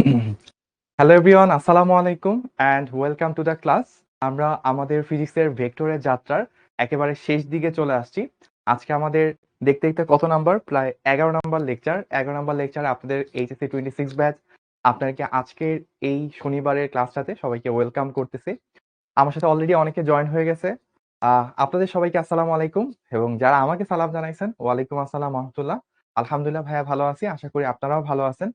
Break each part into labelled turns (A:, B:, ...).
A: Hello everyone, আসসালামু আলাইকুম and welcome to the class. আমরা আমাদের ফিজিক্সের ভেক্টরের যাত্রার একেবারে শেষ দিকে চলে আসছি। আজকে আমাদের দেখতে দেখতে কত নাম্বার, প্রায় 11 নাম্বার লেকচার। 11 নাম্বার লেকচারে আপনাদের এইচএসসি 26 ব্যাচ আপনাদেরকে আজকের এই শনিবারের ক্লাসটাতে সবাইকে ওয়েলকাম করতেছি। আমার সাথে অলরেডি অনেকে জয়েন হয়ে গেছে। আপনাদের সবাইকে আসসালামু আলাইকুম, এবং যারা আমাকে সালাম জানাইছেন ওয়ালাইকুম আসসালাম রহমতুল্লাহ। আলহামদুলিল্লাহ ভাইয়া, ভালো আছি, আশা করি আপনারাও ভালো আছেন।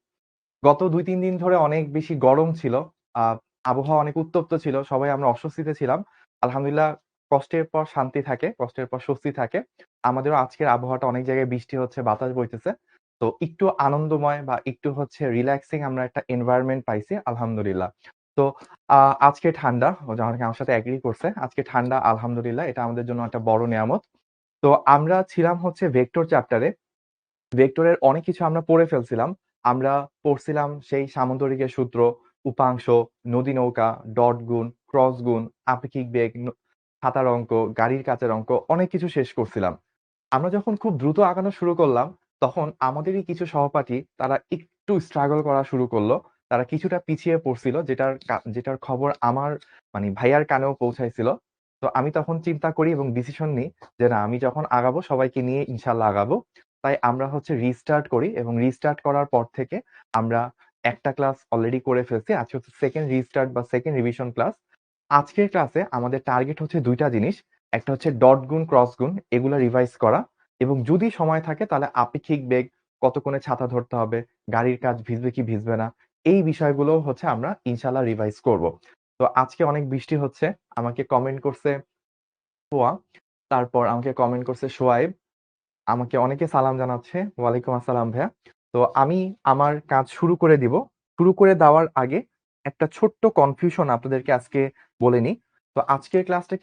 A: গত ২-৩ দিন ধরে অনেক বেশি গরম ছিল। আ আবহাওয়া অনেক উত্তপ্ত ছিল। সবাই আমরা অস্বস্তিতে ছিলাম। আলহামদুলিল্লাহ, কষ্টের পর শান্তি থাকে, কষ্টের পর স্বস্তি থাকে। আমাদেরও আজকের আবহাওয়াটা অনেক জায়গায় বৃষ্টি হচ্ছে, বাতাস বইতেছে। তো একটু আনন্দময় বা একটু হচ্ছে রিল্যাক্সিং আমরা একটা এনভায়রনমেন্ট পাইছি আলহামদুলিল্লাহ। তো আ আজকে ঠান্ডা, অনেকে আমার সাথে এগ্রি করছে। আজকে ঠান্ডা আলহামদুলিল্লাহ, এটা আমাদের জন্য একটা বড় নেয়ামত। তো আমরা ছিলাম হচ্ছে ভেক্টর চ্যাপ্টারে। ভেক্টরের অনেক কিছু আমরা পড়ে ফেলছিলাম। আমরা পড়ছিলাম সেই সামন্তরিকের সূত্র, উপাংশ, নদী নৌকা, ডট গুণ, ক্রস গুণ, আপেক্ষিক বেগ, খাতার অঙ্ক, গাড়ির কাচের অঙ্ক, অনেক কিছু শেষ করছিলাম। আমরা যখন খুব দ্রুত আগানো শুরু করলাম, তখন আমাদেরই কিছু সহপাঠী তারা একটু স্ট্রাগল করা শুরু করলো। তারা কিছুটা পিছিয়ে পড়ছিল, যেটার খবর আমার মানে ভাইয়ার কানেও পৌঁছাইছিল। তো আমি তখন চিন্তা করি এবং ডিসিশন নিই যে না, আমি যখন আগাবো সবাইকে নিয়ে ইনশাআল্লাহ আগাবো। তাই আমরা হচ্ছে রিস্টার্ট করি, এবং রিস্টার্ট করার পর থেকে আমরা একটা ক্লাস অলরেডি করে ফেলছি। আজকে হচ্ছে সেকেন্ড রিস্টার্ট বা সেকেন্ড রিভিশন ক্লাস। আজকের ক্লাসে আমাদের টার্গেট হচ্ছে ২ টা জিনিস। একটা হচ্ছে ডট গুণ, ক্রস গুণ, এগুলা রিভাইজ করা, এবং যদি সময় থাকে তাহলে আপেক্ষিক বেগ, কতক্ষণে ছাতা ধরতে হবে, গাড়ির কাচ ভিজবে কি ভিজবে না, এই বিষয়গুলো হচ্ছে আমরা ইনশাআল্লাহ রিভাইজ করব। তো আজকে অনেক বৃষ্টি হচ্ছে। আমাকে কমেন্ট করছে সোয়া, তারপর আমাকে কমেন্ট করছে সোয়াইব। আমাকে অনেকে সালাম জানাচ্ছে। ওয়ালাইকুম আসসালাম ভাইয়া। তো আমি আমার কাজ শুরু করে দিব। শুরু করে দেওয়ার আগে একটা ছোট্ট কনফিউশন আপনাদেরকে আজকে বলে নিই। তো আজকের ক্লাসটা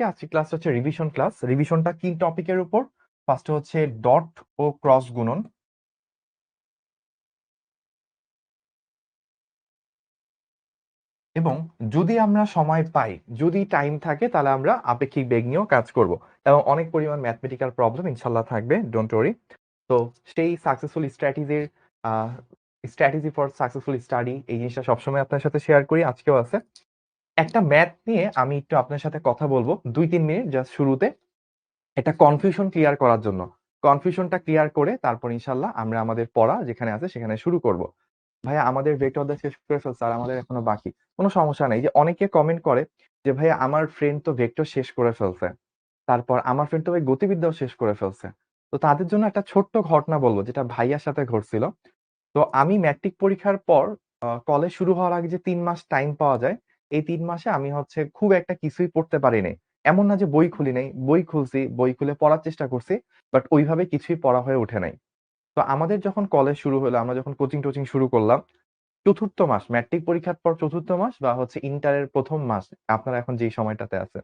A: হচ্ছে রিভিশন ক্লাস। রিভিশনটা কি টপিকের উপর? ফার্স্টে হচ্ছে ডট ও ক্রস গুণন, এবং যদি আমরা সময় পাই, যদি টাইম থাকে, তাহলে আমরা আপেক্ষিক বেগ নিয়েও কাজ করব, এবং অনেক পরিমাণ ম্যাথমেটিক্যাল প্রবলেম ইনশাল্লাহ থাকবে, ডোন্ট ওয়ারি। তো সেই successful strategy for successful study, এই জিনিসটা সবসময় আপনার সাথে শেয়ার করি, আজকেও আছে। একটা ম্যাথ নিয়ে আমি একটু আপনার সাথে কথা বলবো ২-৩ মিনিট, জাস্ট শুরুতে একটা কনফিউশন ক্লিয়ার করার জন্য। কনফিউশনটা ক্লিয়ার করে তারপর ইনশাল্লাহ আমরা আমাদের পড়া যেখানে আছে সেখানে শুরু করব। ভাইয়া, আমাদের ভেক্টর অধ্যায় শেষ করে ফেলছে আর আমাদের এখনো বাকি। কোনো সমস্যা নাই। যে অনেকে কমেন্ট করে যে ভাইয়া আমার ফ্রেন্ড তো ভেক্টর শেষ করে ফেলছে। তারপর আমার ফ্রেন্ড তো ভাই গতিবিদ্যাও শেষ করে ফেলছে। তো তাদের জন্য একটা ছোট্ট ঘটনা বলব, যেটা ভাইয়ার সাথে ঘটছিল। তো আমি ম্যাট্রিক পরীক্ষার পর কলেজ শুরু হওয়ার আগে যে ৩ মাস টাইম পাওয়া যায়, এই ৩ মাসে আমি হচ্ছে খুব একটা কিছুই পড়তে পারি নাই। এমন না যে বই খুলি নাই, বই খুলছি, বই খুলে পড়ার চেষ্টা করছি। বাট ওইভাবে কিছুই পড়া হয়ে ওঠে নাই। তো আমাদের যখন কলেজ শুরু হলো, আমরা যখন কোচিং-টোচিং শুরু করলাম, ৪র্থ মাস, ম্যাট্রিক পরীক্ষার পর ৪র্থ মাস বা হচ্ছে ইন্টারের ১ম মাস, আপনারা এখন যেই সময়টাতে আছেন।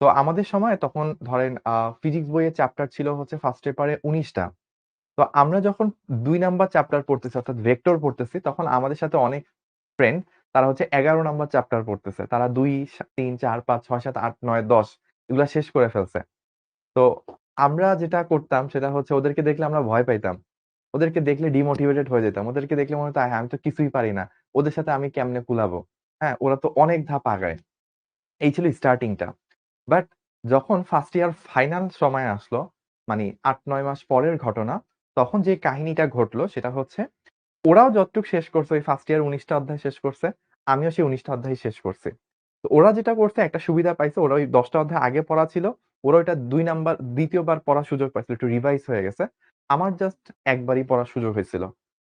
A: তো আমাদের সময় তখন ধরেন ফিজিক্স বইয়ের চ্যাপ্টার ছিল হচ্ছে ফার্স্ট পেপারে ১৯ টা। তো আমরা যখন ২ নাম্বার চ্যাপ্টার পড়তেছি, অর্থাৎ ভেক্টর পড়তেছি, তখন আমাদের সাথে অনেক ফ্রেন্ড তারা হচ্ছে ১১ নাম্বার চ্যাপ্টার পড়তেছে। তারা ২, ৩, ৪, ৫, ৬, ৭, ৮, ৯, ১০ এগুলা শেষ করে ফেলছে। তো আমরা যেটা করতাম সেটা হচ্ছে ওদেরকে দেখলে আমরা ভয় পাইতাম। ওদেরকে দেখলে ডিমোটিভেটেড হয়ে যেতাম। ওদেরকে দেখলে মনে হতো আমি তো কিছুই পারি না। ওদের সাথে আমি কেমনে কুলাবো? হ্যাঁ? ওরা তো অনেক ধাপ আগায়। এই ছিল স্টার্টিং টা। বাট যখন ফার্স্ট ইয়ার ফাইনাল সময় আসলো, মানে ৮-৯ মাস পরের ঘটনা, তখন যে কাহিনীটা ঘটলো সেটা হচ্ছে ওরাও যতটুক শেষ করছে ওই ফার্স্ট ইয়ার ১৯ টা অধ্যায় শেষ করছে। আমিও সেই ১৯ টা অধ্যায় শেষ করছি। তো ওরা যেটা করছে একটা সুবিধা পাইছে, ওরা ওই ১০ টা অধ্যায় আগে পড়া ছিল। ওরা ওইটা ২য় বার পড়ার সুযোগ পাইছিল। একটু রিভাইজ হয়ে গেছে। আমার জাস্ট একবারই পড়ার সুযোগ হয়েছিল।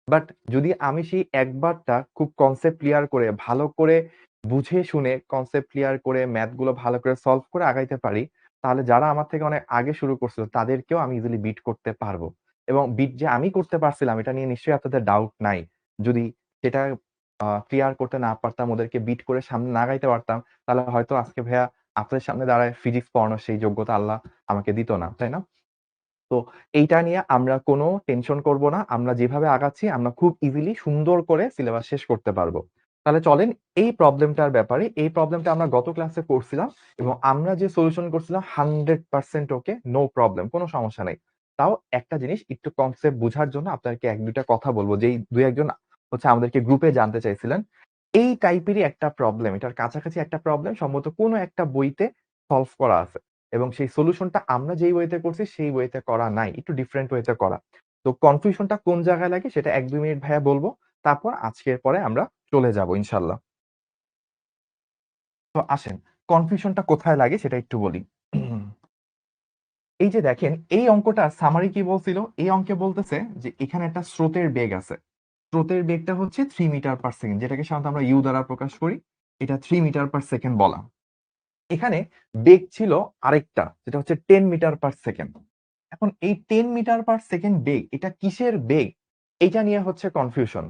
A: বাট যদি আমি সেই একবারটা খুব কনসেপ্ট ক্লিয়ার করে, ভালো করে বুঝে শুনে কনসেপ্ট ক্লিয়ার করে ম্যাথ গুলো ভালো করে সলভ করে আগাইতে পারি, তাহলে যারা আমার থেকে অনেক আগে শুরু করছিল তাদেরকেও আমি ইজিলি বিট করতে পারব। এবং বিট যে আমি করতে পারছিলাম এটা নিয়ে নিশ্চয়ই আপনাদের ডাউট নাই। যদি সেটা ক্লিয়ার করতে না পারতাম, ওদেরকে বিট করে সামনে না আগাইতে পারতাম, তাহলে হয়তো আজকে ভাইয়া আপনাদের সামনে দাঁড়ায় ফিজিক্স পড়ানোর সেই যোগ্যতা আল্লাহ আমাকে দিত না। তাই না? তো এইটা নিয়ে আমরা কোনো টেনশন করব না। আমরা যেভাবে আগাচ্ছি আমরা খুব ইজিলি সুন্দর করে সিলেবাস শেষ করতে পারব। তাহলে চলেন এই প্রবলেমটার ব্যাপারে, এই প্রবলেমটা আমরা গত ক্লাসে করছিলাম, এবং আমরা যে সলিউশন করছিলাম 100% ওকে, নো প্রবলেম, কোনো সমস্যা নাই। তাও একটা জিনিস একটু কনসেপ্ট বুঝার জন্য আপনাদেরকে ১-২ টা কথা বলব, যেই ২-১ জন হচ্ছে আমাদেরকে গ্রুপে জানতে চাইছিলেন। এই টাইপেরই একটা প্রবলেম, এটার কাছাকাছি একটা প্রবলেম সম্ভবত কোনো একটা বইতে সলভ করা আছে। এবং সেই সলিউশনটা আমরা যেই ওয়েতে করছি সেই ওয়েতে করা নাই। একটু ডিফারেন্ট ওয়েতে করা। তো কনফিউশনটা কোন জায়গায় লাগে সেটা ১-২ মিনিট ভাইয়া বলব। তারপর আজকের পরে আমরা চলে যাব ইনশাআল্লাহ। তো আসেন, কনফিউশনটা কোথায় লাগে সেটা একটু বলি। এই যে দেখেন, এই অঙ্কটা সামারি কি বলছিল? এই অঙ্কে বলতেছে যে এখানে একটা স্রোতের বেগ আছে। স্রোতের বেগটা হচ্ছে 3 মিটার পার সেকেন্ড, যেটাকে সাধারণত আমরা ইউ দ্বারা প্রকাশ করি। এটা 3 মিটার পার সেকেন্ড বলা। এখানে বেগ ছিল আরেকটা, যেটা হচ্ছে 10 মিটার পার সেকেন্ড। এখন এই 10 মিটার পার সেকেন্ড বেগ, এটা কিসের বেগ? এটা নিয়ে হচ্ছে কনফিউশন।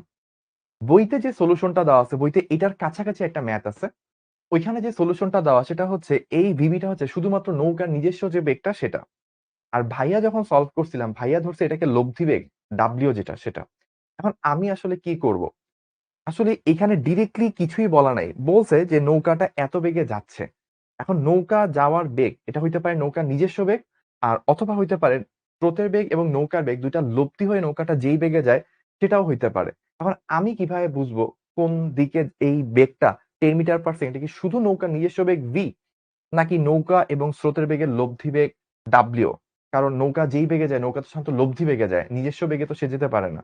A: বইতে যে সলিউশনটা দেওয়া আছে, বইতে এটার কাছাকাছি একটা ম্যাথ আছে। ওইখানে যে সলিউশনটা দেওয়া সেটা হচ্ছে এই ভিভিটা হচ্ছে শুধুমাত্র নৌকার নিজস্ব যে বেগটা সেটা। আর ভাইয়া যখন সলভ করছিলাম, ভাইয়া ধরছে এটাকে লব্ধি বেগ, ডাব্লিউ যেটা সেটা। এখন আমি আসলে কি করব? আসলে এখানে ডিরেক্টলি কিছুই বলা নাই। বলছে যে নৌকাটা এত বেগে যাচ্ছে। এখন নৌকা যাওয়ার বেগ, এটা হইতে পারে নৌকার নিজস্ব বেগ, আর অথবা হইতে পারে স্রোতের বেগ এবং নৌকার বেগ ২ টা লব্ধি হয়ে নৌকাটা যেই বেগে যায় সেটাও হইতে পারে। এখন আমি কিভাবে বুঝবো কোন দিকে এই বেগটা 10 মিটার পার সেকেন্ড, এটা কি শুধু নৌকার নিজস্ব বেগ v, নাকি নৌকা এবং স্রোতের বেগের লব্ধি বেগ w? কারণ নৌকা যেই বেগে যায়, নৌকা তো সাধারণত লব্ধি বেগে যায়। নিজস্ব বেগে তো সে যেতে পারে না।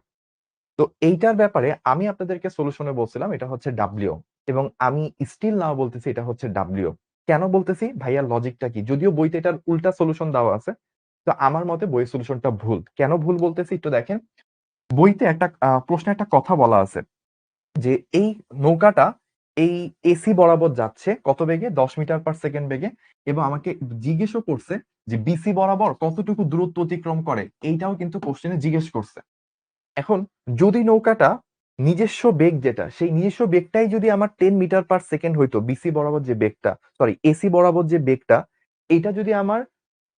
A: তো এইটার ব্যাপারে আমি আপনাদেরকে সলিউশনে বলছিলাম এটা হচ্ছে ডাব্লিউ, এবং আমি স্টিল নাও বলতেছি এটা হচ্ছে ডাব্লিউ। কেন বলতেছি? ভাইয়ার লজিকটা কি? যদিও বইতে এটার উল্টা সলিউশন দেওয়া আছে, তো আমার মতে বইয়ের সলিউশনটা ভুল। কেন ভুল বলতেছি একটু দেখেন। বইতে একটা প্রশ্নে একটা কথা বলা আছে যে এই নৌকাটা এই এসি বরাবর যাচ্ছে কত বেগে? ১০ মিটার পার সেকেন্ড বেগে, এবং আমাকে জিজ্ঞেসও করছে যে বিসি বরাবর কতটুকু দূরত্ব অতিক্রম করে, এইটাও কিন্তু কোশ্চেনে জিজ্ঞেস করছে। এখন যদি নৌকাটা নিজস্ব বেগ যেটা, সেই নিজস্ব বেগটাই যদি আমার 10 মিটার পার সেকেন্ড হইতো, বিসি বরাবর যে বেগটা, সরি এসি বরাবর যে বেগটা, এটা যদি আমার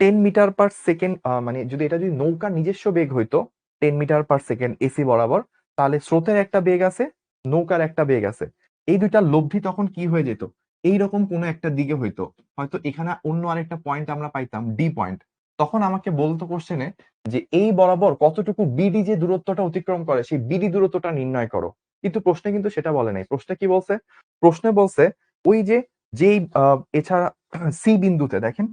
A: 10 মিটার পার সেকেন্ড, মানে যদি এটা যদি নৌকার নিজস্ব বেগ হইতো 10 মিটার পার সেকেন্ড এসি বরাবর, তাহলে স্রোতের একটা বেগ আছে, নৌকার একটা বেগ আছে। এই দুইটা লব্ধি তখন কি হয়ে যেত? এইরকম কোনো একটা দিকে হইতো। হয়তো এখানে অন্য আরেকটা পয়েন্ট আমরা পাইতাম, ডি পয়েন্ট। তখন আমাকে বলতো কোশ্চেনে যে এই বরাবর কতটুকু বিডি যে দূরত্বটা অতিক্রম করে সেই বিডি দূরত্বটা নির্ণয় করো। কিন্তু প্রশ্নে কিন্তু সেটা বলে নাই। প্রশ্নে কি বলছে? প্রশ্নে বলছে ওই যে যেই এছাড়া সি বিন্দুতে দেখেন,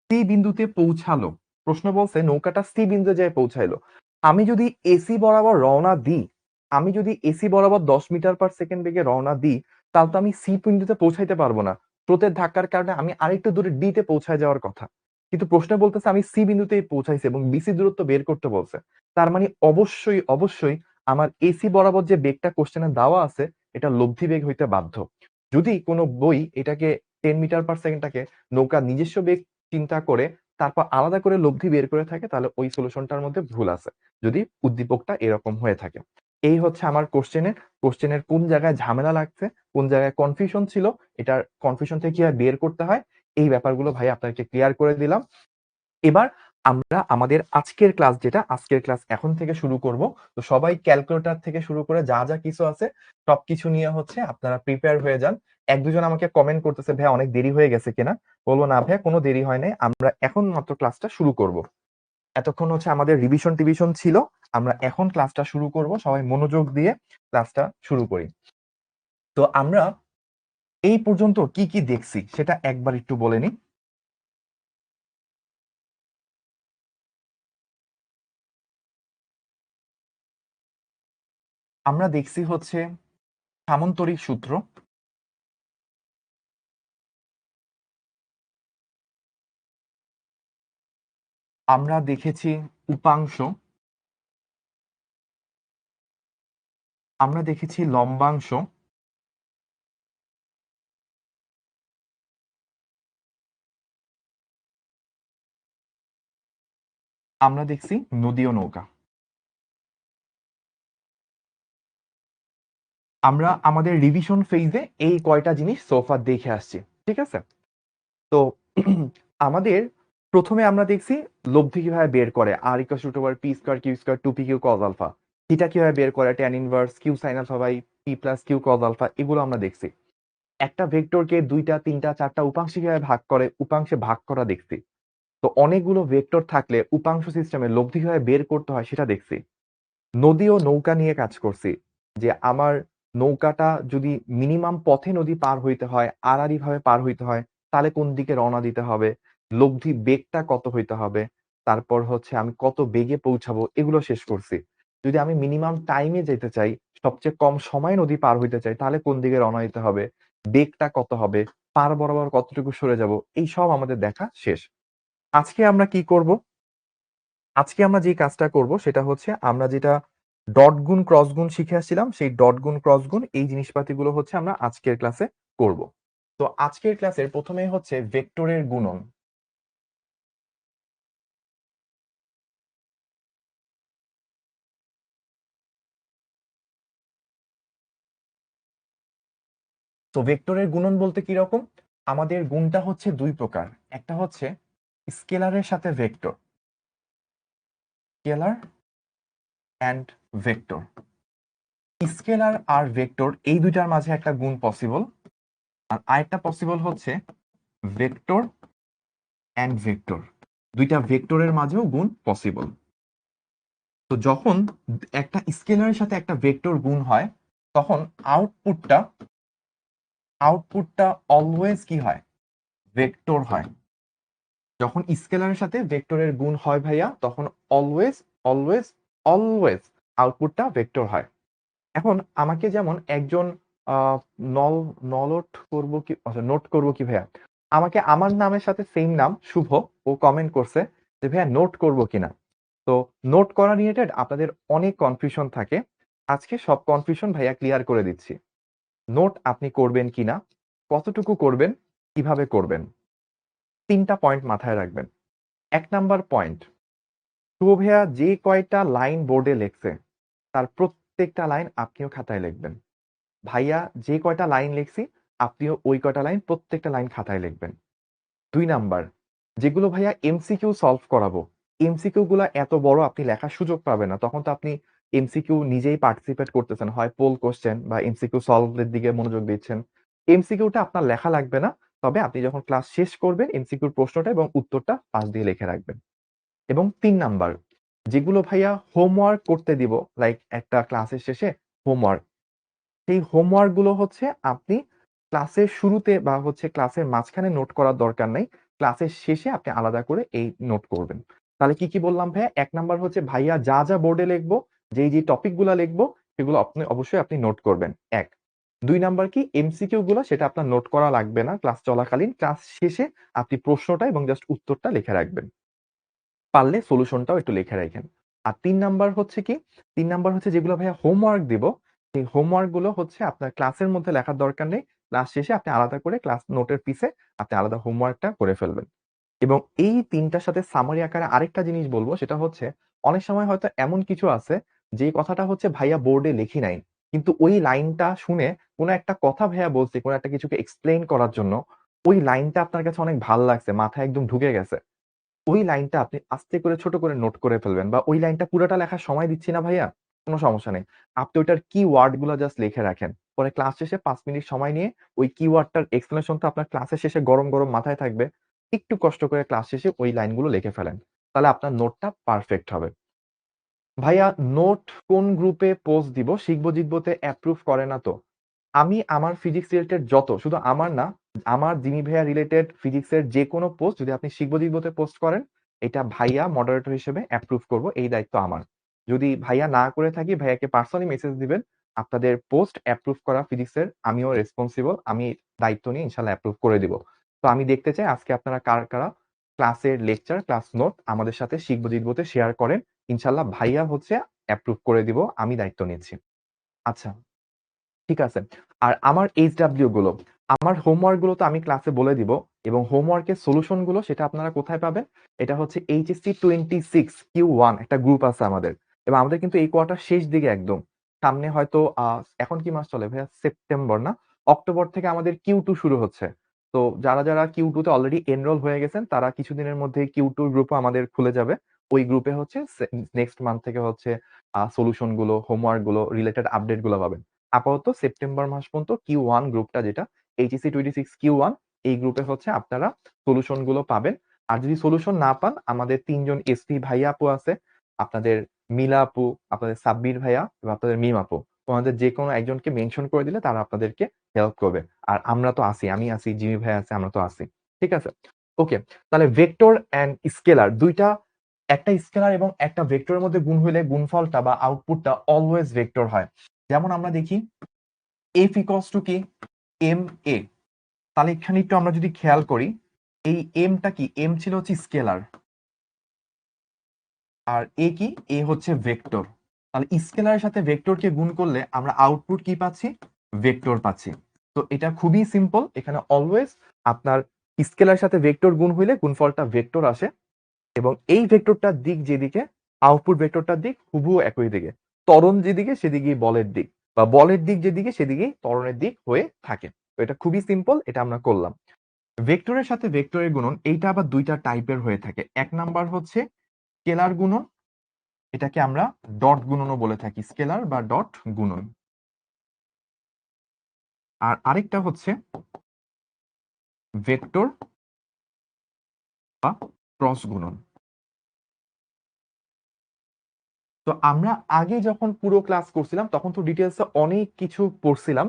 A: সি বিন্দুতে পৌঁছালো। প্রশ্ন বলছে নৌকাটা সি বিন্দুতে যেয়ে পৌঁছাইলো। আমি যদি এসি বরাবর রওনা দিই, আমি যদি এসি বরাবর ১০ মিটার পার সেকেন্ড বেগে রওনা দিই, তাহলে তো আমি সি বিন্দুতে পৌঁছাইতে পারবো না। স্রোতের ধাক্কার কারণে আমি আরেকটু দূরে ডি তে পৌঁছায় যাওয়ার কথা। কিন্তু প্রশ্নে বলতেছে আমি সি বিন্দুতেই পৌঁছাইছি এবং বিসি দূরত্ব বের করতে বলছে। তার মানে অবশ্যই আমার এসি বরাবর যে বেগটা কোশ্চেনে দেওয়া আছে এটা লব্ধি বেগ হইতে বাধ্য। যদি কোনো বই এটাকে 10 মিটার পার সেকেন্ডটাকে নৌকার নিজস্ব বেগ চিন্তা করে তারপর আলাদা করে লব্ধি বের করে থাকে, তাহলে ওই সলিউশনটার মধ্যে ভুল আছে, যদি উদ্দীপকটা এরকম হয়ে থাকে। এই হচ্ছে আমার কোশ্চেনের কোন জায়গায় ঝামেলা লাগছে, কোন জায়গায় কনফিউশন ছিল, এটার কনফিউশন থেকে কিভাবে বের করতে হয়, এই ব্যাপারগুলো ভাই আপনাকে ক্লিয়ার করে দিলাম। এবার আমরা আমাদের আজকের ক্লাস এখন থেকে শুরু করব। তো সবাই ক্যালকুলেটর থেকে শুরু করে যা যা কিছু আছে সবকিছু নিয়ে হচ্ছে আপনারা প্রিপেয়ার হয়ে যান। ১-২ জন আমাকে কমেন্ট করতেছে ভাইয়া অনেক দেরি হয়ে গেছে কিনা? বলবো না ভাইয়া, কোনো দেরি হয় নাই। আমরা এখন মাত্র ক্লাসটা শুরু করব। এতক্ষণ হচ্ছে আমাদের রিভিশন ছিল। আমরা এখন ক্লাসটা শুরু করব। সবাই মনোযোগ দিয়ে ক্লাসটা শুরু করি। তো আমরা এই পর্যন্ত কি কি দেখছি সেটা একবার একটু বলে নিই। আমরা দেখছি হচ্ছে সামন্তরিক সূত্র, আমরা দেখেছি উপাংশ, আমরা দেখেছি লম্বাংশ, আমরা দেখছি নদী ও নৌকা। আমরা আমাদের রিভিশন ফেজে এই কয়টা জিনিস সোফা দেখে আসছি, ঠিক আছে? তো আমাদের প্রথমে আমরা দেখছি লব্ধি কিভাবে বের করে, R equal to P square Q square 2p Q cos alpha. Theta কিভাবে বের করে, tan inverse Q sine alpha by P plus Q cos alpha, এগুলো আমরা দেখছি। একটা ভেক্টরকে ২টা ৩টা ৪টা উপাংশে কিভাবে ভাগ করে, উপাংশে ভাগ করা দেখছি। তো অনেকগুলো ভেক্টর থাকলে উপাংশ সিস্টেমে লব্ধি কিভাবে বের করতে হয় সেটা দেখছি। নদী ও নৌকা নিয়ে কাজ করছি, যে আমার নৌকাটা যদি মিনিমাম পথে নদী পার হইতে হয়, আড়াআড়ি ভাবে পার হইতে হয়, তাহলে কোন দিকে রওনা দিতে হবে, লব্ধি বেগটা কত হইতে হবে, তারপর হচ্ছে আমি কত বেগে পৌঁছাবো, এগুলো শেষ করছি। যদি আমি মিনিমাম টাইমে যেতে চাই, সবচেয়ে কম সময়ে নদী পার হইতে চাই, তাহলে কোন দিকে রওনা দিতে হবে, বেগটা কত হবে, পার বরাবর কতটুকু সরে যাব, এই সব আমাদের দেখা শেষ। আজকে আমরা কি করব? আজকে আমরা যে কাজটা করব সেটা হচ্ছে আমরা যেটা ডট গুণ ক্রস গুণ শিখে আসছিলাম, সেই ডট গুণ ক্রস গুণ এই জিনিসপাতিগুলো হচ্ছে আমরা আজকের ক্লাসে করব। তো আজকের ক্লাসের প্রথমেই হচ্ছে ভেক্টরের গুণন। তো ভেক্টরের গুণন বলতে কি রকম? আমাদের গুণটা হচ্ছে দুই প্রকার। একটা হচ্ছে স্কেলারের সাথে vector, scalar and vector. Scalar আর ভেক্টর এই দুইটার মাঝে একটা গুণ পসিবল, আর আরেকটা পসিবল হচ্ছে ভেক্টর অ্যান্ড ভেক্টর। দুইটা ভেক্টরের মাঝেও গুণ পসিবল। তো যখন একটা স্কেলারের সাথে একটা ভেক্টর গুণ হয়, তখন আউটপুটটা আউটপুটটা অলওয়েজ কি হয়? ভেক্টর হয়। যখন স্কেলারের সাথে ভেক্টরের গুণ হয় ভাইয়া, তখন অলওয়েজ অলওয়েজ অলওয়েজ আউটপুটটা ভেক্টর হয়। এখন আমাকে যেমন একজন আহ, নল নলট করব কি, আচ্ছা নোট করব কি ভাইয়া, আমাকে আমার নামের সাথে সেম নাম শুভ, ও কমেন্ট করছে যে ভাইয়া নোট করব কিনা। তো নোট করা রিলেটেড আপনাদের অনেক কনফিউশন থাকে, আজকে সব কনফিউশন ভাইয়া ক্লিয়ার করে দিচ্ছি। নোট আপনি করবেন কিনা, কতটুকু করবেন, কিভাবে করবেন, তিনটা পয়েন্ট মাথায় রাখবেন। এক নাম্বার পয়েন্ট, শুভ ভাইয়া যে কয়টা লাইন বোর্ডে লেখছে তার প্রত্যেকটা লাইন আপনিও খাতায় লিখবেন। ভাইয়া যে কয়টা লাইন লিখছি আপনিও ওই কয়টা লাইন প্রত্যেকটা লাইন খাতায় লিখবেন। দুই নাম্বার, যেগুলো ভাইয়া এমসিকিউ সলভ করাবো, এমসিকিউ গুলা এত বড় আপনি লেখার সুযোগ পাবেন না, তখন তো আপনি এমসিকিউ নিজেই পার্টিসিপেট করতেছেন, হয় পোল কোশ্চেন বা এমসিকিউ সলভের দিকে মনোযোগ দিচ্ছেন। এমসিকিউটা আপনার লেখা লাগবে না, তবে আপনি যখন ক্লাস শেষ করবেন এমসিকিউর প্রশ্নটা এবং উত্তরটা পাশ দিয়ে লিখে রাখবেন। এবং তিন নাম্বার, যেগুলো ভাইয়া হোমওয়ার্ক করতে দিব, লাইক একটা ক্লাসের শেষে হোমওয়ার্ক, সেই হোমওয়ার্ক গুলো হচ্ছে আপনি ক্লাসের শুরুতে বা হচ্ছে ক্লাসের মাঝখানে নোট করার দরকার নাই, ক্লাসের শেষে আপনি আলাদা করে এই নোট করবেন। তাহলে কি কি বললাম ভাইয়া? এক নাম্বার হচ্ছে ভাইয়া যা যা বোর্ডে লিখবো, যেই যে টপিক গুলা লিখবো সেগুলো আপনি অবশ্যই আপনি নোট করবেন, এক। দুই নাম্বার কি, এমসিকিউ গুলো সেটা আপনার নোট করা লাগবে না, ক্লাস চলাকালীন ক্লাস শেষে আপনি প্রশ্নটা এবং জাস্ট উত্তরটা লিখে রাখবেন, পারলে সলিউশনটাও একটু লিখে রাখেন। আর তিন নাম্বার হচ্ছে কি, তিন নাম্বার হচ্ছে যেগুলো ভাইয়া হোমওয়ার্ক দিব, সেই হোমওয়ার্ক গুলো হচ্ছে আপনার ক্লাসের মধ্যে লেখার দরকার নেই, ক্লাস শেষে আপনি আলাদা করে ক্লাস নোটের পিছে আপনি আলাদা হোমওয়ার্কটা করে ফেলবেন। এবং এই তিনটার সাথে সামারি আকারে আরেকটা জিনিস বলবো, সেটা হচ্ছে অনেক সময় হয়তো এমন কিছু আছে যে কথাটা হচ্ছে ভাইয়া বোর্ডে লিখি নাই, কিন্তু ওই লাইনটা শুনে কোনো একটা কথা ভাইয়া বলছে কোনো একটা কিছুকে এক্সপ্লেইন করার জন্য, ওই লাইনটা আপনার কাছে অনেক ভাল লাগছে, মাথায় একদম ঢুকে গেছে, ওই লাইনটা আপনি আস্তে করে ছোট করে নোট করে ফেলবেন। বা ওই লাইনটা পুরোটা লেখার সময় দিচ্ছি না ভাইয়া, কোনো সমস্যা নেই, আপনি ওইটার কি ওয়ার্ড গুলো জাস্ট লিখে রাখেন, পরে ক্লাস শেষে 5 মিনিট সময় নিয়ে ওই কিওয়ার্ডটার এক্সপ্লেনেশনটা আপনার ক্লাসের শেষে গরম গরম মাথায় থাকবে, একটু কষ্ট করে ক্লাস শেষে ওই লাইনগুলো লিখে ফেলেন, তাহলে আপনার নোটটা পারফেক্ট হবে। ভাইয়া নোট কোন গ্রুপে পোস্ট দিব? শিখবো জিতবোতে অ্যাপ্রুভ করে না তো? আমি আমার ফিজিক্স রিলেটেড যত, শুধু আমার না, আমার জিমি ভাইয়া রিলেটেড ফিজিক্সের যে কোনো পোস্ট যদি আপনি শিখবো জিতবোতে পোস্ট করেন, এটা ভাইয়া মডারেটর হিসেবে অ্যাপ্রুভ করব, এই দায়িত্ব আমার। যদি ভাইয়া না করে থাকি, ভাইয়াকে পার্সোনালি মেসেজ দিবেন, আপনাদের পোস্ট অ্যাপ্রুভ করা ফিজিক্সের আমিও রেসপন্সিবল, আমি দায়িত্ব নিয়ে ইনশাল্লাহ অ্যাপ্রুভ করে দিব। তো আমি দেখতে চাই আজকে আপনারা কার কারা ক্লাসের লেকচার ক্লাস নোট আমাদের সাথে শিখবো জিতবোতে শেয়ার করেন, ইনশাল্লাহ ভাইয়া হচ্ছে অ্যাপ্রুভ করে দিব, আমি দায়িত্ব নিচ্ছি। আচ্ছা, ঠিক আছে। আর আমার এইচডব্লিউ গুলো, আমার হোমওয়ার্ক গুলো তো আমি ক্লাসে বলে দিব, এবং হোমওয়ার্কের সলিউশন গুলো সেটা আপনারা কোথায় পাবেন? এটা হচ্ছে এইচএসসি 26Q1 একটা গ্রুপ আছে আমাদের, এবং আমাদের কিন্তু এই কোয়ার্টার শেষ দিকে একদম সামনে, হয়তো এখন কি মাস চলে ভাইয়া? সেপ্টেম্বর না, অক্টোবর থেকে আমাদের Q2 শুরু হচ্ছে। তো যারা যারা Q2 তে অলরেডি এনরোল হয়ে গেছেন তারা কিছুদিনের মধ্যে Q2 গ্রুপও আমাদের খুলে যাবে। ওই গ্রুপে হচ্ছে নেক্সট মান্থ থেকে হচ্ছে সলিউশন গুলো, হোমওয়ার্ক গুলো, রিলেটেড আপডেট গুলো পাবেন। আপাতত সেপ্টেম্বর মাস পর্যন্ত Q1 গ্রুপটা, যেটা এইচএসসি 26Q1, এই গ্রুপে হচ্ছে আপনারা সলিউশন গুলো পাবেন। আর যদি সলিউশন না পান, আমাদের 3 জন এসপি ভাইয়া আপু আছে, আপনাদের মিলা আপু, আপনাদের সাব্বির ভাইয়া এবং আপনাদের মিম আপু, ওনাদের যে কোনো একজনকে মেনশন করে দিলে তারা আপনাদেরকে হেল্প করবে। আর আমরা তো আছি, আমি আছি, জিমি ভাই আছে, আমরা তো আছি। ঠিক আছে? ওকে। তাহলে ভেক্টর অ্যান্ড স্কেলার দুইটা, একটা স্কেলার এবং একটা ভেক্টরের মধ্যে গুণ হইলে গুণফলটা বা আউটপুটটা অলওয়েজ ভেক্টর হয়। যেমন আমরা দেখি এফ ইকুয়ালস টু কি এম এ। তাহলে এখানে একটু আমরা যদি খেয়াল করি, এই এমটা কি, এম ছিল হচ্ছে স্কেলার আর এ কি, এ হচ্ছে ভেক্টর। তাহলে স্কেলারের সাথে ভেক্টরকে গুণ করলে আমরা আউটপুট কি পাচ্ছি, ভেক্টর পাচ্ছি। তো এটা খুবই সিম্পল, এখানে অলওয়েজ আপনার স্কেলারের সাথে ভেক্টর গুণ হইলে গুণফলটা ভেক্টর আসে এবং এই ভেক্টরটার দিক যেদিকে, আউটপুট ভেক্টরটার দিক হুবহু একই দিকে। ত্বরণ যেদিকে সেদিকেই বলের দিক, বা বলের দিক যেদিকে সেদিকেই ত্বরণের দিক হয়ে থাকে। তো এটা খুবই সিম্পল, এটা আমরা করলাম। ভেক্টরের সাথে ভেক্টরের গুণন এইটা আবার দুইটা টাইপের হয়ে থাকে। এক নাম্বার হচ্ছে স্কেলার গুণন, এটাকে আমরা ডট গুণনও বলে থাকি, স্কেলার বা ডট গুণন। আর আরেকটা হচ্ছে ভেক্টর বা ক্রস গুণন। তো আমরা আগে যখন পুরো ক্লাস করছিলাম তখন তো ডিটেলসে অনেক কিছু পড়ছিলাম।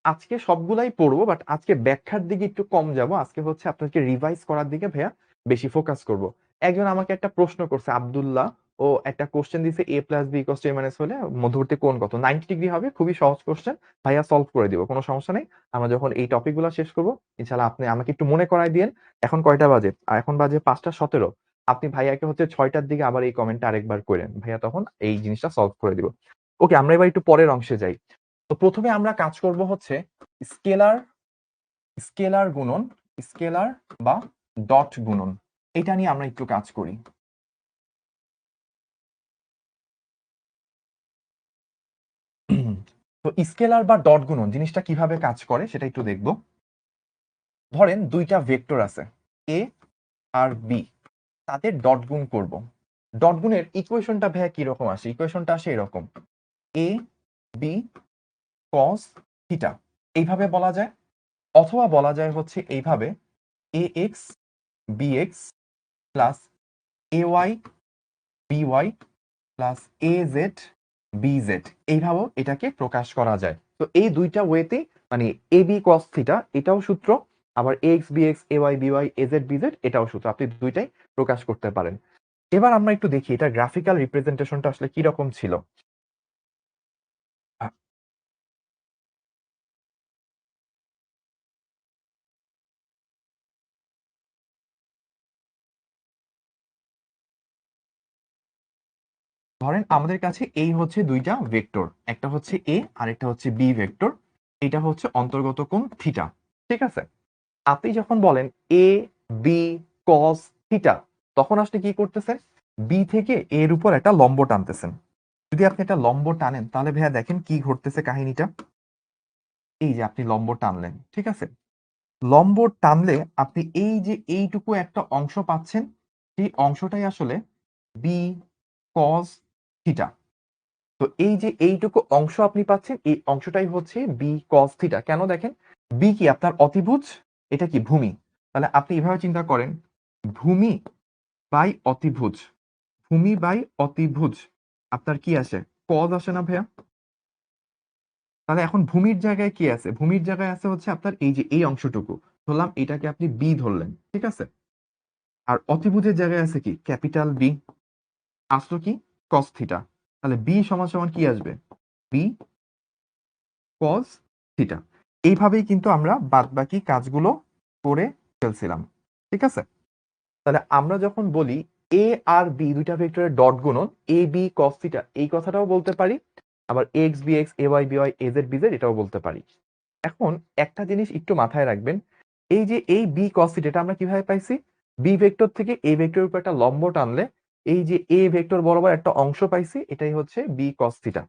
A: আজকে সবগুলাই পড়বো, বাট আজকে ব্যাখ্যার দিকে একটু কম যাব। আজকে হচ্ছে আপনাকে রিভাইজ করার দিকে ভাইয়া বেশি ফোকাস করব। একজন আমাকে একটা প্রশ্ন করছে, আব্দুল্লাহ, ও একটা কোশ্চেন দিছে A plus B equals to A minus হলে মধ্যবর্তী কোণ কত, 90 ডিগ্রি হবে। খুবই সহজ কোশ্চেন, ভাইয়া সলভ করে দিব, কোনো সমস্যা নেই। আমরা যখন এই টপিকগুলো শেষ করবো ইনশাআল্লাহ আপনি আমাকে একটু মনে করাই দিয়েন। এখন কয়টা বাজে? আর এখন বাজে 5টা 17। আপনি ভাইয়াকে হচ্ছে 6টার দিকে আবার এই কমেন্টটা আরেকবার করেন, ভাইয়া তখন এই জিনিসটা সলভ করে দিব। ওকে, আমরা এবার একটু পরের অংশে যাই। তো প্রথমে আমরা কাজ করব হচ্ছে স্কেলার, স্কেলার গুণন, স্কেলার বা ডট গুণন, এটা নিয়ে আমরা একটু কাজ করি। তো স্কেলার বা ডট গুণন জিনিসটা কিভাবে কাজ করে সেটা একটু দেখব। ধরেন দুইটা ভেক্টর আছে এ আর বি, তাদের ডট গুণ করব। ডট গুণের ইকুয়েশনটা ভাইয়া কিরকম আসে? ইকুয়েশনটা আসে এরকম, এ বি কস থিটা, এইভাবে বলা যায়। অথবা বলা যায় হচ্ছে এইভাবে, A x B x plus A Y B Y plus A Z B Z, এইভাবেও এটাকে প্রকাশ করা যায়। তো এই দুইটা ওয়েতে মানে এ বি কস থিটা এটাও সূত্র, আবার a x B x a Y B y a Z B z এটাও সূত্র, আপনি দুইটাই প্রকাশ করতে পারেন। এবার আমরা একটু দেখি এটা গ্রাফিক্যাল রিপ্রেজেন্টেশনটা আসলে কি রকম ছিল। ধরেন আমাদের কাছে এই হচ্ছে দুইটা ভেক্টর, একটা হচ্ছে এ আর একটা হচ্ছে বি ভেক্টর, এটা হচ্ছে অন্তর্গত কোণ থিটা। ঠিক আছে? আপনি যখন বলেন এ বি কস থিটা, তখন আসলে কি করতেছেন, বি থেকে এর উপর একটা লম্ব টানতেছেন। যদি আপনি একটা লম্ব টানেন তাহলে ভাইয়া দেখেন কি ঘটতেছে কাহিনীটা। এই যে আপনি লম্ব টানলেন, ঠিক আছে? লম্ব টানলে আপনি এই যে এইটুকু একটা অংশ পাচ্ছেন, সেই অংশটাই আসলে বি কস থিটা। তো এই যে এইটুকু অংশ আপনি পাচ্ছেন, এই অংশটাই হচ্ছে বি কস থিটা। কেন? দেখেন, বি কি আপনার অতিভুজ, এটা কি ভূমি। তাহলে আপনি এভাবে চিন্তা করেন, ভূমি বাই অতিভুজ, ভূমি বাই অতিভুজ আপনার কি আসে, কজ আসে না ভাইয়া? তাহলে এখন ভূমির জায়গায় কি আছে? ভূমির জায়গায় আছে হচ্ছে আপনার এই যে এই অংশটুকু, ধরলাম এটাকে আপনি বি ধরলেন, ঠিক আছে? আর অতিভুজের জায়গায় আছে কি, ক্যাপিটাল বি, আসলো কি কস থিটা। তাহলে বি সমান সমান কি আসবে, বি কস থিটা। এইভাবেই কিন্তু আমরা বাদবাকি কাজগুলো করে ফেলছিলাম। ঠিক আছে? তাহলে আমরা যখন বলি এ আর বি দুইটা ভেক্টরের ডট গুণন এ বি কস থিটা, এই কথাটাও বলতে পারি। আবার x B x a Y B y a Z B z এটাও বলতে পারি। এখন একটা জিনিস একটু মাথায় রাখবেন, এই যে এই বি কস থিটা এটা আমরা কিভাবে পাইছি, বি ভেক্টর থেকে এ ভেক্টরের উপর একটা লম্ব টানলে এই যে এ ভেক্টর বরাবর একটা অংশ পাইছি, এটাই হচ্ছে বি কস থিটা।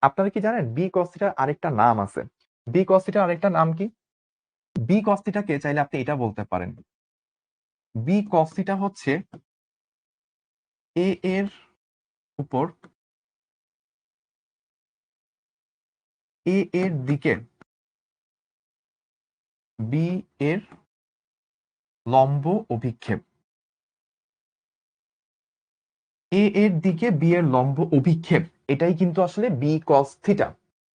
A: আপনারা কি জানেন বি কস থিটার আরেকটা নাম আছে? বি কস থিটার আরেকটা নাম কি? বি কস থিটাকে চাইলে আপনি এটা বলতে পারেন, বি কস থিটা হচ্ছে এ এর উপর এ এর দিকে বি এর লম্ব অভিক্ষেপ, এ এর দিকে বি এর লম্ব অভিক্ষেপ, এটাই কিন্তু আসলে বি কস থিটা।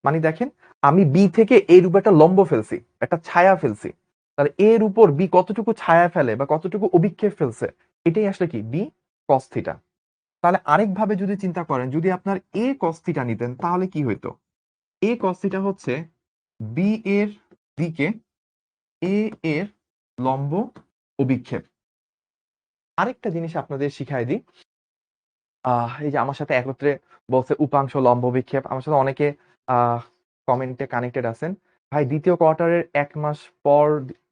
A: মানে দেখেন আমি বি থেকে এর উপর একটা লম্ব ফেলছি, একটা ছায়া ফেলছি, তাহলে এর উপর বি কতটুকু ছায়া ফেলে বা কতটুকু অভিক্ষেপ ফেলছে, এটাই আসলে কি বি কস থিটা। তাহলে আরেকভাবে যদি চিন্তা করেন, যদি আপনার এ কস থিটা নিতেন তাহলে কি হইতো? এ কস থিটা হচ্ছে বি এর দিকে এ এর লম্ব অভিক্ষেপ। আরেকটা জিনিস আপনাদের শিখাই দিই, এই যে আমার সাথে একত্রে বলছে উপাংশ লম্ব বিক্ষেপ, আমার সাথে অনেকে কমেন্টে কানেক্টেড আছেন। ভাই দ্বিতীয় কোয়ার্টারের ১ মাস পর,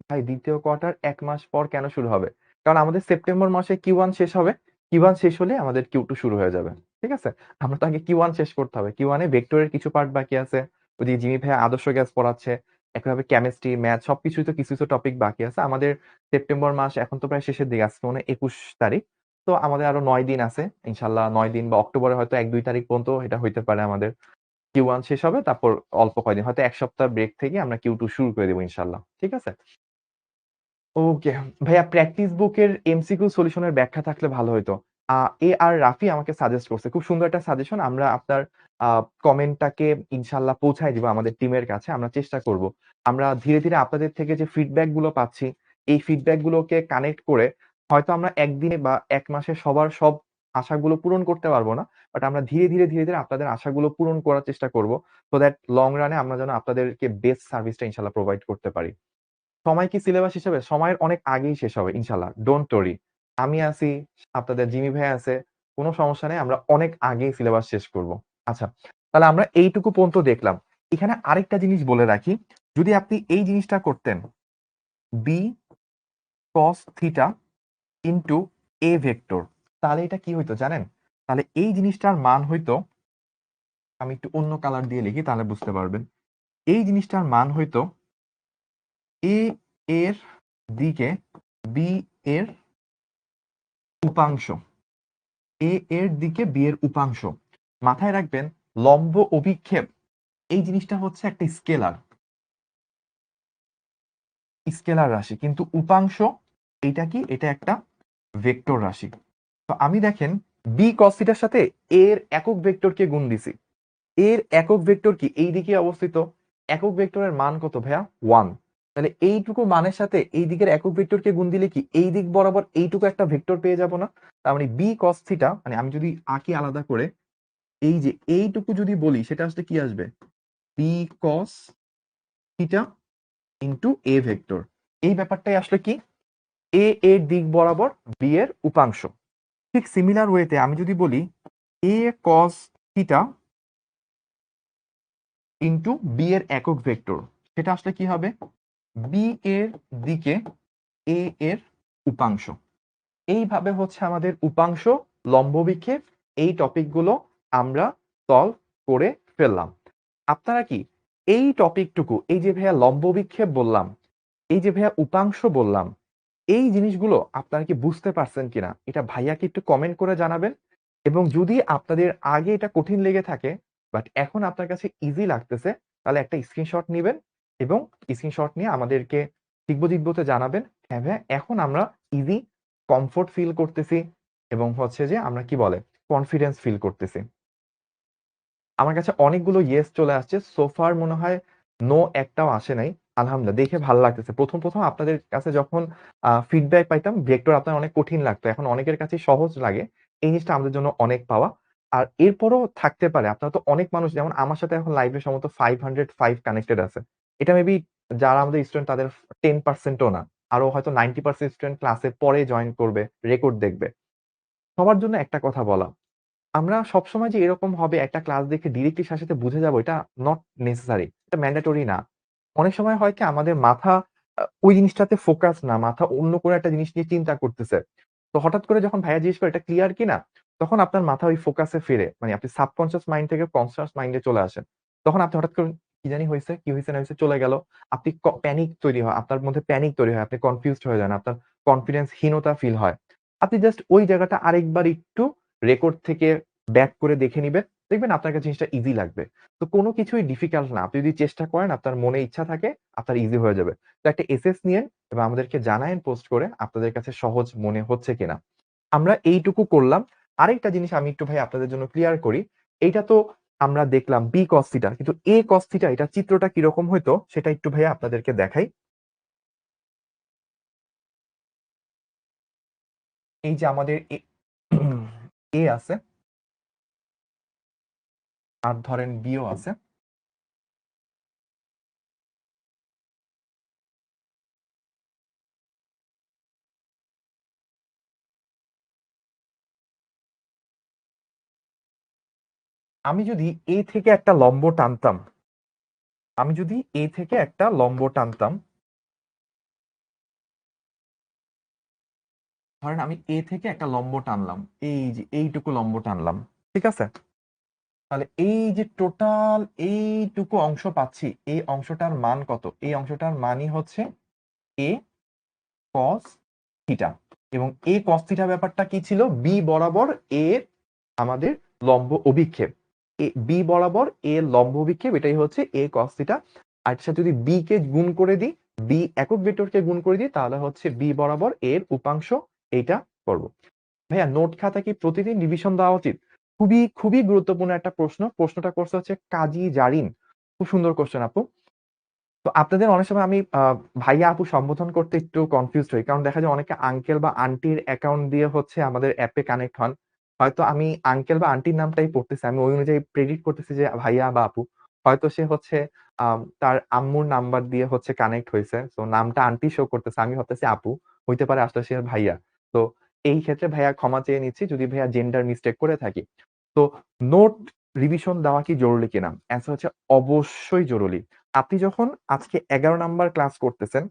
A: ভাই দ্বিতীয় কোয়ার্টার ১ মাস পর কেন শুরু হবে? কারণ আমাদের সেপ্টেম্বর মাসে Q1 শেষ হবে। Q1 শেষ হলে আমাদের Q2 শুরু হয়ে যাবে। ঠিক আছে? আমরা তো আগে Q1 শেষ করতে হবে। Q1 এ ভেক্টরের কিছু পার্ট বাকি আছে। ওদিকে জিমি ভাইয়া আদর্শ গ্যাস পড়াচ্ছে। একইভাবে কেমিস্ট্রি, ম্যাথ সবকিছুই তো কিছু, কিছু টপিক বাকি আছে। আমাদের সেপ্টেম্বর মাস এখন তো প্রায় শেষের দিকে, আজকে মনে হয় ২১ তারিখ। তো আমাদের আরো ৯ দিন আছে। ইনশাআল্লাহ ৯ দিন বা অক্টোবরে হয়তো ১-২ তারিখ পর্যন্ত এটা হইতে পারে আমাদের Q1 শেষ হবে। তারপর অল্প কয়দিন হয়তো ১ সপ্তাহ ব্রেক থেকে আমরা Q2 শুরু করে দেব ইনশাআল্লাহ। ঠিক আছে? ওকে। ভাইয়া প্র্যাকটিস বুকের এমসিকিউ সলিউশনের ব্যাখ্যা থাকলে ভালো হইতো। আ এ আর রাফি আমাকে সাজেস্ট করছে। খুব সুন্দর একটা সাজেশন। আমরা আপনার আ কমেন্টটাকে ইনশাআল্লাহ পৌঁছায় দিব আমাদের টিমের কাছে। আমরা চেষ্টা করব। আমরা ধীরে, ধীরে আপনাদের থেকে যে ফিডব্যাক গুলো পাচ্ছি, এই ফিডব্যাক গুলোকে কানেক্ট করে হয়তো আমরা একদিনে বা ১ মাসে সবার সব আশাগুলো পূরণ করতে পারব না। বাট আমরা ধীরে, ধীরে, ধীরে, ধীরে আপনাদের আশাগুলো পূরণ করার চেষ্টা করব। সো দ্যাট লং রানে আমরা যেন আপনাদেরকে বেস্ট সার্ভিসটা ইনশাআল্লাহ প্রোভাইড করতে পারি। সময় কি সিলেবাস হিসেবে? সময়ের অনেক আগেই শেষ হবে ইনশাআল্লাহ। Don't worry. আমি আছি, আপনাদের জিমি ভাইয়া আছে। কোন সমস্যা নেই। আমরা অনেক আগেই সিলেবাস শেষ করব। আচ্ছা, তাহলে আমরা এইটুকু পর্যন্ত দেখলাম। এখানে আরেকটা জিনিস বলে রাখি। যদি আপনি এই জিনিসটা করতেন, b cos theta into a vector, তাহলে এটা কি হইতো জানেন? তাহলে এই জিনিসটার মান হইতো, আমি একটু অন্য কালার দিয়ে লিখি তাহলে বুঝতে পারবেন। এই জিনিসটার মান হইতো a এর দিকে b এর উপাংশ, এ এর দিকে বি এর উপাংশ। মাথায় রাখবেন লম্ব অভিক্ষেপ এই জিনিসটা হচ্ছে একটা স্কেলার, স্কেলার রাশি, কিন্তু উপাংশ এইটা কি? এটা একটা ভেক্টর রাশি। তো আমি দেখেন বি কস থিটার সাথে এর একক ভেক্টরকে গুণ দিছি। এর একক ভেক্টর কি? এই দিকে অবস্থিত। একক ভেক্টরের মান কত ভাইয়া? 1। তাহলে এইটুকু মানের সাথে এই দিকের একক ভেক্টরকে গুণ দিলে কি এই দিক বরাবর এইটুকু একটা ভেক্টর পেয়ে যাব না? তার মানে বি কস থিটা, মানে আমি যদি আঁকি আলাদা করে, এই যে এইটুকু যদি বলি সেটা আসলে কি আসবে? B cos theta into a vector. এই ব্যাপারটাই আসলে কি এ এর দিক বরাবর বি এর উপাংশ। ঠিক সিমিলার ওয়েতে আমি যদি বলি এ কস থিটা ইনটু বি এর একক ভেক্টর, সেটা আসলে কি হবে? বি এর দিকে এ এর উপাংশ। এইভাবে হচ্ছে আমাদের উপাংশ, লম্ব বিক্ষেপ, এই টপিকগুলো আমরা সলভ করে ফেললাম। আপনারা কি এই টপিকটুকু, এই যে ভাইয়া লম্ব বিক্ষেপ বললাম, এই যে ভাইয়া উপাংশ বললাম, এই জিনিসগুলো আপনারা কি বুঝতে পারছেন কিনা এটা ভাইয়াকে একটু কমেন্ট করে জানাবেন। এবং যদি আপনাদের আগে এটা কঠিন লেগে থাকে বাট এখন আপনার কাছে ইজি লাগতেছে, তাহলে একটা স্ক্রিনশট নিবেন এবং স্ক্রিনশট নিয়ে আমাদেরকে টিকবো টিকবোতে জানাবেন, হ্যাঁ ভাইয়া এখন আমরা ইজি কমফোর্ট ফিল করতেছি এবং হচ্ছে যে আমরা কি বলে কনফিডেন্স ফিল করতেছি। আমার কাছে অনেকগুলো ইয়েস চলে আসছে। সো ফার মনে হয় নো একটাও আসে নাই। আলহামদুলিল্লাহ, দেখে ভালো লাগতেছে। ১ম আপনাদের কাছে যখন ফিডব্যাক পাইতাম ভেক্টর আপনার অনেক কঠিন লাগতো। এখন অনেকের কাছেই সহজ লাগে। এই জিনিসটা আমাদের জন্য অনেক পাওয়া। আর এরপরও থাকতে পারে। আপনারা তো অনেক মানুষ, যেমন আমার সাথে এখন লাইভে সম্ভবত 505 কানেক্টেড আছে। এটা মেবি যারা আমাদের স্টুডেন্ট তাদের 10% ও না। আরো হয়তো 90% স্টুডেন্ট ক্লাসে পরে জয়েন করবে, রেকর্ড দেখবে। সবার জন্য একটা কথা বলা, আমরা সবসময় যে এরকম হবে একটা ক্লাস দেখে ডিরেক্টলি সাথে, সাথে বুঝে যাবো এটা নট নেসেসারি। এটা ম্যান্ডেটরি না। অনেক সময় হয় কি আমাদের মাথা ওই জিনিসটাতে ফোকাস না, মাথা অন্য কোনো একটা জিনিস নিয়ে চিন্তা করতেছে। তো হঠাৎ করে যখন ভাইয়া জিজ্ঞেস করে এটা ক্লিয়ার কিনা? তখন আপনার মাথা ওই ফোকাসে ফেরে। মানে আপনি সাবকন্সিয়াস মাইন্ড থেকে কনসিয়াস মাইন্ড এ চলে আসেন। তখন আপনি হঠাৎ করে কি জানি হইছে, কি হইছে না হইছে চলে গেল। আপনি প্যানিক তৈরি হয়। আপনার মধ্যে প্যানিক তৈরি হয়। আপনি কনফিউজড হয়ে যান। আপনার কনফিডেন্স হীনতা ফিল হয়। আপনি জাস্ট ওই জায়গাটা আরেকবার একটু রেকর্ড থেকে ব্যাক করে দেখে নিবেন। দেখবেন আপনার কাছে জিনিসটা ইজি লাগবে। তো কোনো কিছুই ডিফিকাল্ট না। আপনি যদি চেষ্টা করেন, আপনার মনে ইচ্ছা থাকে, আপনার ইজি হয়ে যাবে। তো একটা এসএস নিয়েন এবং আমাদেরকে জানায়েন পোস্ট করে আপনাদের কাছে সহজ মনে হচ্ছে কিনা। আমরা এইটুকু করলাম। আরেকটা জিনিস আমি একটু ভাই আপনাদের জন্য ক্লিয়ার করি। এইটা তো আমরা দেখলাম বি কস থিটা, কিন্তু এ কস থিটা এটা চিত্রটা কিরকম হইতো সেটা একটু ভাইয়া আপনাদেরকে দেখাই। এই যে আমাদের এ আছে, আর ধরেন বিও আছে। আমি যদি এ থেকে একটা লম্ব টানতাম, আমি যদি এ থেকে একটা লম্ব টানতাম, ধরেন আমি এ থেকে একটা লম্ব টানলাম, এই যে এইটুকু লম্ব টানলাম, ঠিক আছে? তাহলে এই যে টোটাল এইটুকু অংশ পাচ্ছি, এই অংশটার মান কত? এই অংশটার মানই হচ্ছে এ কস থিটা। এবং এ কস থিটা ব্যাপারটা কি ছিল? বি বরাবর এর আমাদের লম্ব অভিক্ষেপ, বি বরাবর এ লম্ব অভিক্ষেপ, এটাই হচ্ছে এ কস থিটা। আর এটার সাথে যদি বি কে গুণ করে দিই, বি একক ভেক্টরকে গুণ করে দিই, তাহলে হচ্ছে বি বরাবর এর উপাংশ, এইটা করব। ভাইয়া নোট খাতা কি প্রতিদিন রিভিশন দেওয়া উচিত? খুবই খুবই গুরুত্বপূর্ণ একটা প্রশ্ন। প্রশ্নটা করছে হচ্ছে কাজী জারিন। খুব সুন্দর কোশ্চেন আপু। তো আপনাদের অনেক সময় আমি ভাইয়া আপু সম্বোধন করতে একটু কনফিউজড হই, কারণ দেখা যায় অনেকে আঙ্কেল বা আন্টির অ্যাকাউন্ট দিয়ে হচ্ছে আমাদের অ্যাপে কানেক্ট হন। হয়তো আমি আঙ্কেল বা আন্টির নামটাই পড়তেছি, আমি ওই অনুযায়ী প্রেডিক্ট করতেছি যে ভাইয়া বা আপু। হয়তো সে হচ্ছে তার আম্মুর নাম্বার দিয়ে হচ্ছে কানেক্ট হয়েছে, তো নামটা আন্টি শো করতেছে, আমি ভাবতেছি আপু, হইতে পারে আসলে সে ভাইয়া। তো এই ক্ষেত্রে ভাইয়া ক্ষমা চেয়ে নিচ্ছি যদি ভাইয়া জেন্ডার মিস্টেক করে থাকি। তো নোট রিভিশন দেওয়া কি জরুরি কিনা? অ্যান্সার হচ্ছে অবশ্যই জরুরি। আপনি যখন আজকে 11 নাম্বার ক্লাস করতেছেন,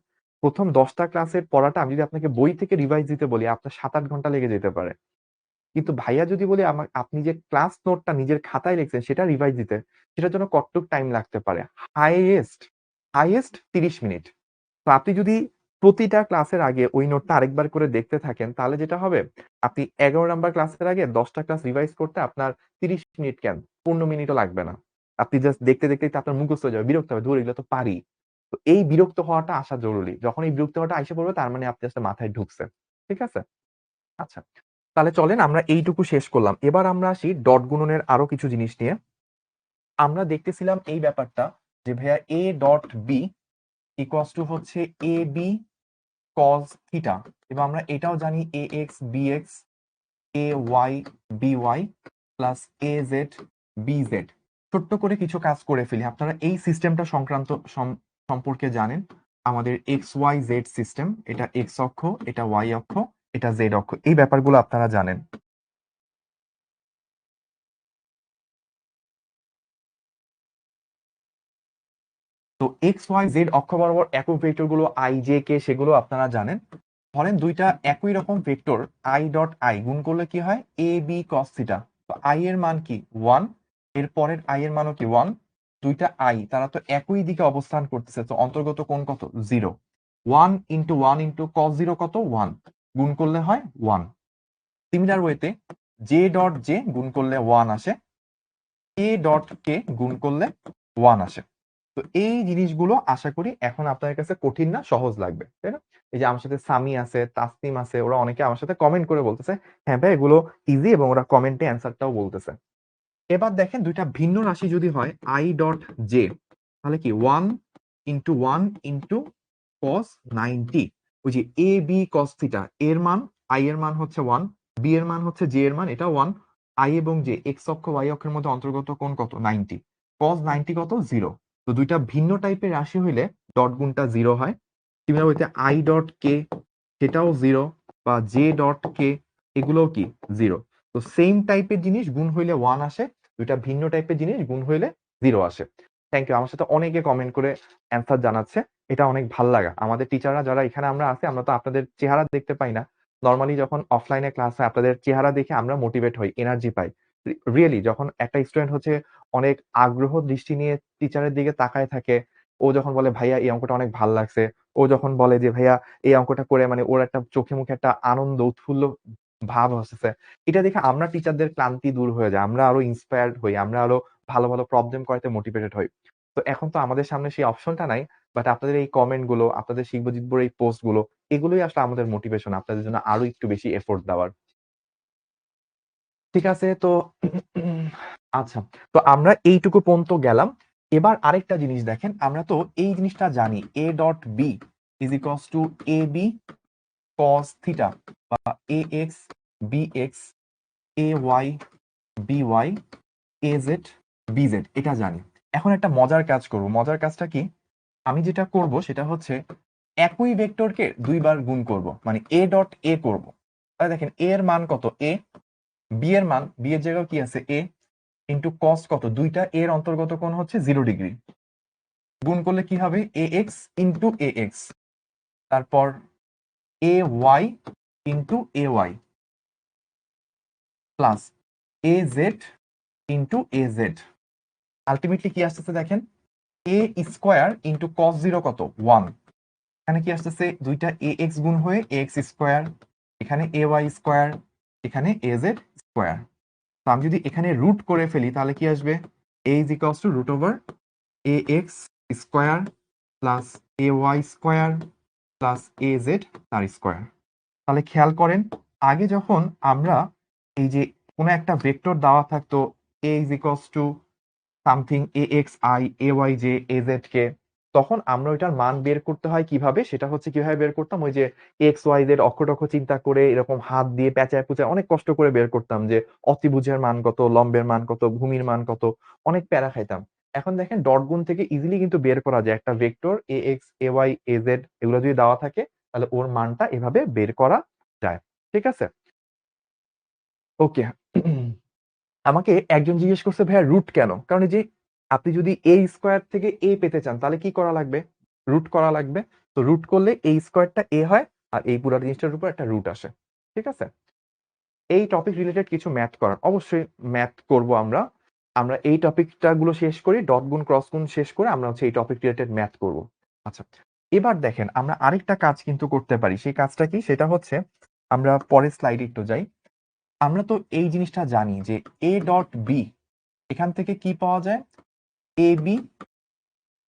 A: প্রথম 10টা ক্লাসের পড়াটা আমি যদি আপনাকে বই থেকে রিভাইজ দিতে বলি, আপনার 7-8 ঘন্টা লেগে যেতে পারে। কিন্তু ভাইয়া যদি বলি আপনি যে ক্লাস নোটটা নিজের খাতায় লিখছেন সেটা রিভাইজ দিতে, সেটার জন্য কতটুক টাইম লাগতে পারে? Highest, highest 30 minute. তো আপনি যদি প্রতিটা ক্লাসের আগে ওই নোটটা আরেকবার করে দেখতে থাকেন, তাহলে যেটা হবে, আপনি 11 নাম্বার ক্লাসের আগে 10টা ক্লাস রিভাইজ করতে আপনার 30 মিনিট কেন, 15 মিনিটও লাগবে না। আপনি জাস্ট দেখতে দেখতেই তো আপনার মুখস্থ হয়ে যাবে, বিরক্ত হবে, ধুর এগুলো তো পারি। তো এই বিরক্ত হওয়াটা আসা জরুরি। যখন এই বিরক্ত হওয়াটা আইসা পড়বে, তার মানে আপনি আসলে মাথায় ঢুকছে। ঠিক আছে? আচ্ছা। তাহলে চলেন আমরা এইটুকু শেষ করলাম। এবার আমরা আসি ডট গুণনের আরো কিছু জিনিস নিয়ে। আমরা দেখতেছিলাম এই ব্যাপারটা যে ভাইয়া a dot b equals to হচ্ছে এ বি cos থিটা, এবং আমরা এটাও জানি ax bx ay by plus az bz। ছোট্ট করে কিছু কাজ করে ফেলি, আপনারা এই সিস্টেমটা সংক্রান্ত সম্পর্কে জানেন। আমাদের এক্স ওয়াই জেড সিস্টেম, এটা এক্স অক্ষ, এটা ওয়াই অক্ষ, এটা জেড অক্ষ, এই ব্যাপারগুলো আপনারা জানেন। তো এক্স ওয়াই জেড অক্ষ বরাবর একক ভেক্টর গুলো আই জে কে, সেগুলো আপনারা জানেন। ধরেন দুইটা একই রকম ভেক্টর আই ডট আই গুণ করলে কি হয়? এ বি কস থিটা। তো আই এর মান কি? 1, এর পরের আই এর মানও কি 1। দুইটা আই তারা তো একই দিকে অবস্থান করতেছে, তো অন্তর্গত কোণ কত? 0। 1 ইন্টু 1 ইন্টু কস 0 কত? 1, গুণ করলে হয় 1। সিমিলার ওয়েতে জে ডট জে গুণ করলে 1 আসে, কে ডট কে গুণ করলে 1 আসে। তো এই জিনিসগুলো আশা করি এখন আপনাদের কাছে কঠিন না, সহজ লাগবে, তাই না? এই যে আমার সাথে সামি আছে, তাসনিম আছে, ওরা অনেকে আমার সাথে কমেন্ট করে বলতেছে হ্যাঁ ভাই এগুলো ইজি, এবং ওরা কমেন্টে অ্যান্সারটাও বলতেছে। এবার দেখেন দুইটা ভিন্ন রাশি যদি হয় আই ডট জে, তাহলে কি 1 ইন্টু 1 ইন্টু কস 90। ওই যে এ বি কস থিটা, এর মান, আই এর মান হচ্ছে 1, বি এর মান হচ্ছে জে এর মান, এটা 1। আই এবং জে এক্স অক্ষ ওয়াই অক্ষের মধ্যে অন্তর্গত কোণ কত? 90। কস 90 কত? 0। তো দুইটা ভিন্ন টাইপের রাশি হইলে ডট গুণটা 0 হয়। সিমিলার হইতে আই ডট কে, সেটাও 0, বা জে ডট কে, এগুলোও কি 0। তো সেম টাইপের জিনিস গুণ হইলে 1 আসে, দুইটা ভিন্ন টাইপের জিনিস গুণ হইলে 0 আসে। Thank you. আমার সাথে অনেকে কমেন্ট করে অ্যান্সার জানাচ্ছে, এটা অনেক ভাল লাগা। আমাদের টিচাররা যারা এখানে আমরা আছি, আমরা তো আপনাদের চেহারা দেখতে পাই না। নরমালি যখন অফলাইনে ক্লাস হয় আপনাদের চেহারা দেখে আমরা মোটিভেট হই, এনার্জি পাই। রিয়েলি যখন একটা স্টুডেন্ট হচ্ছে অনেক আগ্রহ দৃষ্টি নিয়ে টিচারের দিকে তাকায় থাকে, ও যখন বলে ভাইয়া এই অঙ্কটা অনেক ভাল লাগছে, ও যখন বলে যে ভাইয়া এই অঙ্কটা করে, মানে ওর একটা চোখে মুখে একটা আনন্দ উৎফুল্ল ভাব আসতেছে, এটা দেখে আমরা টিচারদের ক্লান্তি দূর হয়ে যায়, আমরা আরো ইন্সপায়ার্ড হই, আমরা আরো ভালো ভালো প্রবলেম করতে মোটিভেটেড হই। তো এখন তো আমাদের সামনে সেই অপশনটা নাই, বাট আপনাদের এই কমেন্ট গুলো, আপনাদের শিখবো জিতবোর এই পোস্ট গুলো, এগুলোই আসলে আমাদের মোটিভেশন আপনাদের জন্য আরো একটু বেশি এফোর্ট দেওয়ার। ঠিক আছে, তো আচ্ছা, তো আমরা এইটুকু পর্যন্ত গেলাম। এবার আরেকটা জিনিস দেখেন, আমরা তো এই জিনিসটা জানি a dot b is equals to a b cos theta বা a x B x a Y B y a Z B z, এটা জানি। এখন একটা মজার কাজ করব। মজার কাজটা কি? আমি যেটা করব সেটা হচ্ছে একই ভেক্টরকে দুইবার গুণ করব, মানে এ ডট এ করব। তাহলে দেখেন এ এর মান কত, এ, বি এর মান, বি এর জায়গায় কি আছে, এ, ইন্টু কস কত, দুইটা এর অন্তর্গত কোণ হচ্ছে 0 ডিগ্রি, গুণ করলে কি হবে, a x into a x, তারপর a y into a y plus A z into a z. Ultimately কি আসতেছে দেখেন, এ স্কোয়ার ইন্টু কস 0 কত, 1। এখানে কি আসতেছে, দুইটা এ এক্স গুণ হয়ে এক্স স্কোয়ার, এখানে এ ওয়াই স্কোয়ার, এখানে এ জেড স্কোয়ার। তো আমি যদি এখানে রুট করে ফেলি তাহলে কি আসবে, a is equals to root over a x square plus A y square plus A z তার স্কোয়ার। তাহলে খেয়াল করেন, আগে যখন আমরা এই যে কোনো একটা ভেক্টর দেওয়া থাকতো a is equals to something a x i a y j a z k, তখন আমরা ওইটার মান বের করতে হয় কিভাবে, সেটা হচ্ছে কিভাবে বের করতাম, ওই যে এক্স ওয়াই জেড অক্ষ টক্ষ চিন্তা করে এরকম হাত দিয়ে প্যাঁচায় পুচায় অনেক কষ্ট করে বের করতাম, যে অতিভুজের মান কত, লম্বের মান কত, ভূমির মান কত, অনেক প্যারা খাইতাম। এখন দেখেন ডট গুণ থেকে ইজিলি কিন্তু বের করা যায় একটা vector a x a y a z, এগুলো যদি দেওয়া থাকে তাহলে ওর মানটা এভাবে বের করা যায়। ঠিক আছে, ওকে। আমাকে একজন জিজ্ঞেস করছে ভাইয়া রুট কেন, কারণ এই যে আপনি যদি এ স্কোয়ার থেকে এ পেতে চান তাহলে কি করা লাগবে, রুট করা লাগবে। তো রুট করলে এই স্কোয়ারটা এ হয় আর এই পুরো জিনিসটার উপর একটা রুট আসে। ঠিক আছে, এই টপিক রিলেটেড কিছু ম্যাথ করার, অবশ্যই ম্যাথ করব আমরা। আমরা এই টপিকটা গুলো শেষ করি, ডট গুণ ক্রস গুণ শেষ করে আমরা হচ্ছে এই টপিক রিলেটেড ম্যাথ করব। আচ্ছা, এবার দেখেন আমরা আরেকটা কাজ কিন্তু করতে পারি। সেই কাজটা কি, সেটা হচ্ছে আমরা পরের স্লাইডে একটু যাই। আমরা তো এই জিনিসটা জানি যে এ ডট বি, এখান থেকে কি পাওয়া যায়, এ বি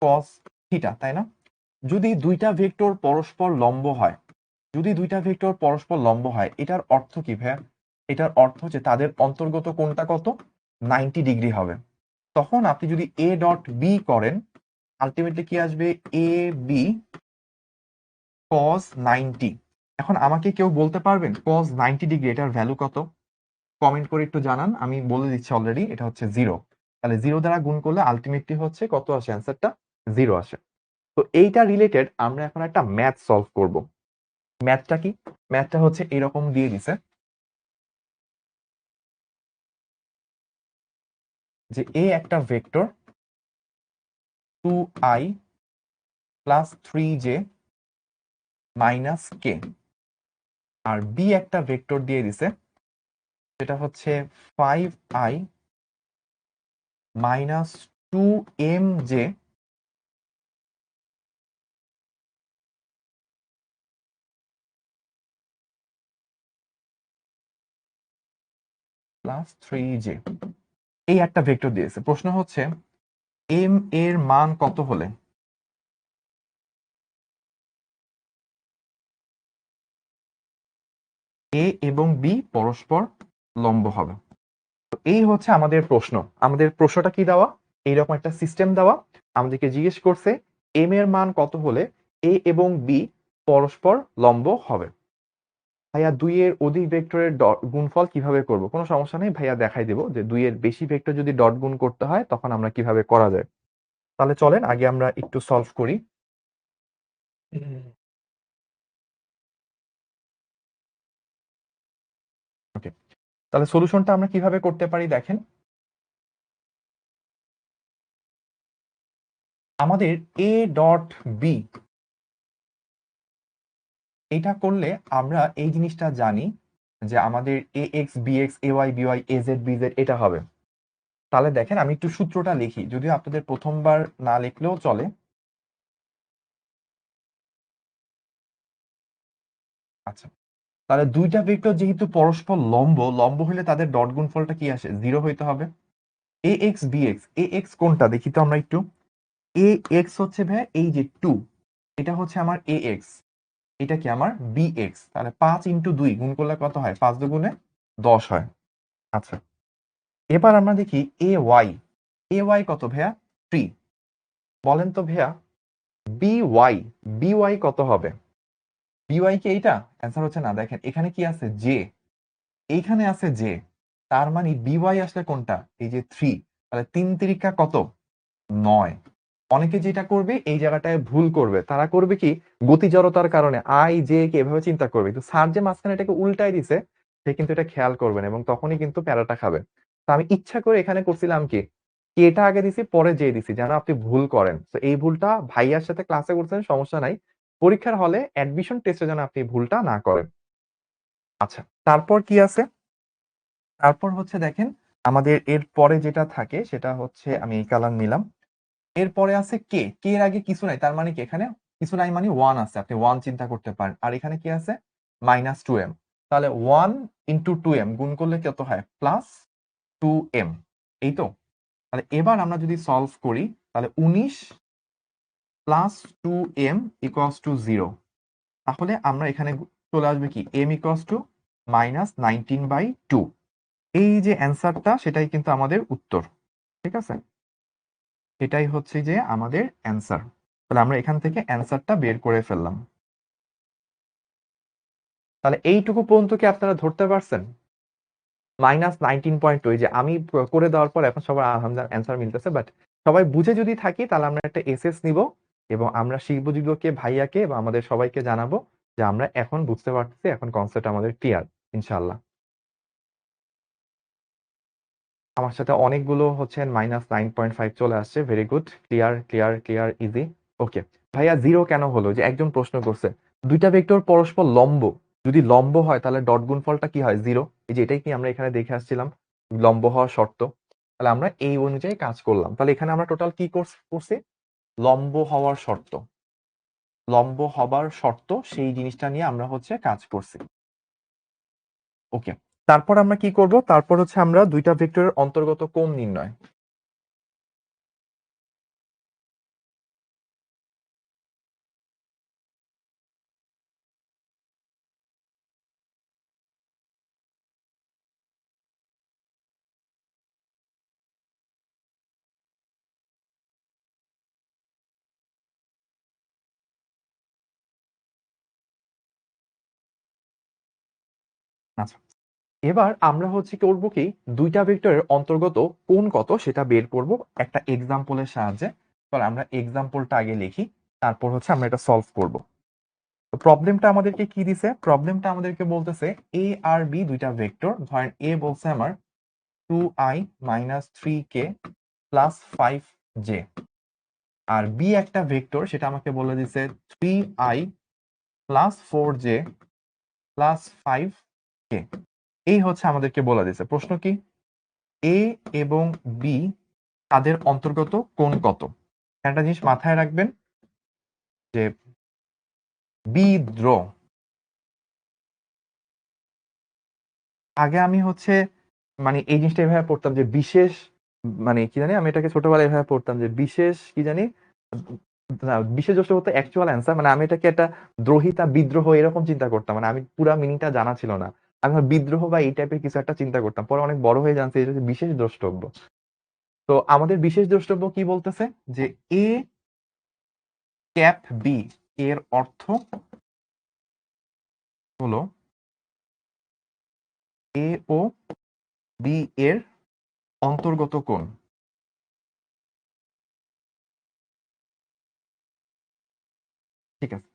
A: কস থিটা, তাই না? যদি দুইটা ভেক্টর পরস্পর লম্ব হয়, যদি দুইটা ভেক্টর পরস্পর লম্ব হয়, এটার অর্থ কি ভাইয়া? এটার অর্থ হচ্ছে তাদের অন্তর্গত কোণটা কত, 90 ডিগ্রি হবে। তখন আপনি যদি এ ডট বি করেন, আলটিমেটলি কি আসবে, এ বি কস 90। এখন আমাকে কেউ বলতে পারবেন কস 90 ডিগ্রি এটার ভ্যালু কত? কমেন্ট করে একটু জানান, আমি বলে দিচ্ছি অলরেডি, এটা হচ্ছে 0। তাহলে 0 দ্বারা গুণ করলে আলটিমেটলি হচ্ছে কত আসে, অ্যান্সারটা 0 আসে। তো এইটা রিলেটেড আমরা এখন একটা ম্যাথ সলভ করব। ম্যাথটা কি? ম্যাথটা হচ্ছে এরকম দিয়ে দিছে যে এ একটা vector 2i plus 3j minus k, আর বি একটা ভেক্টর দিয়ে দিছে সেটা হচ্ছে 5i minus 2mj plus 3j। এই একটা ভেক্টর দিয়েছে, প্রশ্ন হচ্ছে এম এর মান কত হলে এ এবং বি পরস্পর লম্ব হবে। তো এই হচ্ছে আমাদের প্রশ্ন। আমাদের প্রশ্নটা কি দেওয়া, এইরকম একটা সিস্টেম দেওয়া, আমাদেরকে জিজ্ঞেস করছে এম এর মান কত হলে এ এবং বি পরস্পর লম্ব হবে। ভাইয়া 2 এর অধিক ভেক্টরের গুণফল কিভাবে করব? কোনো সমস্যা নেই ভাইয়া, দেখাই দেবো যে 2 এর বেশি ভেক্টর যদি ডট গুণ করতে হয় তখন আমরা কিভাবে করা যায়। তাহলে চলেন আগে আমরা একটু সলভ করি। ওকে, তাহলে সলিউশনটা আমরা কিভাবে করতে পারি দেখেন। আমাদের এ ডট বি, এটা করলে আমরা এই জিনিসটা জানি যে আমাদের a x B x a Y B y a Z B z এটা হবে। তাহলে দেখেন আমি একটু সূত্রটা লিখি, যদিও আপনাদের প্রথমবার না লিখলেও চলে। আচ্ছা, তাহলে দুইটা ভেক্টর যেহেতু পরস্পর লম্ব, লম্ব হলে তাদের ডট গুণফলটা কি আসে, 0 হইতে হবে। A x B x, A x কোনটা দেখি তো আমরা একটু। এ এক্স হচ্ছে ভাই এই যে 2, এটা হচ্ছে আমার এ এক্স, এটা কি আমার বি এক্স। তাহলে 5 ইন্টু 2 গুণ করলে কত হয়, 5 দুগুণে 10 হয়। আচ্ছা, এবার আমরা দেখি এ ওয়াই কত ভাইয়া? 3। বলেন তো ভাইয়া বি ওয়াই কত হবে? বি ওয়াই কি এইটা? অ্যান্সার হচ্ছে না। দেখেন এখানে কি আছে? জে। এইখানে আছে জে। তার মানে বি ওয়াই আসলে কোনটা? এই যে 3। তাহলে 3 তিরিকা কত? 9। অনেকে যেটা করবে এই জায়গাটায় ভুল করবে। তারা করবে কি, গতি জড়তার কারণে আই জে কে এভাবে চিন্তা করবে, কিন্তু স্যার যে মাঝখানে এটাকে উল্টাই দিছে সে কিন্তু এটা খেয়াল করবেন এবং তখনই কিন্তু প্যারাটা খাবে। তো আমি ইচ্ছা করে এখানে করছিলাম কি, কেটা আগে দিছি পরে জে দিছি যেন আপনি ভুল করেন। তো এই ভুলটা ভাইয়ার সাথে ক্লাসে করছেন, সমস্যা নাই। পরীক্ষার হলে অ্যাডমিশন টেস্টে যেন আপনি ভুলটা না করেন। আচ্ছা, তারপর কি আছে? তারপর হচ্ছে দেখেন আমাদের এর পরে যেটা থাকে সেটা হচ্ছে, আমি এই কালার নিলাম। এরপরে আছে কে। কে এর আগে কিছু নাই, তার মানে কি এখানে কিছু নাই মানে 1 আছে, আপনি 1 চিন্তা করতে পারেন। আর এখানে কি আছে? -2m। তাহলে 1 ইনটু 2m গুণ করলে কত হয়? +2m। এই তো। তাহলে এবার আমরা যদি সলভ করি তাহলে 19 +2m ইকুয়ালস টু 0। তাহলে আমরা এখানে চলে আসবে কি, m ইকুয়ালস টু -19/2। এই যে অ্যান্সারটা সেটাই কিন্তু আমাদের উত্তর। ঠিক আছে, এটাই হচ্ছে যে আমাদের অ্যান্সার। তাহলে আমরা এখান থেকে অ্যান্সারটা বের করে ফেললাম। তাহলে এইটুকু পর্যন্ত কি আপনারা ধরতে পারছেন? -19.2, এই যে আমি করে দেওয়ার পর এখন সবার আলহামদুলিল্লাহ অ্যান্সার মিলতেছে। বাট সবাই বুঝে যদি থাকি তাহলে আমরা একটা এসএস নিব এবং আমরা শিবজিৎকে ভাইয়াকে বা আমাদের সবাইকে জানাবো যে আমরা এখন বুঝতে পারতেছি, এখন কনসেপ্ট আমাদের ক্লিয়ার ইনশাআল্লাহ। আমার সাথে অনেকগুলো হচ্ছে -9.5 চলে আসছে। Very good. Clear clear clear, easy. Okay ভাইয়া, জিরো কেন হলো? যে একজন প্রশ্ন করছে দুইটা ভেক্টর পরস্পর লম্ব, যদি লম্ব হয় তাহলে ডট গুণফলটা কি হয়? 0। এই যে এটাই কি আমরা এখানে দেখে আসছিলাম, লম্ব হওয়ার শর্ত। তাহলে আমরা এই অনুযায়ী কাজ করলাম। তাহলে এখানে আমরা টোটাল কি করছি? লম্ব হওয়ার শর্ত, লম্ব হবার শর্ত সেই জিনিসটা নিয়ে আমরা হচ্ছে কাজ করছি। ওকে, তারপর আমরা কি করব? তারপর হচ্ছে আমরা দুইটা ভেক্টরের অন্তর্গত কোণ নির্ণয়। আচ্ছা, এবার আমরা হচ্ছে করব কি, দুইটা ভেক্টরের অন্তর্গত কোণ কত সেটা বের করব একটা এক্সাম্পলের সাহায্যে। তাহলে আমরা এক্সাম্পলটা আগে লিখি, তারপর হচ্ছে আমরা এটা সলভ করব। তো প্রবলেমটা আমাদেরকে কি দিছে? প্রবলেমটা আমাদেরকে বলতেছে এ আর বি দুইটা ভেক্টর। ধরেন এ বলছে আমার 2i - 3k + 5j, আর বি একটা ভেক্টর, সেটা আমাকে বলে দিছে 3i + 4j + 5k। এই হচ্ছে আমাদেরকে বলে দিছে। প্রশ্ন কি, এ এবং বি তাদের অন্তর্গত কোণ কত? একটা জিনিস মাথায় রাখবেন যে বিদ্রোহ, আগে আমি হচ্ছে মানে এই জিনিসটা এভাবে পড়তাম যে বিশেষ, মানে কি জানি আমি এটাকে ছোটবেলায় এভাবে পড়তাম যে বিশেষ কি জানি, না, বিশেষ জ্যৈষ্ঠ বলতে অ্যাকচুয়াল অ্যান্সার, মানে আমি এটাকে একটা দ্রোহিতা বিদ্রোহ এরকম চিন্তা করতাম। মানে আমি পুরা মিনিংটা জানা ছিল না। আমি বিদ্রোহ বা এই টাইপের কিছু একটা চিন্তা করতাম, পরে অনেক বড় হয়ে জানছি এটা হচ্ছে বিশেষ দ্রষ্টব্য। তো আমাদের বিশেষ দ্রষ্টব্য কি বলতেছে যে এ ক্যাপ বি এর অর্থ হলো এ ও বি এর অন্তর্গত কোণ। ঠিক আছে,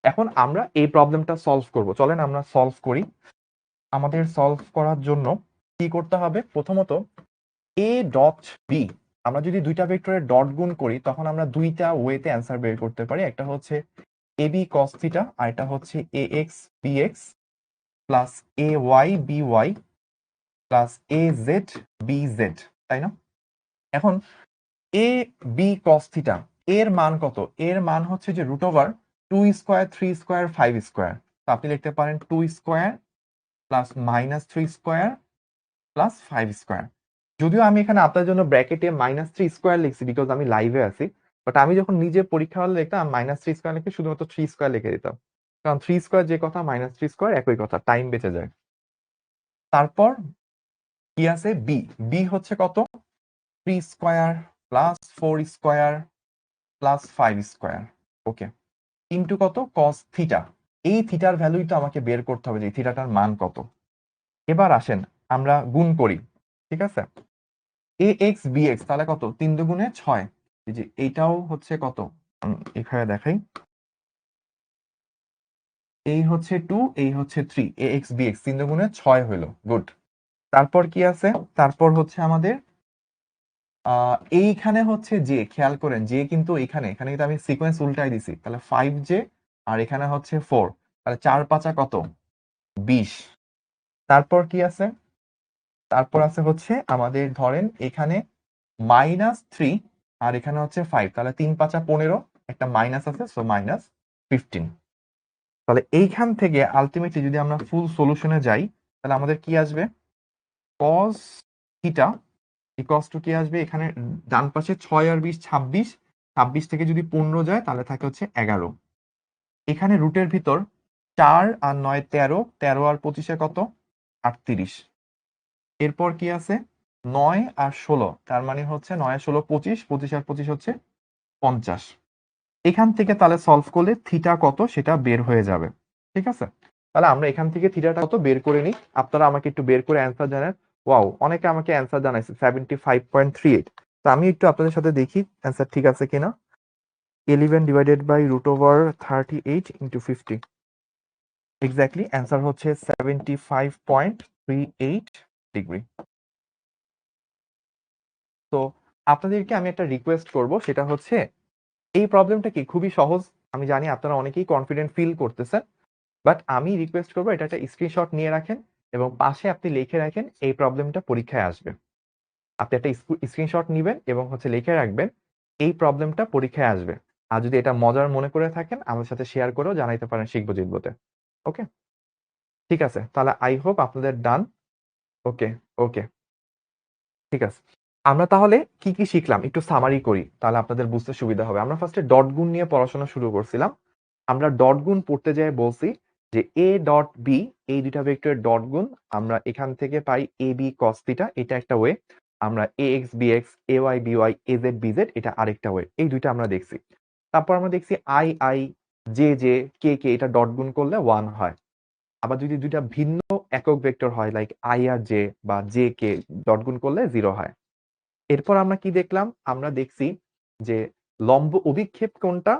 A: এখন আমরা এই প্রবলেমটা সলভ করব। চলেন আমরা সলভ করি। আমাদের সলভ করার জন্য কি করতে হবে? প্রথমত এ ডট বি, আমরা যদি দুইটা ভেক্টরের ডট গুণ করি তখন আমরা দুইটা ওয়েতে অ্যান্সার বের করতে পারি। একটা হচ্ছে এ বি কস থিটা, আর এটা হচ্ছে a x B x plus A Y B Y plus A Z B z, তাই না? এখন এ বি কস থিটা এর মান কত? এর মান হচ্ছে যে √2² 3² 5²। তো আপনি লিখতে পারেন 2² প্লাস -3² প্লাস 5²। যদিও আমি এখানে আপনার জন্য ব্র্যাকেটে -3² লিখছি বিকজ আমি লাইভে আছি। বাট আমি যখন নিজে পরীক্ষা হলে লিখতাম -3² লিখে শুধুমাত্র 3² লিখে দিতাম। কারণ 3² যে কথা, -3² একই কথা, টাইম বেঁচে যায়। তারপর কি আছে বি, বি হচ্ছে কত 3 square plus 4 square plus 5 square, okay, into কত কস থিটা। এই থিটার ভ্যালুই তো আমাকে বের করতে হবে যে থিটাটার মান কত। এবার আসেন আমরা গুণ করি, ঠিক আছে, এ এক্স বি এক্স তাহলে কত 3 দুগুণে 6, এই যে এইটাও হচ্ছে কত এখানে দেখাই, এই হচ্ছে 2 এই হচ্ছে 3, এ এক্স বি এক্স 3 দুগুণে 6 হইলো, গুড। তারপর কি আছে, তারপর হচ্ছে আমাদের এইখানে হচ্ছে যে খেয়াল করেন যে কিন্তু এখানে এখানে কিন্তু আমি সিকোয়েন্স উল্টাই দিছি, তাহলে 5J আর এখানে হচ্ছে 4, তাহলে 4 5 কত 20। তারপর কি আছে, তারপর আছে হচ্ছে আমাদের ধরেন এখানে -3 আর এখানে হচ্ছে 5, তাহলে 3 5 15, একটা মাইনাস আছে, সো -15। তাহলে এইখান থেকে আলটিমেটলি যদি আমরা ফুল সলিউশনে যাই তাহলে আমাদের কি আসবে cos থিটা ইকুয়ালস টু কি আসবে, এখানে ডান পাশে 6 আর 20 26, 26 থেকে যদি 15 যায় তাহলে থাকে হচ্ছে 11, এখানে রুটের ভিতর 4 আর 9 13, 13 আর 25 কত 38। এরপর কি আছে 9 আর 16, তার মানে হচ্ছে 9 আর 16 25, 25 আর 25 হচ্ছে 50। এখান থেকে তাহলে সলভ করলে থিটা কত সেটা বের হয়ে যাবে, ঠিক আছে। তাহলে আমরা এখান থেকে থিটাটা কত বের করে নিই, আপনারা আমাকে একটু বের করে অ্যান্সার জানান। ওয়াও, অনেকে আমাকে অ্যান্সার জানাইছে 75.38। তো আমি একটু আপনাদের সাথে দেখি অ্যান্সার ঠিক আছে কিনা। 11 divided by √38 into 50, exactly answer হচ্ছে 75.38 ডিগ্রি। তো আপনাদেরকে আমি একটা রিকোয়েস্ট করব, সেটা হচ্ছে এই প্রবলেমটা কি খুবই সহজ, আমি জানি আপনারা অনেকেই কনফিডেন্ট ফিল করতেছেন, বাট আমি রিকোয়েস্ট করবো এটা একটা স্ক্রিনশট নিয়ে রাখেন এবং পাশে আপনি লিখে রাখেন এই প্রবলেমটা পরীক্ষায় আসবে। আপনি একটা স্ক্রিনশট নিবেন এবং হচ্ছে লিখে রাখবেন এই প্রবলেমটা পরীক্ষায় আসবে। আর যদি এটা মজার মনে করে থাকেন আমাদের সাথে শেয়ার করেও জানাইতে পারেন শিখবো জিতবোতে। ওকে, ঠিক আছে, তাহলে আই হোপ আপনাদের ডান। ওকে, ওকে, ঠিক আছে। আমরা তাহলে কি কি শিখলাম একটু সামারি করি, তাহলে আপনাদের বুঝতে সুবিধা হবে। আমরা ফার্স্টে ডট গুণ নিয়ে পড়াশোনা শুরু করছিলাম। আমরা ডট গুণ পড়তে যেয়ে বলছি যে এ ডট বি, এই দুইটা ভেক্টরের ডট গুণ আমরা এখান থেকে পাই এ বি কস থিটা, এটা একটা ওয়ে। আমরা a x B x, a Y B y, a Z B z, এটা আরেকটা ওয়ে। এই দুইটা আমরা দেখছি। তারপর আমরা দেখছি আই আই, জে জে, কে কে, এটা ডট গুণ করলে 1 হয়। আবার যদি দুইটা ভিন্ন একক ভেক্টর হয় লাইক আই আর জে বা জে কে, ডট গুণ করলে 0 হয়। এরপর আমরা কি দেখলাম, আমরা দেখছি যে লম্ব অভিক্ষেপ কোনটা,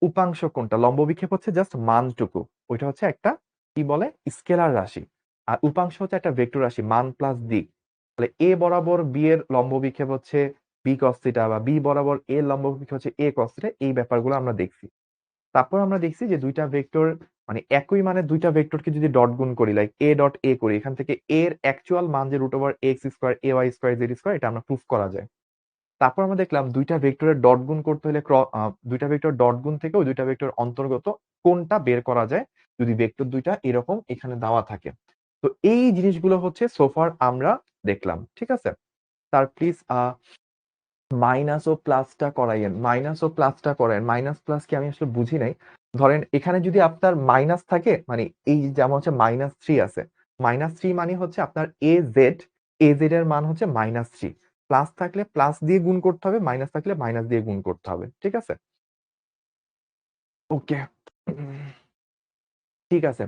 A: উপাংশ কোনটা। লম্ব অভিক্ষেপ হচ্ছে জাস্ট মানটুকু, ওইটা হচ্ছে একটা কি বলে স্কেলার রাশি, আর উপাংশ হচ্ছে একটা ভেক্টর রাশি মান প্লাস দিক। তাহলে এ বরাবর বি এর লম্ব অভিক্ষেপ হচ্ছে বি কস থিটা, বা বি বরাবর এ এর লম্ব অভিক্ষেপ হচ্ছে এ কস থিটা, এই ব্যাপারগুলো আমরা দেখছি। তারপর আমরা দেখছি যে দুইটা ভেক্টর মানে একই মানে দুইটা ভেক্টরকে যদি ডট গুণ করি লাইক এ ডট এ করি, এখান থেকে এর অ্যাকচুয়াল মান যে √x square A Y square Z square, এটা আমরা প্রুফ করা যায়। তারপর আমরা দেখলাম দুইটা ভেক্টরের ডট গুণ করতে হলে দুইটা ভেক্টর ডট গুণ থেকে ওই দুইটা ভেক্টর অন্তর্গত কোনটা বের করা যায় যদি ভেক্টর দুইটা এরকম এখানে দেওয়া থাকে। তো এই জিনিসগুলো হচ্ছে সোফার আমরা দেখলাম, ঠিক আছে। তার প্লিজ মাইনাস ও প্লাসটা করাইয়েন, মাইনাস ও প্লাসটা করাইয়েন। মাইনাস প্লাস কি আমি আসলে বুঝি নাই। ধরেন এখানে যদি আপনার মাইনাস থাকে মানে এই যেমন হচ্ছে -3 আছে, -3 মানে হচ্ছে আপনার এ জেড এর মান হচ্ছে -3, প্লাস থাকলে প্লাস দিয়ে গুণ করতে হবে, মাইনাস থাকলে মাইনাস দিয়ে গুণ করতে হবে, ঠিক আছে। ওকে, ঠিক আছে,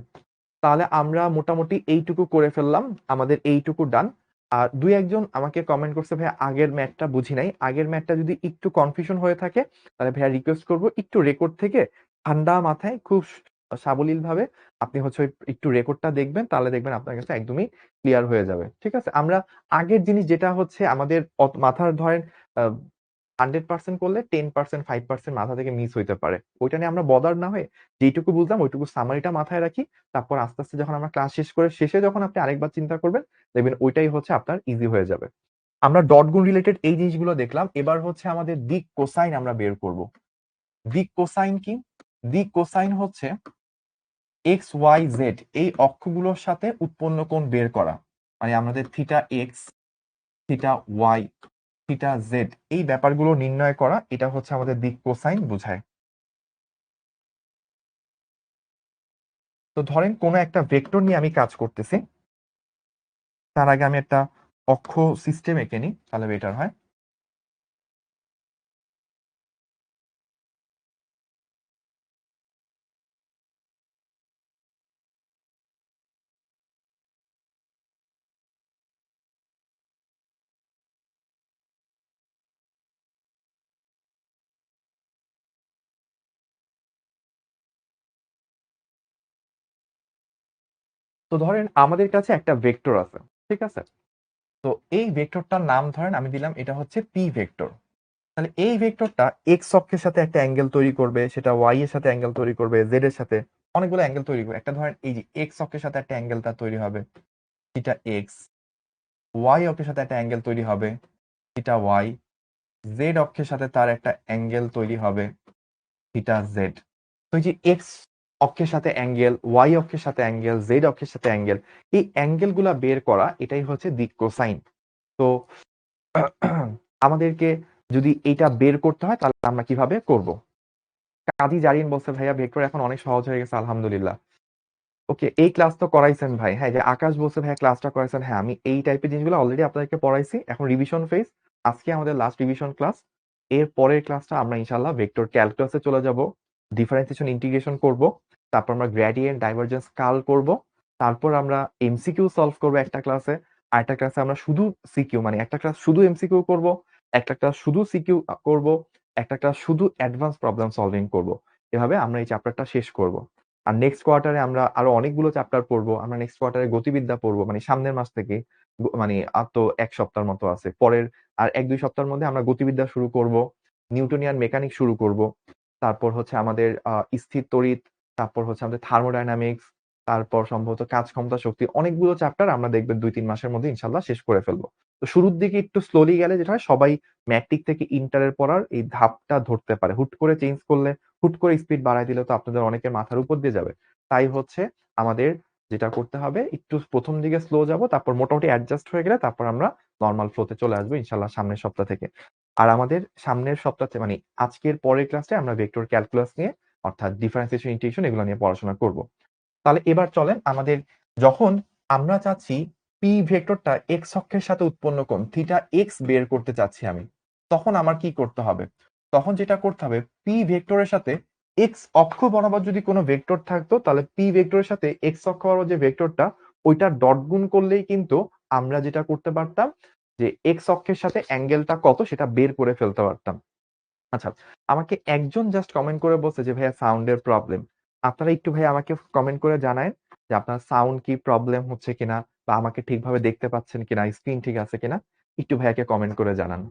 A: তাহলে আমরা মোটামুটি এইটুকু করে ফেললাম, আমাদের এইটুকু ডান। আর দুই একজন আমাকে কমেন্ট করছে ভাই আগের ম্যাথটা বুঝি নাই। আগের ম্যাথটা যদি একটু কনফিউশন হয়ে থাকে তাহলে ভাইয়া রিকোয়েস্ট করব একটু রেকর্ড থেকে ঠান্ডা মাথায় খুব সাবলীল ভাবে আপনি হচ্ছে একটু রেকর্ডটা দেখবেন, তাহলে দেখবেন আপনার কাছে একদমই ক্লিয়ার হয়ে যাবে, ঠিক আছে। আমরা আগের জিনিস যেটা হচ্ছে আমাদের মাথার ধরেন 100% করলে 10% 5% মাথা থেকে মিস হইতে পারে, ওইটা নিয়ে আমরা বদার না হয়ে যেইটুকু বুঝলাম ওইটুকু সামারিটা মাথায় রাখি। তারপর আস্তে আস্তে যখন আমরা ক্লাস শেষ করে শেষে যখন আপনি আরেকবার চিন্তা করবেন দেখবেন ওইটাই হচ্ছে আপনার ইজি হয়ে যাবে। আমরা ডট গুণ রিলেটেড এই জিনিসগুলো দেখলাম, এবার হচ্ছে আমাদের দিক কোসাইন আমরা বের করব। দিক কোসাইন কি, দিক কোসাইন হচ্ছে এক্স ওয়াই জেড এই অক্ষগুলোর সাথে উৎপন্ন কোণ বের করা, মানে আমাদের theta x, theta y, theta z এই ব্যাপারগুলো নির্ণয় করা, এটা হচ্ছে আমাদের দিক কোসাইন বোঝায়। তো ধরেন কোনো একটা ভেক্টর নিয়ে আমি কাজ করতেছি, তার আগে আমি একটা অক্ষ সিস্টেম এঁকে নিই, তাহলে বেটার হয়। তো ধরেন আমাদের কাছে একটা ভেক্টর আছে, ঠিক আছে? তো এই ভেক্টরটার নাম ধরেন আমি দিলাম এটা হচ্ছে পি ভেক্টর। তাহলে এই ভেক্টরটা এক্স অক্ষের সাথে একটা অ্যাঙ্গেল তৈরি করবে, সেটা ওয়াই এর সাথে অ্যাঙ্গেল তৈরি করবে, জেড এর সাথে অনেকগুলো অ্যাঙ্গেল তৈরি করবে। একটা ধরেন এই যে এক্স অক্ষের সাথে একটা অ্যাঙ্গেল তার তৈরি হবে, এটা এক্স। ওয়াই অক্ষের সাথে একটা অ্যাঙ্গেল তৈরি হবে, এটা ওয়াই। জেড অক্ষের সাথে তার একটা অ্যাঙ্গেল তৈরি হবে, থিটা জেড। তো এই যে এক্স অক্ষের সাথে অ্যাঙ্গেল, ওয়াই অক্ষের সাথে অ্যাঙ্গেল, জেড অক্ষের সাথে অ্যাঙ্গেল, এই অ্যাঙ্গেল গুলা বের করা এটাই হচ্ছে দিক কোসাইন। তো আমাদেরকে যদি এটা বের করতে হয় তাহলে আমরা কিভাবে করব? কাজী জারিন বলছে ভাইয়া ভেক্টর এখন অনেক সহজ হয়ে গেছে আলহামদুলিল্লাহ। ওকে, এই ক্লাস তো করাইছেন ভাই। হ্যাঁ, যে আকাশ বলছে ভাইয়া ক্লাসটা করাইছেন। হ্যাঁ, আমি এই টাইপের জিনিসগুলো অলরেডি আপনাদেরকে পড়াইছি। এখন রিভিশন ফেজ। আজকে আমাদের লাস্ট রিভিশন ক্লাস। এর পরের ক্লাসটা আমরা ইনশাআল্লাহ ভেক্টর ক্যালকুলাসে চলে যাব, ডিফারেন্সিয়েশন ইন্টিগ্রেশন করব, তারপর আমরা গ্রেডিয়েন্ট ডাইভারজেন্স কাল করব, তারপর আমরা এমসিকিউ সলভ করব একটা ক্লাসে, আরেকটা ক্লাসে আমরা শুধু সিকিউ, মানে একটা ক্লাস শুধু এমসিকিউ করব, একটা ক্লাস শুধু সিকিউ করব, একটা ক্লাস শুধু অ্যাডভান্স প্রবলেম সলভিং করব। এভাবে আমরা এই চ্যাপ্টারটা শেষ করব। আর নেক্সট কোয়ার্টারে আমরা আরো অনেকগুলো চ্যাপ্টার পড়বো। আমরা নেক্সট কোয়ার্টারে গতিবিদ্যা পড়বো, মানে সামনের মাস থেকে। মানে আর তো এক সপ্তাহের মতো আছে, পরের আর এক দুই সপ্তাহের মধ্যে আমরা গতিবিদ্যা শুরু করব, নিউটনিয়ান মেকানিক্স শুরু করব, তারপর হচ্ছে আমাদের স্থির তড়িৎ, তারপর হচ্ছে আমাদের থার্মোডাইনামিক্স, তারপর সম্ভবত কাজ ক্ষমতা শক্তি, অনেকগুলো চ্যাপ্টার আমরা দেখবেন 2-3 মাসের মধ্যে ইনশাল্লাহ শেষ করে ফেলবো। তো শুরুর দিকে একটু স্লোলি গেলে যেটা হয়, সবাই ম্যাট্রিক থেকে ইন্টারের পড়ার এই ধাপটা ধরতে পারে। হুট করে চেঞ্জ করলে, হুট করে স্পিড বাড়ায় দিলে তো আপনাদের অনেকের মাথার উপর দিয়ে যাবে। তাই হচ্ছে আমাদের যেটা করতে হবে, একটু প্রথম দিকে স্লো যাব, তারপর মোটামুটি অ্যাডজাস্ট হয়ে গেলে তারপর আমরা নরমাল ফ্লোতে চলে আসবো ইনশাল্লাহ সামনের সপ্তাহ থেকে। আর আমাদের সামনের সপ্তাহে মানে আজকের পরের ক্লাসে আমরা ভেক্টর ক্যালকুলাস নিয়ে, অর্থাৎ ডিফারেন্সিয়েশন ইন্টিগ্রেশন এগুলো নিয়ে পড়াশোনা করব। তাহলে এবার চলেন আমাদের, যখন আমরা চাচ্ছি পি ভেক্টরটা এক্স অক্ষের সাথে উৎপন্ন কোণ থিটা এক্স বের করতে চাচ্ছি আমি, তখন আমার কি করতে হবে? তখন যেটা করতে হবে, পি ভেক্টরের সাথে এক্স অক্ষ বরাবর যদি কোনো ভেক্টর থাকতো, তাহলে পি ভেক্টরের সাথে এক্স অক্ষ বরাবর যে ভেক্টরটা, ওইটা ডট গুণ করলেই কিন্তু আমরা যেটা করতে পারতাম, যে এক্স অক্ষের সাথে অ্যাঙ্গেলটা কত সেটা বের করে ফেলতে পারতাম। আচ্ছা, আমাকে একজন জাস্ট কমেন্ট করে বলছে যে ভাইয়া সাউন্ডের প্রবলেম। আপনারা একটু ভাইয়া আমাকে কমেন্ট করে জানায়েন যে আপনার সাউন্ড কি প্রবলেম হচ্ছে কিনা, বা আমাকে ঠিকভাবে দেখতে পাচ্ছেন কিনা, স্ক্রিন ঠিক আছে কিনা। একটু ভাইয়াকে কমেন্ট করে জানান।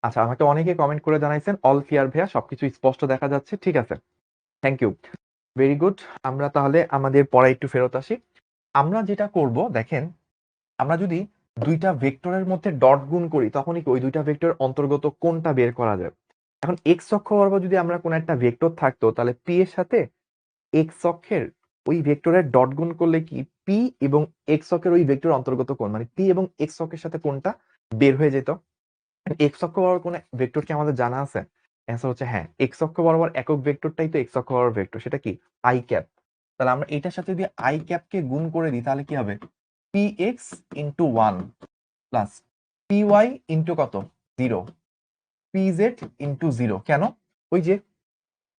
A: আচ্ছা, আমাকে অনেকে কমেন্ট করে জানাইছেন অল ক্লিয়ার ভাইয়া, সবকিছু স্পষ্ট দেখা যাচ্ছে। ঠিক আছে, থ্যাংক ইউ, ভেরি গুড। আমরা তাহলে আমাদের পড়ায় একটু ফেরত আসি। আমরা যেটা করব দেখেন, আমরা যদি দুইটা ভেক্টরের মধ্যে ডট গুণ করি, তখনই কি ওই দুইটা ভেক্টরের অন্তর্গত কোনটা বের করা যায়। এখন এক্স অক্ষ বরাবর যদি আমরা কোন একটা ভেক্টর থাকতো, তাহলে পি এর সাথে এক্স অক্ষের ওই ভেক্টরের ডট গুণ করলে কি পি এবং এক্স অক্ষের ওই ভেক্টরের অন্তর্গত কোণ, মানে পি এবং এক্স অক্ষের সাথে কোনটা বের হয়ে যেত। এক্স অক্ষ বরাবর কোন ভেক্টর কি আমাদের জানা আছে? অ্যান্সার হচ্ছে হ্যাঁ, এক্স অক্ষ বরাবর একক ভেক্টরটাই তো এক্স অক্ষ বরাবর ভেক্টর, সেটা কি আই ক্যাপ। তাহলে আমরা এটার সাথে যদি আই ক্যাপকে গুণ করে দিই, তাহলে কি হবে? P x into 1 plus p y into কত, 0, পি জেড ইন্টু 0। কেন? ওই যে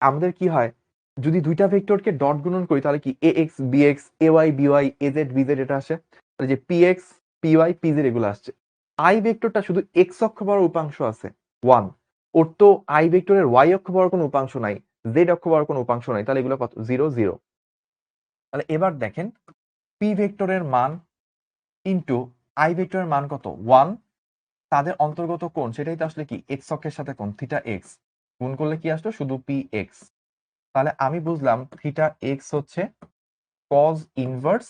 A: আমাদের কি হয়, যদি দুইটা ভেক্টরকে ডট গুণন করি, তাহলে কি a x B x, a Y B y, a Z B z এটা আসে। তাহলে যে p x p y p z এগুলো আসছে। আই ভেক্টরটা শুধু এক্স অক্ষ বরাবর উপাংশ আছে 1, ওর তো আই ভেক্টরের ওয়াই অক্ষ বরাবর কোনো উপাংশ নাই, জেড অক্ষ বরাবর কোনো উপাংশ নাই, তাহলে এগুলো কত, 0 0। তাহলে এবার দেখেন, পি ভেক্টরের মান ইন্টু আই ভেক্টরের মান কত, 1, তাদের অন্তর্গত কোণ সেটাই তো আসলে কি এক্স অক্ষের সাথে কোণ থিটা এক্স, গুণ করলে কি আসলো, শুধু পি এক্স। তাহলে আমি বুঝলাম থিটা এক্স হচ্ছে cos inverse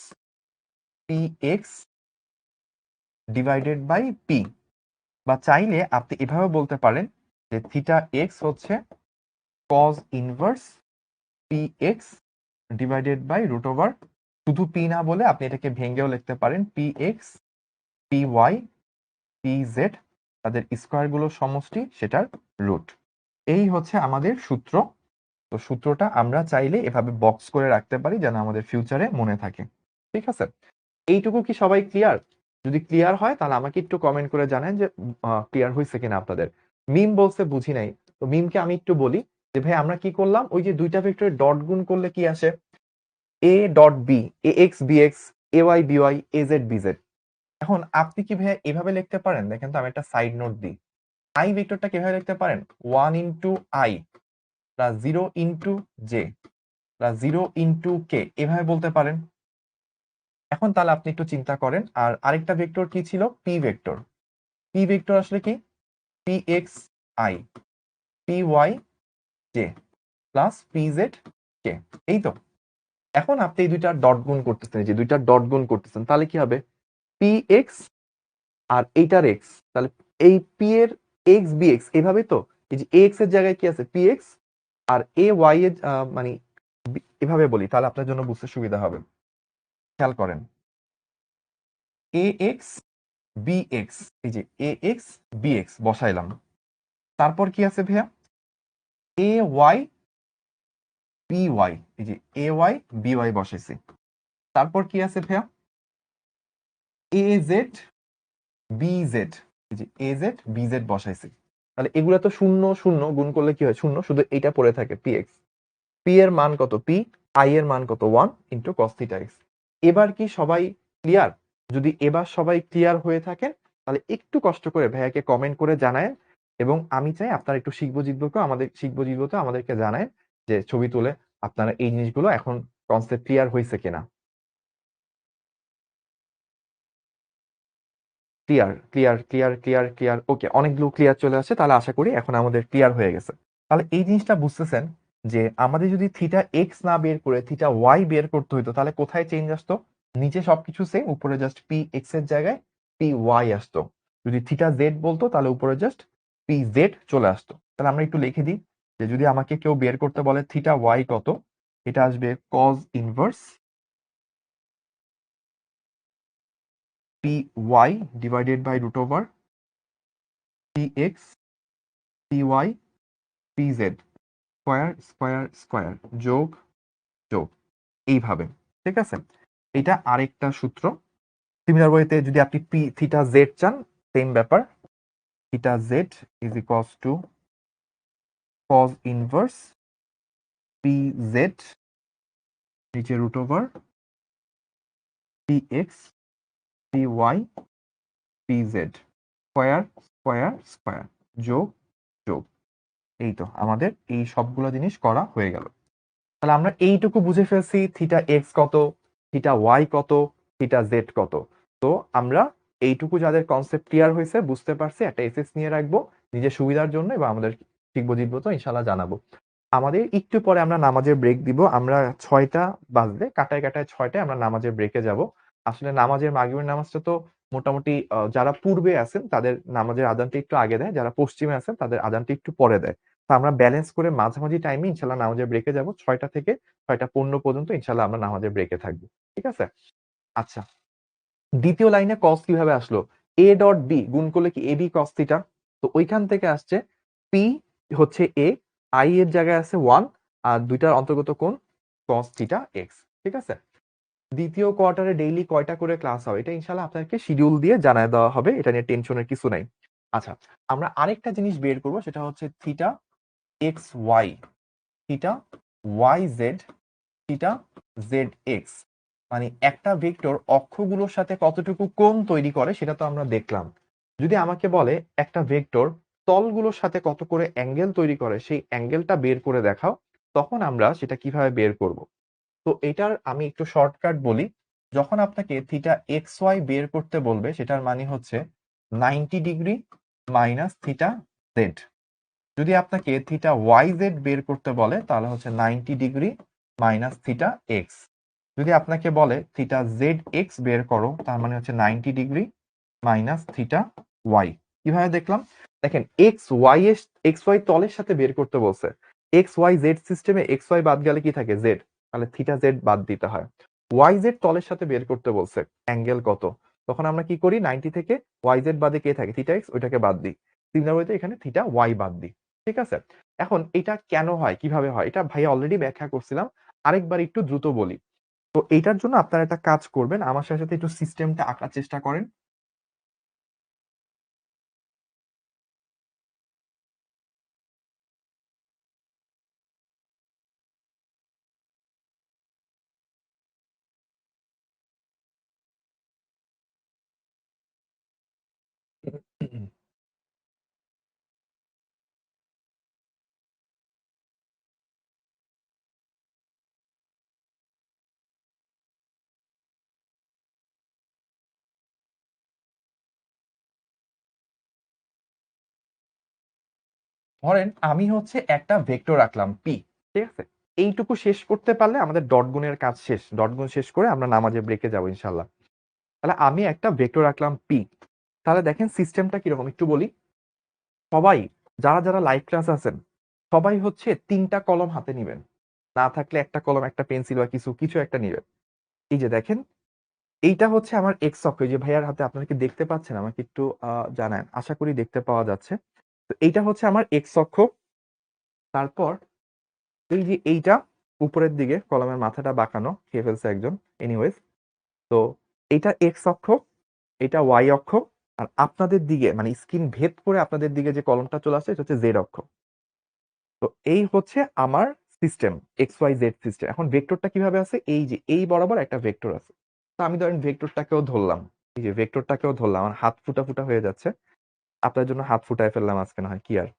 A: p x divided by p. বা চাইলে আপনি এভাবে বলতে পারেন যে থিটা এক্স হচ্ছে cos inverse p x divided by root over শুধু পি না বলে আপনি এটাকে ভেঙেও লিখতে পারেন p x p y p z, তাদের স্কোয়ার গুলোর সমষ্টি, সেটার রুট। এই হচ্ছে আমাদের সূত্র। তো সূত্রটা আমরা চাইলে এভাবে বক্স করে রাখতে পারি যেন আমাদের ফিউচারে মনে থাকে। ঠিক আছে, এইটুকু কি সবাই ক্লিয়ার? যদি ক্লিয়ার হয় তাহলে আমাকে একটু কমেন্ট করে জানান যে ক্লিয়ার হয়েছে কিনা আপনাদের। মিম বলছে বুঝি নাই, তো মিমকে আমি একটু বলি যে ভাই আমরা কি করলাম, ওই যে দুইটা ভেক্টরের ডট গুণ করলে কি আসে, a dot b, a x B x, a Y B y, a Z B z. এখন আপনি কি ভাইয়া এভাবে লিখতে পারেন? দেখেন তো, আমি একটা সাইড নোট দিই। আই ভেক্টরটা কিভাবে লিখতে পারেন? 1 into i plus 0 into j plus 0 into k, এভাবে বলতে পারেন। এখন তাহলে আপনি একটু চিন্তা করেন, আর আরেকটা ভেক্টর কি ছিল? P vector. পি ভেক্টর আসলে কি? P x i p y j plus p z k, এই তো। এখন আপনি এই দুইটা ডট গুণ করতেছেন, যে দুইটা ডট গুণ করতেছেন, তাহলে কি হবে? পি এক্স আর এইটার এক্স, তাহলে এই পি এর এক্স বি এক্স, এভাবে তো। এই যে এক্স এর জায়গায় কি আছে? P x, R A Y এর মানে এভাবে বলি তাহলে আপনার জন্য বুঝতে সুবিধা হবে। খেয়াল করেন, এ এক্স বি এক্স, এই যে এ এক্স বি এক্স বসাইলাম। তারপর কি আছে ভাইয়া? এ ওয়াই বি ওয়াই, এই যে এ ওয়াই বি ওয়াই বসাইছি। তারপর কি আছে ভাইয়া? এ জেড বি জেড, এই যে এ জেড বি জেড বসাইছি। তাহলে এগুলা তো শূন্য শূন্য গুণ করলে কি হয়? শূন্য, শুধু এটা পড়ে থাকে পি এক্স। পি এর মান কত? পি আই এর মান কত? 1 ইন্টু কস থিটা এক্স। এবার কি সবাই ক্লিয়ার? যদি এবার সবাই ক্লিয়ার হয়ে থাকেন তাহলে একটু কষ্ট করে ভাইয়াকে কমেন্ট করে জানায়, এবং আমি চাই আপনারা একটু শিখবো জিতবো আমাদেরকে জানায় যে ছবি তুলে আপনারা এই জিনিসগুলো এখন কনসেপ্ট ক্লিয়ার হয়েছে কিনা। Clear clear clear clear clear, okay, অনেকগুলো ক্লিয়ার চলে আসছে, তাহলে আশা করি এখন আমাদের ক্লিয়ার হয়ে গেছে। তাহলে এই জিনিসটা বুঝতেছেন যে আমাদের যদি থিটা এক্স না বের করে থিটা ওয়াই বের করতে হইতো, তাহলে কোথায় চেঞ্জ আসতো? নিচে সবকিছু সেম, উপরে জাস্ট পি এক্স এর জায়গায় পি ওয়াই আসতো। যদি থিটা জেড বলতো তাহলে উপরে জাস্ট পি জেড চলে আসতো। তাহলে আমরা একটু লিখে দিই যে যদি আমাকে কেউ বের করতে বলে থিটা ওয়াই কত, এটা আসবে cos inverse p y divided by root over p x p y p z square square square যোগ যোগ, এইভাবে। ঠিক আছে, এটা আরেকটা সূত্র। সিমিলার ওয়েতে যদি আপনি পি থিটা জেড চান, সেম ব্যাপার। Theta z is equals to cos inverse p z নিচে root over p x p y p z square square square যোগ যোগ। এই তো আমাদের এই সবগুলো জিনিস করা হয়ে গেল। তাহলে আমরা এইটুকু বুঝে ফেলছি থিটা এক্স কত, থিটা ওয়াই কত, থিটা জেড কত। তো আমরা এইটুকু যাদের কনসেপ্ট ক্লিয়ার হয়েছে, বুঝতে পারছি, একটা এসএস নিয়ে রাখবো নিজের সুবিধার জন্য, এবং আমাদের শিখবো জিতবো তো ইনশাল্লাহ জানাবো। আমাদের একটু পরে আমরা নামাজের ব্রেক দিব। আমরা 6টা বাজলে কাটায় কাটায় 6টায় আমরা নামাজের ব্রেকে যাব। আসলে নামাজের মাগরিবের নামাজটা তো মোটামুটি যারা পূর্বে আছেন তাদের নামাজের আজানটা একটু আগে দেয়, যারা পশ্চিমে আছেন তাদের আজানটা একটু পরে দেয়। তো আমরা ব্যালেন্স করে মাঝামাঝি টাইমে ইনশাল্লাহ নামাজের ব্রেকে যাব। 6টা থেকে 6টা 15 পর্যন্ত ইনশাল্লাহ আমরা নামাজের ব্রেকে থাকবো। ঠিক আছে? আচ্ছা, দ্বিতীয় লাইনে কস কিভাবে আসলো? এ ডট বি গুণ করলে কি এ বি কস থিটা? তো ওইখান থেকে আসছে পি হচ্ছে এ, আই এর জায়গায় আছে 1, আর দুইটার অন্তর্গত কোণ কস থিটা এক্স। ঠিক আছে, দ্বিতীয় কোয়ার্টারে ডেইলি কয়টা করে ক্লাস হবে এটা ইনশাল্লাহ আপনাকে শিডিউল দিয়ে জানায় দেওয়া হবে, এটা নিয়ে টেনশনের কিছু নাই। আচ্ছা, আমরা আরেকটা জিনিস বের করব, সেটা হচ্ছে theta x y, theta y z, theta z x. মানে একটা ভেক্টর অক্ষগুলোর সাথে কতটুকু কোণ তৈরি করে সেটা তো আমরা দেখলাম। যদি আমাকে বলে একটা ভেক্টর তলগুলোর সাথে কত করে অ্যাঙ্গেল তৈরি করে, সেই অ্যাঙ্গেলটা বের করে দেখাও, তখন আমরা সেটা কিভাবে বের করব। তো এটার আমি একটু শর্টকাট বলি। যখন আপনাকে থিটা এক্স ওয়াই বের করতে বলবে, সেটার মানে হচ্ছে 90 ডিগ্রি মাইনাস থিটা জেড। যদি আপনাকে থিটা ওয়াই জেড বের করতে বলে তাহলে হচ্ছে 90 ডিগ্রি মাইনাস থিটা এক্স। যদি আপনাকে বলে থিটা জেড এক্স বের করো, তার মানে হচ্ছে 90 ডিগ্রি মাইনাস থিটা ওয়াই। কিভাবে দেখলাম? দেখেন, এক্স ওয়াই তলের সাথে বের করতে বলছে। এক্স ওয়াই জেড সিস্টেমে এক্স ওয়াই বাদ গেলে কি থাকে? জেড, তাহলে থিটা জেড বাদ দিতে হয়। YZ তলের সাথে বের করতে বলছে অ্যাঙ্গেল কত, তখন আমরা কি করি 90 থেকে YZ বাদে কে থাকে থিটা এক্স, ওইটাকে বাদ দিই। সিমিলারলি এখানে থিটা ওয়াই বাদ দিই। ঠিক আছে? এখন এটা কেন হয়, কিভাবে হয়, এটা ভাইয়া অলরেডি ব্যাখ্যা করছিলাম, আরেকবার একটু দ্রুত বলি। তো এটার জন্য আপনারা একটা কাজ করবেন, আমার সাথে সাথে একটু সিস্টেমটা আঁকার চেষ্টা করেন। ধরেন আমি হচ্ছে একটা ভেক্টর রাখলাম পি, ঠিক আছে? এইটুকু শেষ করতে পারলে আমাদের ডট গুণের কাজ শেষ। ডট গুণ শেষ করে আমরা নামাজে ব্রেকে যাবো ইনশাল্লাহ। তাহলে আমি একটা ভেক্টর রাখলাম পি। তাহলে দেখেন সিস্টেমটা কিরকম একটু বলি। সবাই যারা যারা লাইভ ক্লাস আছেন সবাই হচ্ছে 3টা কলম হাতে নিবেন, না থাকলে একটা কলম একটা পেন্সিল বা কিছু কিছু একটা নিবেন। এই যে দেখেন, এইটা হচ্ছে আমার এক্স অক্ষ। এই যে ভাইয়ার হাতে আপনারা কি দেখতে পাচ্ছেন, আমাকে একটু জানান, আশা করি দেখতে পাওয়া যাচ্ছে। তো এইটা হচ্ছে আমার এক্স অক্ষ। তারপর এই যে এইটা উপরের দিকে কলমের মাথাটা বাঁকানো, খেয়ে ফেলছে একজন, এনিওয়েজ। তো এইটা এক্স অক্ষ, এটা ওয়াই অক্ষ, আর আপনাদের দিকে মানে স্ক্রিন ভেদ করে আপনাদের দিকে যে কলমটা চলে আসছে এটা হচ্ছে জেড অক্ষ। তো এই হচ্ছে আমার system, x y z system. এখন ভেক্টরটা কিভাবে আছে, এই যে এই বরাবর একটা ভেক্টর আছে। তো আমি ধরেন ভেক্টরটাকেও ধরলাম, এই যে ভেক্টরটাকেও ধরলাম, আমার হাত ফুটা ফুটা হয়ে যাচ্ছে, আপনার জন্য হাত ফুটায় ফেললাম আজকে, না হয় কি আর।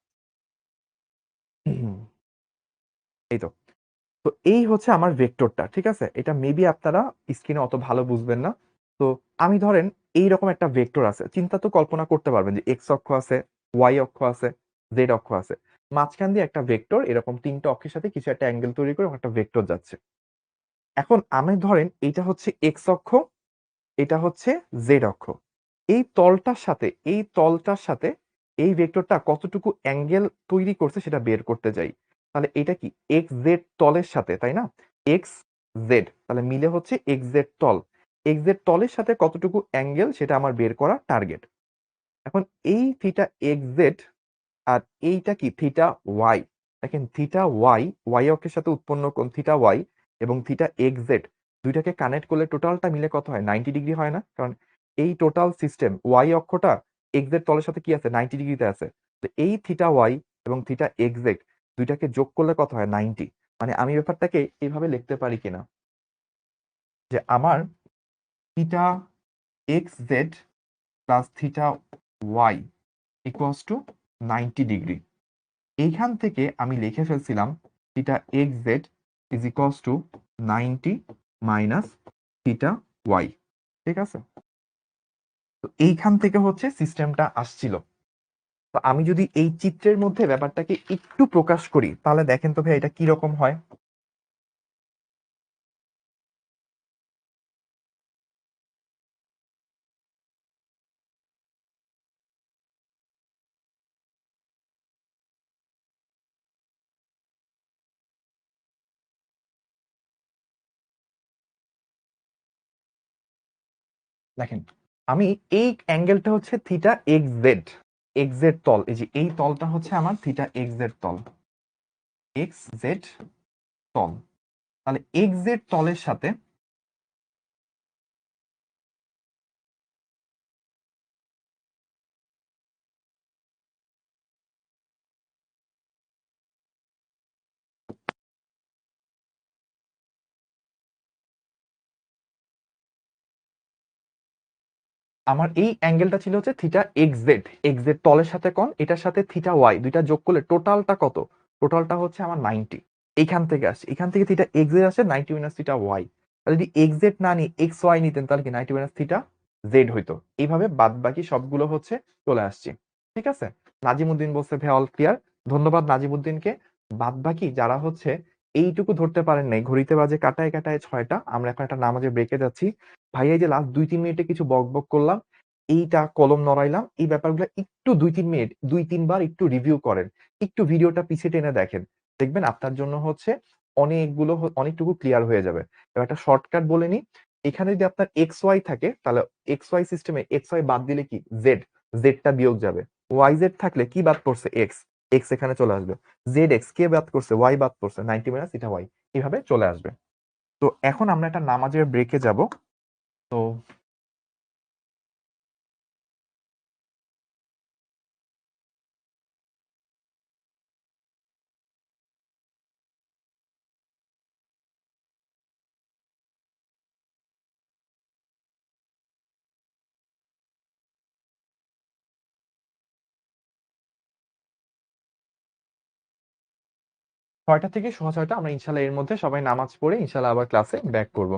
A: এই তো। তো এই হচ্ছে আমার ভেক্টরটা, ঠিক আছে? এটা মেবি আপনারা স্ক্রিনে অত ভালো বুঝবেন না। তো আমি ধরেন এইরকম একটা ভেক্টর আছে, চিন্তা তো কল্পনা করতে পারবেন যে এক্স অক্ষ আছে, ওয়াই অক্ষ আছে, জেড অক্ষ আছে, মাঝখান দিয়ে একটা ভেক্টর এরকম 3টা অক্ষের সাথে কিছু একটা অ্যাঙ্গেল তৈরি করে একটা ভেক্টর যাচ্ছে। এখন আমি ধরেন এইটা হচ্ছে এক্স অক্ষ, এটা হচ্ছে জেড অক্ষ। এই তলটার সাথে এই তলটার সাথে এই ভেক্টরটা কতটুকু অ্যাঙ্গেল তৈরি করছে সেটা বের করতে যাই। তাহলে এটা কি এক্স জেড তলের সাথে, তাই না? এক্স জেড তাহলে মিলে হচ্ছে এক্স জেড তল। এক্স জেড তলের সাথে কতটুকু অ্যাঙ্গেল সেটা আমার বের করা টার্গেট। এখন এই থিটা এক্স জেড আর এইটা কি থিটা ওয়াই। দেখেন থিটা ওয়াই, ওয়াই অক্ষের সাথে উৎপন্ন কোণ থিটা ওয়াই এবং থিটা এক্স জেড দুইটাকে কানেক্ট করলে টোটালটা মিলে কত হয়, 90 ডিগ্রি হয় না? কারণ এই টোটাল সিস্টেম ওয়াই অক্ষটা এক্স জেড তলের সাথে কি আছে, 90 ডিগ্রিতে আছে। তো এই থিটা ওয়াই এবং থিটা এক্স জেড দুইটাকে যোগ করলে কত হয়, 90। মানে আমি ব্যাপারটাকে এইভাবে লিখতে পারি কিনা, যে আমার theta x z plus theta y equals to 90 degree. এইখান থেকে আমি লিখে ফেলছিলাম theta x z is equals to 90 minus theta y. ঠিক আছে? তো এইখান থেকে হচ্ছে সিস্টেমটা আসছিল। তো আমি যদি এই চিত্রের মধ্যে ব্যাপারটাকে একটু প্রকাশ করি তাহলে দেখেন তো ভাই এটা কি রকম হয়। দেখেন আমি এই অ্যাঙ্গেলটা হচ্ছে theta x Z, x Z তল, এই যে এই তলটা হচ্ছে আমার থিটা এক্স জেড তল, এক্স জেড তল। তাহলে এক্স জেড তলের সাথে আমার এই অ্যাঙ্গেলটা ছিল হচ্ছে theta x Z, x z তলের সাথে কোণ, এটার সাথে থিটা ওয়াই, দুইটা যোগ করলে টোটালটা কত, টোটালটা হচ্ছে আমার 90। এইখান থেকে আসছে, এখান থেকে থিটা এক্স জেড আসে 90 মাইনাস থিটা ওয়াই। তাহলে যদি এক্স জেড না নিয়ে এক্স ওয়াই নিতেন তাহলে কি 90 মাইনাস থিটা জেড হইতো। এইভাবে বাদ বাকি সবগুলো হচ্ছে চলে আসছে। ঠিক আছে? নাজিমুদ্দিন বলছে ভাই অল ক্লিয়ার, ধন্যবাদ নাজিমুদ্দিনকে। বাদ বাকি যারা হচ্ছে এইটুকু ধরতে পারেন নাই, ঘড়িতে বাজে কাটায় কাটায় 6টা, আমরা এখন একটা নামাজে ব্রেকে যাচ্ছি। ভাইয়া এই যে লাস্ট 2-3 মিনিটে কিছু বক বক করলাম, এইটা কলম নড়াইলাম, এই ব্যাপারগুলো একটু 2-3 মিনিট 2-3 বার একটু রিভিউ করেন, একটু ভিডিওটা পিছিয়ে টেনে দেখেন, দেখবেন আপনার জন্য হচ্ছে অনেকটুকু ক্লিয়ার হয়ে যাবে। এবার একটা শর্টকাট বলে নিই। এখানে যদি আপনার XY থাকে তাহলে XY সিস্টেমে XY বাদ দিলে কি Z, Z টা বিয়োগ যাবে। YZ থাকলে কি বাদ পড়ছে X, X এখানে চলে আসবে। ZX কে বাদ করছে Y বাদ পড়ছে 90 মাইনাস এটা Y এভাবে চলে আসবে। তো এখন আমরা একটা নামাজের ব্রেকে যাব। তো ছয়টা থেকে সোয়া ছয়টা আমরা ইনশাল্লাহ এর মধ্যে সবাই নামাজ পড়ে ইনশাল্লাহ আবার ক্লাসে ব্যাক করব।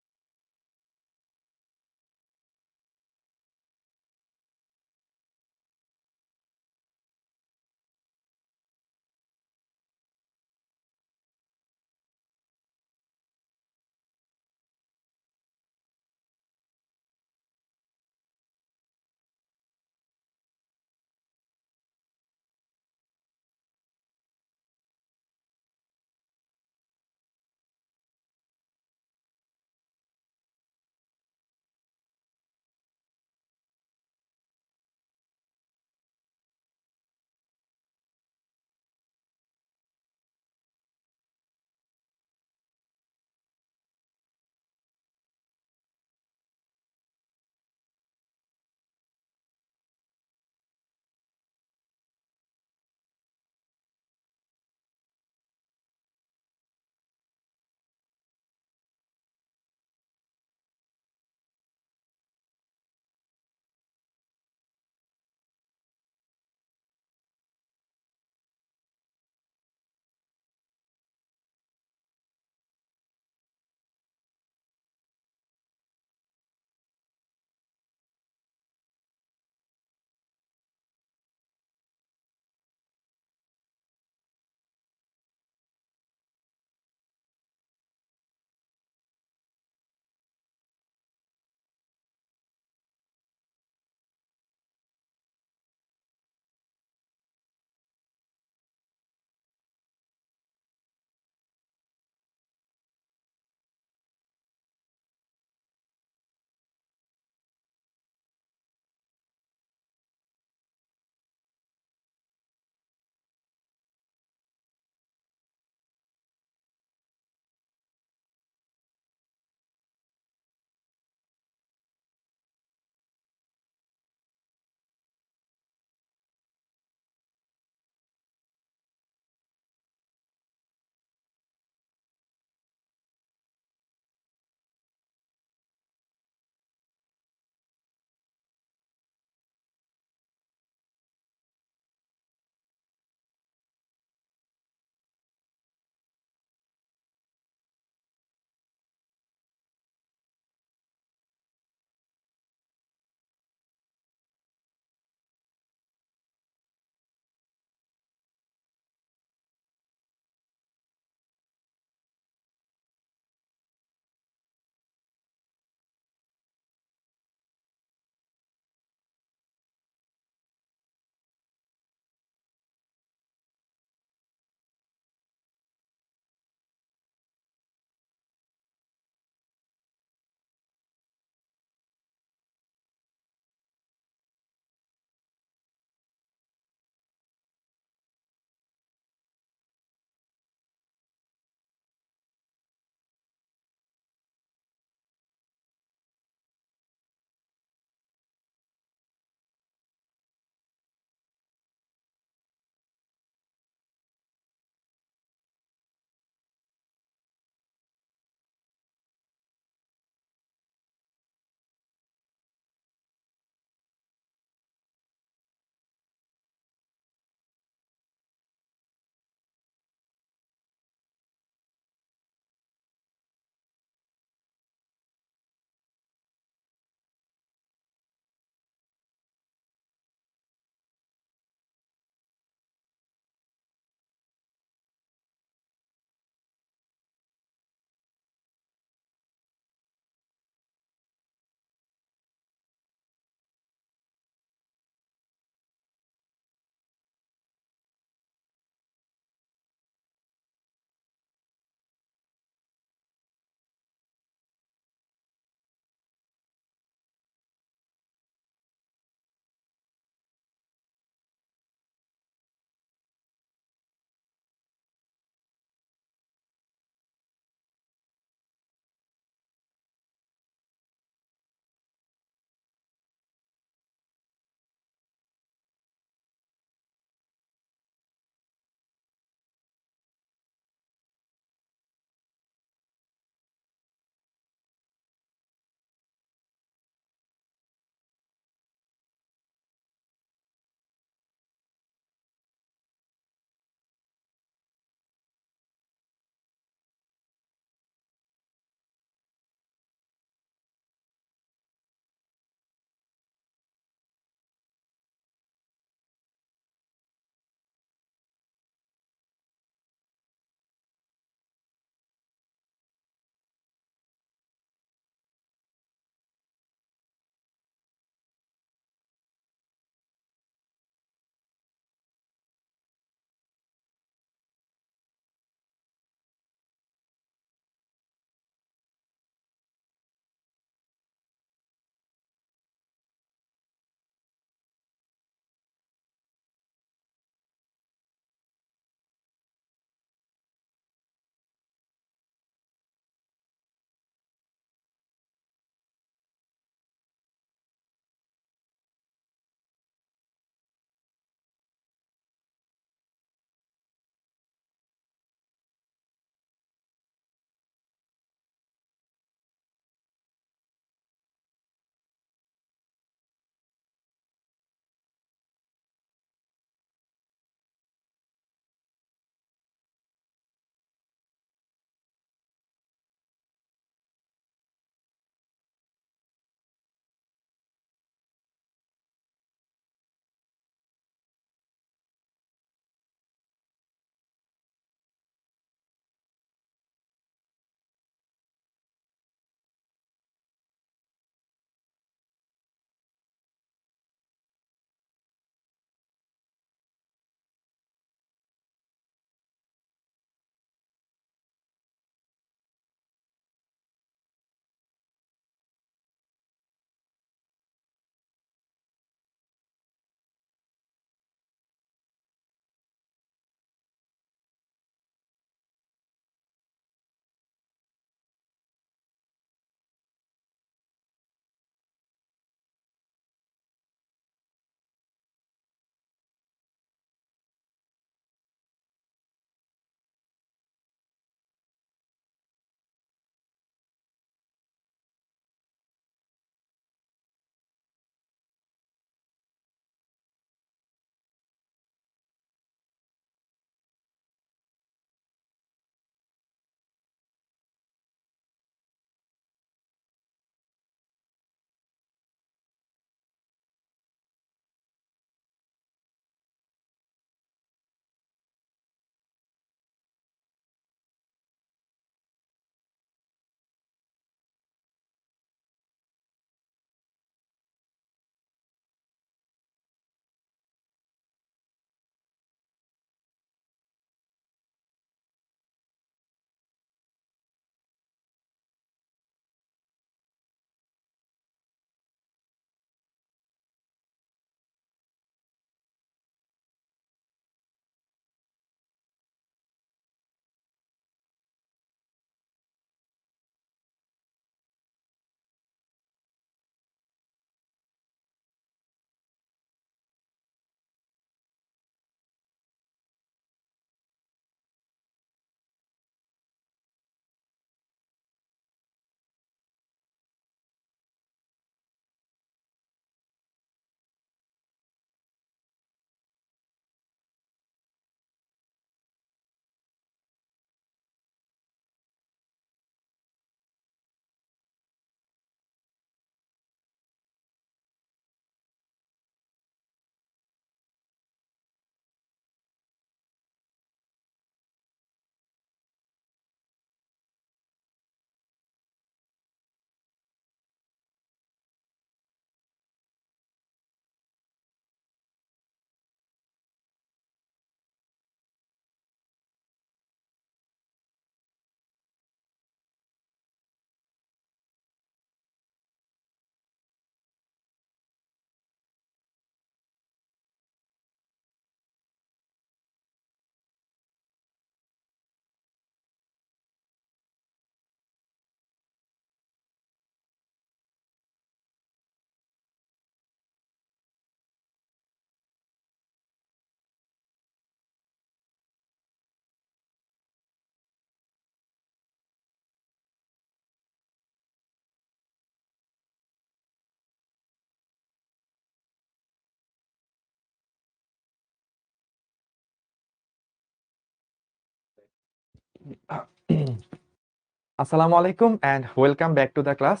A: আসসালামু আলাইকুম and welcome back to the class.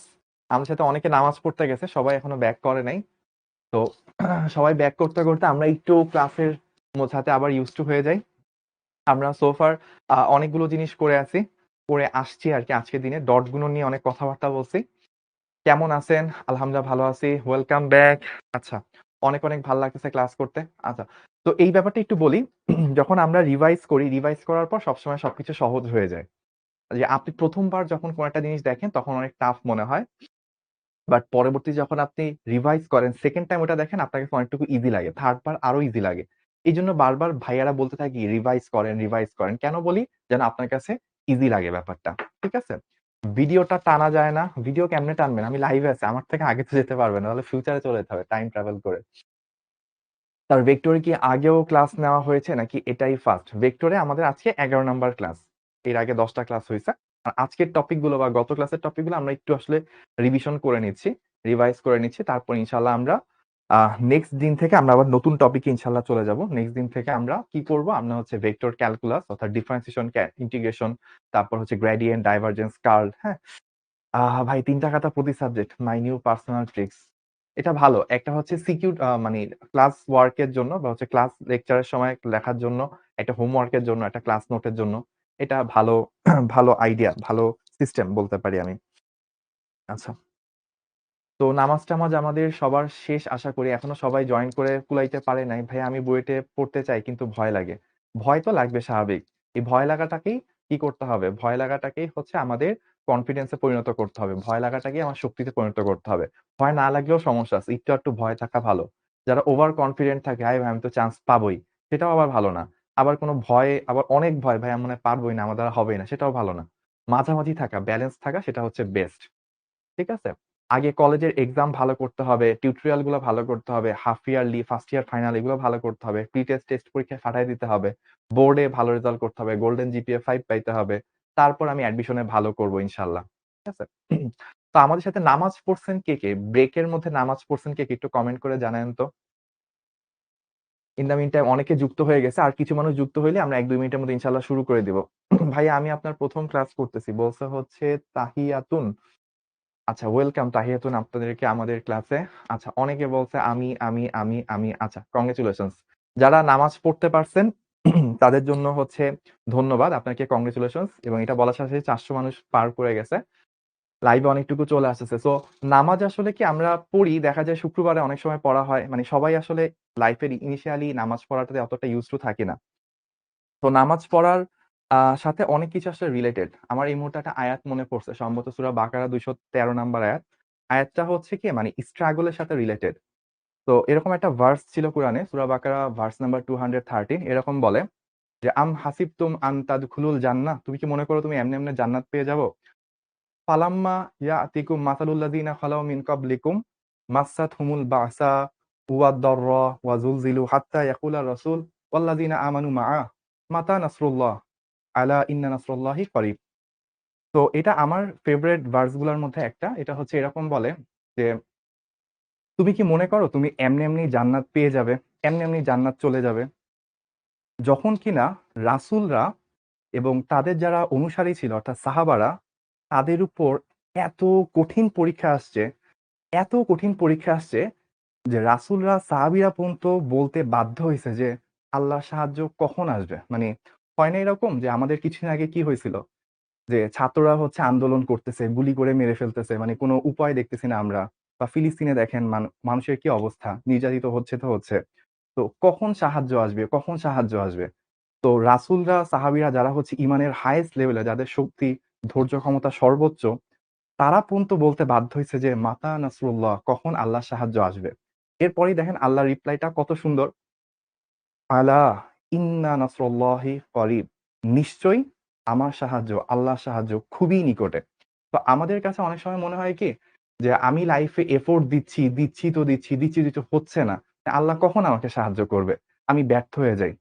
A: আমাদের সাথে অনেকে নামাজ পড়তে গেছে, সবাই এখনো ব্যাক করে নাই। তো সবাই ব্যাক করতে করতে আমরা একটু ক্লাসের সাথে আবার ইউজ টু হয়ে যাই। আমরা সোফার অনেকগুলো জিনিস করে আসছি আর কি। আজকের দিনে ডট গুলো নিয়ে অনেক কথাবার্তা বলছি। কেমন আছেন? আলহামদুলিল্লাহ ভালো আছি। Welcome back. আচ্ছা, অনেক অনেক ভালো লাগতেছে ক্লাস করতে। আচ্ছা, তো এই ব্যাপারটা একটু বলি। যখন আমরা রিভাইজ করার পর সবসময় সবকিছু সহজ হয়ে যায়। যে আপনি ১ম বার যখন কোন একটা জিনিস দেখেন তখন অনেক টাফ মনে হয়। বাট পরবর্তী যখন আপনি রিভাইজ করেন, 2nd টাইম ওটা দেখেন আপনার কাছে অনেকটুকু ইজি লাগে। 3rd বার আরো ইজি লাগে। এইজন্য বারবার ভাইয়ারা বলতে থাকি রিভাইজ করেন। কেন বলি? যেন আপনার কাছে ইজি লাগে ব্যাপারটা। ঠিক আছে? ভিডিওটা টানা যায় না। ভিডিও কেমনে টানবেন? আমি লাইভে আছি। আমার থেকে আগে তো যেতে পারবেন না। তাহলে ফিউচারে চলে যেতে হবে টাইম ট্রাভেল করে। তার ভেক্টরে কি আগেও ক্লাস নেওয়া হয়েছে নাকি এটাই ফার্স্ট? ভেক্টরে আমাদের আজকে ১১ নাম্বার ক্লাস। এর আগে ১০ টা ক্লাস হইছে। আর আজকের টপিক গুলো বা গত ক্লাসের টপিক গুলো আমরা একটু আসলে রিভিশন করে নিচ্ছি, রিভাইজ করে নিচ্ছি। তারপর ইনশাআল্লাহ আমরা নেক্সট দিন থেকে আমরা আবার নতুন টপিকে ইনশাআল্লাহ চলে যাব। নেক্সট দিন থেকে আমরা কি করব? আমরা হচ্ছে ভেক্টর ক্যালকুলাস অর্থাৎ ডিফারেন্সিয়েশন, ইন্টিগ্রেশন, তারপর হচ্ছে গ্রেডিয়েন্ট, ডাইভারজেন্স, কার্ল, হ্যাঁ? ভাই ৩ টা খাতা প্রতি subject. My new personal tricks. এটা ভালো। একটা হচ্ছে সিকিউ মানে ক্লাস ওয়ার্ক এর জন্য বা হচ্ছে ক্লাস লেকচারের সময় লেখার জন্য, একটা হোমওয়ার্ক এর জন্য, একটা ক্লাস নোটের জন্য। এটা ভালো ভালো আইডিয়া, ভালো সিস্টেম বলতে পারি আমি। আচ্ছা। তো নামাজ-টামাজ আমাদের সবার শেষ আশা করি। এখনো সবাই জয়েন করে কুলাইতে পারে নাই। ভাই আমি বুয়েটে পড়তে চাই কিন্তু ভয় লাগে। ভয় তো লাগবে স্বাভাবিক। এই ভয় লাগাটাকেই কি করতে হবে? ভয় লাগাটাকেই হচ্ছে আমাদের কনফিডেন্স এ পরিণত করতে হবে। ভয় লাগাটাকেই আমার শক্তিতে পরিণত করতে হবে। ভয় না লাগলেও সমস্যা আছে। একটু একটু ভয় থাকা ভালো। যারা ওভার কনফিডেন্ট থাকে, "হায় ভাই আমি তো চান্স পাবোই।" সেটাও আবার ভালো না। আবার কোন ভয়ে আবার অনেক ভয়, "ভাই আমি মনে হয় পারবই না, আমার দ্বারা হবেই না।" সেটাও ভালো না। মাঝামাঝি থাকা, ব্যালেন্স থাকা সেটা হচ্ছে বেস্ট। ঠিক আছে? আগে কলেজের এক্সাম ভালো করতে হবে, টিউটোরিয়াল গুলো ভালো করতে হবে, half yearly, first year final এগুলো ভালো করতে হবে। প্রি-টেস্ট, টেস্ট পরীক্ষায় ফাটায় দিতে হবে। বোর্ডে ভালো রেজাল্ট করতে হবে। গোল্ডেন জিপিএ 5 পাইতে হবে। তারপর আমি অ্যাডমিশনে ভালো করব ইনশাআল্লাহ। ঠিক আছে? তো আমাদের সাথে নামাজ পড়ছেন কে, কে? ব্রেকের মধ্যে নামাজ পড়ছেন কে, কে? একটু কমেন্ট করে জানায়েন তো। ইন দ্যা মিন টাইম অনেকে যুক্ত হয়ে গেছে। আর কিছু মানুষ যুক্ত হইলে আমরা ১-২ মিনিটের মধ্যে ইনশাআল্লাহ শুরু করে দিব। ভাইয়া আমি আপনার ১ম ক্লাস করতেছি। বলছে হচ্ছে তাহিয়াতুন। আচ্ছা, ওয়েলকাম তাহিয়াতুন আপনাদেরকে আমাদের ক্লাসে। আচ্ছা, অনেকে বলছে আমি। আচ্ছা, কংগ্রাচুলেশনস। যারা নামাজ পড়তে পারছেন তাদের জন্য হচ্ছে ধন্যবাদ। আপনাকে কংগ্রাচুলেশনস এবং এটা বলার সাথে, সাথে ৪০০ মানুষ পার করে গেছে। লাইভে অনেকটুকু চলে আসতেছে। সো নামাজ আসলে কি আমরা পড়ি, দেখা যায় শুক্রবারে অনেক সময় পড়া হয়। মানে সবাই আসলে লাইফের ইনিশিয়ালি নামাজ পড়াটাতে অতটা ইউজড টু থাকি না। তো নামাজ পড়ার সাথে অনেক কিছু আসলে রিলেটেড। আমার এই মুহূর্তে একটা আয়াত মনে পড়ছে। সম্ভবত সূরা বাকারা ২১৩ নাম্বার আয়াত। আয়াতটা হচ্ছে কি মানে স্ট্রাগল এর সাথে রিলেটেড। তো এরকম একটা ভার্স ছিল কুরআনে, সূরা বাকারা ভার্স নাম্বার 213 এরকম বলে যে, "আম হাসিবতুম আন তাদখুলুল জান্নাহ" তুমি কি মনে করো তুমি এমনি, এমনি জান্নাত পেয়ে যাবো? "ফালাম্মা ইয়াতিকুম মাসালুল লাযিনা খালাউ মিন ক্বাবলিকুম মাসসাতহুমুল বা'সা ওয়াদ-দাররা ওয়া যুলজিলু হাত্তা ইয়াকুলার রাসূল ওয়াল্লাযিনা আমানু মা'আহ মাতা নাসরুল্লাহ আলা ইন্না নাসরাল্লাহি করিব।" তো এটা আমার ফেভারাইট ভার্স গুলার মধ্যে একটা। এটা হচ্ছে এরকম বলে যে, "তুমি কি মনে করো তুমি এমনি, এমনি জান্নাত পেয়ে যাবে? এমনি, এমনি জান্নাত চলে যাবে? যখন কিনা রাসূলরা এবং তাদের যারা অনুসারী ছিল অর্থাৎ সাহাবারা তাদের উপর এত কঠিন পরীক্ষা আসছে, এত কঠিন পরীক্ষা আসছে যে রাসূলরা সাহাবীরা পর্যন্ত বলতে বাধ্য হইছে যে আল্লাহর সাহায্য কখন আসবে?" মানে হয় না এরকম যে আমাদের কিছুদিন আগে কি হয়েছিল? যে ছাত্ররা হচ্ছে আন্দোলন করতেছে, গুলি করে মেরে ফেলতেছে। মানে কোনো উপায় দেখতেছি না আমরা। বা ফিলিস্তিনে দেখেন মানুষের কি অবস্থা? নির্যাতিত হচ্ছে তো হচ্ছে। তো কখন সাহায্য আসবে? কখন সাহায্য আসবে? তো রাসূলরা, সাহাবীরা যারা হচ্ছে ইমানের হাইয়েস্ট লেভেলে যাদের শক্তি, ধৈর্য ক্ষমতা সর্বোচ্চ, তারা পর্যন্ত বলতে বাধ্য হইছে যে, "মাতা নাসরুল্লাহ" কখন আল্লাহর সাহায্য আসবে? এরপরেই দেখেন আল্লাহর রিপ্লাইটা কত সুন্দর। আলা ইন্না নাসরুল্লাহি করিব। নিশ্চয়ই আমার সাহায্য, আল্লাহর সাহায্য খুবই নিকটে। তো আমাদের কাছে অনেক সময় মনে হয় কি যে আমি লাইফে এফোর্ট দিচ্ছি তো হচ্ছে না। আল্লাহ কখন আমাকে সাহায্য করবে? আমি ব্যর্থ হয়ে যাই।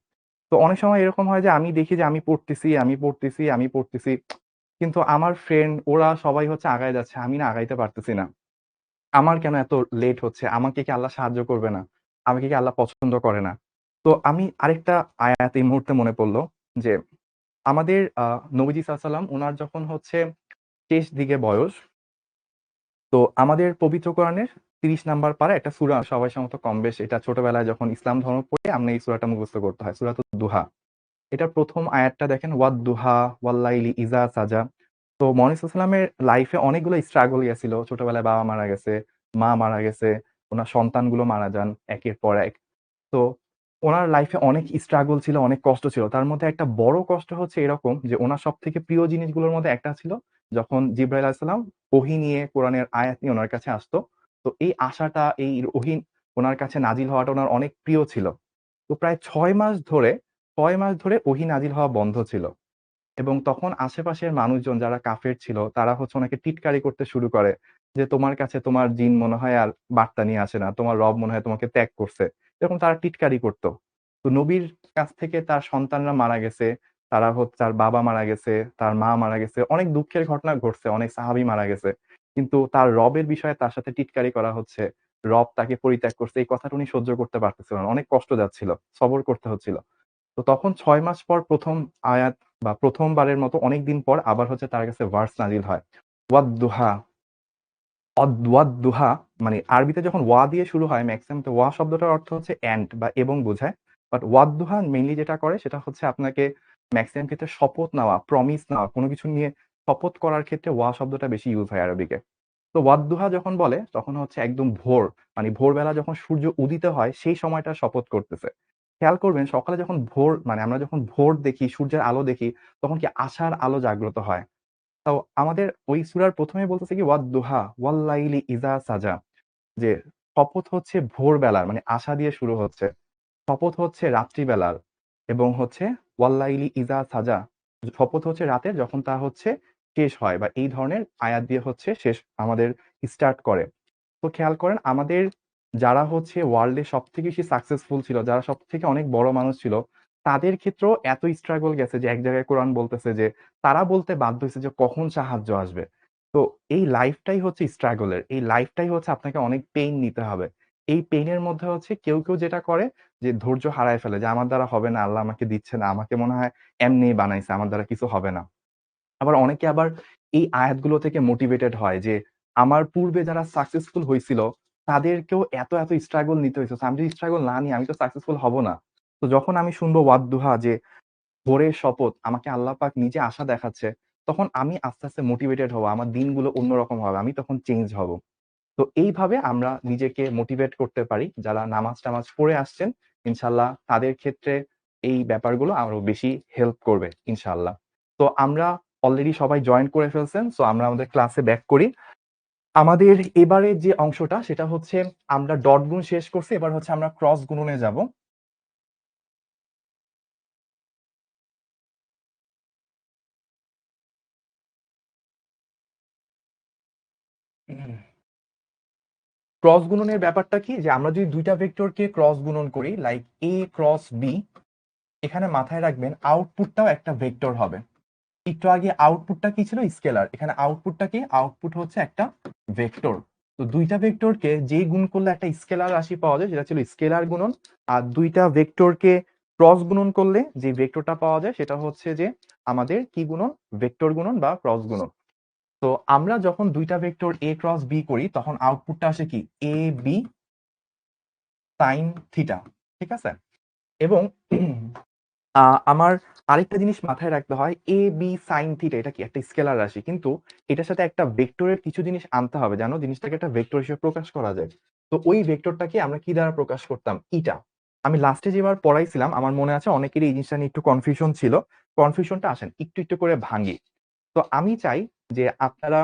A: তো অনেক সময় এরকম হয় যে আমি দেখি যে আমি পড়তেছি। কিন্তু আমার ফ্রেন্ড ওরা সবাই হচ্ছে আগায় যাচ্ছে। আমি না আগাইতে পারতেছি না। আমার কেন এত লেট হচ্ছে? আমাকে কি আল্লাহ সাহায্য করবে না? আমাকে কি আল্লাহ পছন্দ করে না? তো আমি আরেকটা আয়াত এই মুহূর্তে মনে পড়ল যে আমাদের নবীজি সাল্লাল্লাহু উনার যখন হচ্ছে শেষ দিকে বয়স, তো আমাদের পবিত্র কোরআনের ৩০ নাম্বার পারায় একটা সূরা সবাই সম্ভবত কমবেশ এটা ছোটবেলায় যখন ইসলাম ধর্ম পড়ি আমরা এই সূরাটা মুখস্থ করতে হয়। সূরাতুদ দুহা। এটার ১ম আয়াতটা দেখেন ওয়াদ-দুহা ওয়াল-লাইলি ইযা সাজা। তো মহানবী সাল্লাল্লাহু লাইফে অনেকগুলো স্ট্রাগল গেছিল। ছোটবেলায় বাবা মারা গেছে, মা মারা গেছে, উনার সন্তানগুলো মারা যান একের পর এক। তো উনার লাইফে অনেক স্ট্রাগল ছিল, অনেক কষ্ট ছিল। তার মধ্যে একটা বড় কষ্ট হচ্ছে এরকম যে উনার সবথেকে প্রিয় জিনিসগুলোর মধ্যে একটা ছিল যখন জিবরাইল আলাইহিস সালাম ওহী নিয়ে কোরআনের আয়াত নিয়ে উনার কাছে আসতো। তো এই আশাটা এই ওহী উনার কাছে নাজিল হওয়াটা উনার অনেক প্রিয় ছিল। তো প্রায় ৬ মাস ধরে ওহী নাজিল হওয়া বন্ধ ছিল। এবং তখন আশেপাশের মানুষজন যারা কাফের ছিল তারা হচ্ছে ওনাকে টিটকারি করতে শুরু করে যে, "তোমার কাছে তোমার জিন মনে হয় আর বার্তা নিয়ে আসে না। তোমার রব মনে হয় তোমাকে ত্যাগ করছে।" এরকম তারা টিটকারি করত। তো নবীর কাছ থেকে তার সন্তানরা মারা গেছে, তার বাবা মারা গেছে, তার মা মারা গেছে। অনেক দুঃখের ঘটনা ঘটছে, অনেক সাহাবী মারা গেছে। কিন্তু তার রবের বিষয়ে তার সাথে টিটকারি করা হচ্ছে। রব তাকে পরিত্যাগ করছে। এই কথাটা উনি সহ্য করতে পারতেছিল না। অনেক কষ্ট যাচ্ছিল। সবর করতে হচ্ছিল। তো তখন ৬ মাস পর ১ম আয়াত বা ১ম বারের মতো অনেকদিন পর আবার হচ্ছে তার কাছে ভার্স নাজিল হয়। ওয়াদ-দুহা, ওয়াদ-দুহা মানে আরবিতে যখন ওয়া দিয়ে শুরু হয় মেক্সিমাম তো ওয়া শব্দটার অর্থ হচ্ছে অ্যান্ড বা এবং বোঝায়। বাট ওয়াদ-দুহা মেইনলি যেটা করে সেটা হচ্ছে আপনাকে মেক্সিমাম ক্ষেত্রে শপথ নেওয়া, প্রমিস নেওয়া, কোন কিছু নিয়ে শপথ করার ক্ষেত্রে ওয়া শব্দটা বেশি ইউজ হয় আরবিকে। তো ওয়াদ-দুহা যখন বলে তখন হচ্ছে একদম ভোর, মানে ভোরবেলা যখন সূর্য উদিত হয় সেই সময়টা শপথ করতেছে। খেয়াল করবেন সকালে যখন ভোর মানে আমরা যখন ভোর দেখি, সূর্যের আলো দেখি তখন কি আশার আলো জাগ্রত হয়। তো আমাদের ওই সূরার ১ম এ বলতেছে কি ওয়াদ-দুহা ওয়াল-লাইলি ইযা সাজা যে শপথ হচ্ছে ভোরবেলার মানে আশা দিয়ে শুরু হচ্ছে। শপথ হচ্ছে রাত্রিবেলার এবং হচ্ছে ওয়াল্লাইলি ইযা সাজা শপথ হচ্ছে রাতের যখন তা হচ্ছে শেষ হয় বা এই ধরনের আয়াত দিয়ে হচ্ছে শেষ আমাদের স্টার্ট করে। তো খেয়াল করেন আমাদের যারা হচ্ছে ওয়ার্ল্ড এ সবথেকে বেশি সাকসেসফুল ছিল, যারা সবথেকে অনেক বড় মানুষ ছিল, তাদের ক্ষেত্রেও এত স্ট্রাগল গেছে যে এক জায়গায় কোরআন বলতেছে যে তারা বলতে বাধ্য হইছে যে কখন সাহায্য আসবে। তো এই লাইফটাই হচ্ছে স্ট্রাগল এর। এই লাইফটাই হচ্ছে আপনাকে অনেক পেইন নিতে হবে। এই পেইন এর মধ্যে হচ্ছে কেউ যেটা করে যে ধৈর্য হারায় ফেলে যে আমার দ্বারা হবে না, আল্লাহ আমাকে দিচ্ছে না। আমাকে মনে হয় এমনিই বানাইছে, আমার দ্বারা কিছু হবে না। অনেকে আবার এই আয়াতগুলো থেকে মোটিভেটেড হয় যে, আমার পূর্বে যারা সাকসেসফুল হইছিল, তাদেরকেও এত স্ট্রাগল নিতে হইছে। আমি যদি স্ট্রাগল না নিই, আমি তো সাকসেসফুল হব না। তো যখন আমি শুনবো ওয়াদ-দুহা যে, ভোরের শপথ, আমাকে আল্লাহ পাক নিজে আশা দেখাচ্ছে, তখন আমি আস্তে মোটিভেটেড হব। আমার দিনগুলো অন্যরকম হবে। আমি তখন চেঞ্জ হব। তো এইভাবে আমরা নিজেকে মোটিভেট করতে পারি। যারা নামাজ-টামাজ পড়ে আসছেন, ইনশাআল্লাহ তাদের ক্ষেত্রে এই ব্যাপারগুলো আরো বেশি হেল্প করবে ইনশাআল্লাহ। তো আমরা অলরেডি সবাই জয়েন করে ফেলছেন। সো আমরা আমাদের ক্লাসে ব্যাক করি। আমাদের এবারের যে অংশটা সেটা হচ্ছে আমরা ডট গুণ শেষ করছি। এবার হচ্ছে আমরা ক্রস গুণনে যাব। ক্রস গুণনের ব্যাপারটা কি? যে আমরা যদি ২ টা ভেক্টরকে ক্রস গুণন করি লাইক A ক্রস B, এখানে মাথায় রাখবেন আউটপুটটাও একটা ভেক্টর হবে। একটু আগে আউটপুটটা কি ছিল? স্কেলার। এখানে আউটপুটটা কি? আউটপুট হচ্ছে একটা ভেক্টর। তো ২ টা ভেক্টরকে যেই গুণ করলে একটা স্কেলার রাশি পাওয়া যায় সেটা ছিল স্কেলার গুণন। আর ২ টা ভেক্টরকে ক্রস গুণন করলে যে ভেক্টরটা পাওয়া যায় সেটা হচ্ছে যে আমাদের কি গুণন? ভেক্টর গুণন বা ক্রস গুণন। তো আমরা যখন ২ টা ভেক্টর A ক্রস B করি তখন আউটপুটটা আসে কি? AB sin theta. ঠিক আছে? এবং আমার আরেকটা জিনিস মাথায় রাখতে হয় a b sin থিটা এটা কি একটা স্কেলার রাশি কিন্তু এটার সাথে একটা ভেক্টরের কিছু জিনিস আনতে হবে যেন জিনিসটাকে একটা ভেক্টর হিসেবে প্রকাশ করা যায়। তো ওই ভেক্টরটাকে আমরা কি দ্বারা প্রকাশ করতাম? ইটা। আমি লাস্টে যেবার পড়াইছিলাম আমার মনে আছে অনেকেরই এই জিনিসটা নিয়ে একটু কনফিউশন ছিল। কনফিউশনটা আসেন একটু করে ভাঙি। তো আমি চাই যে আপনারা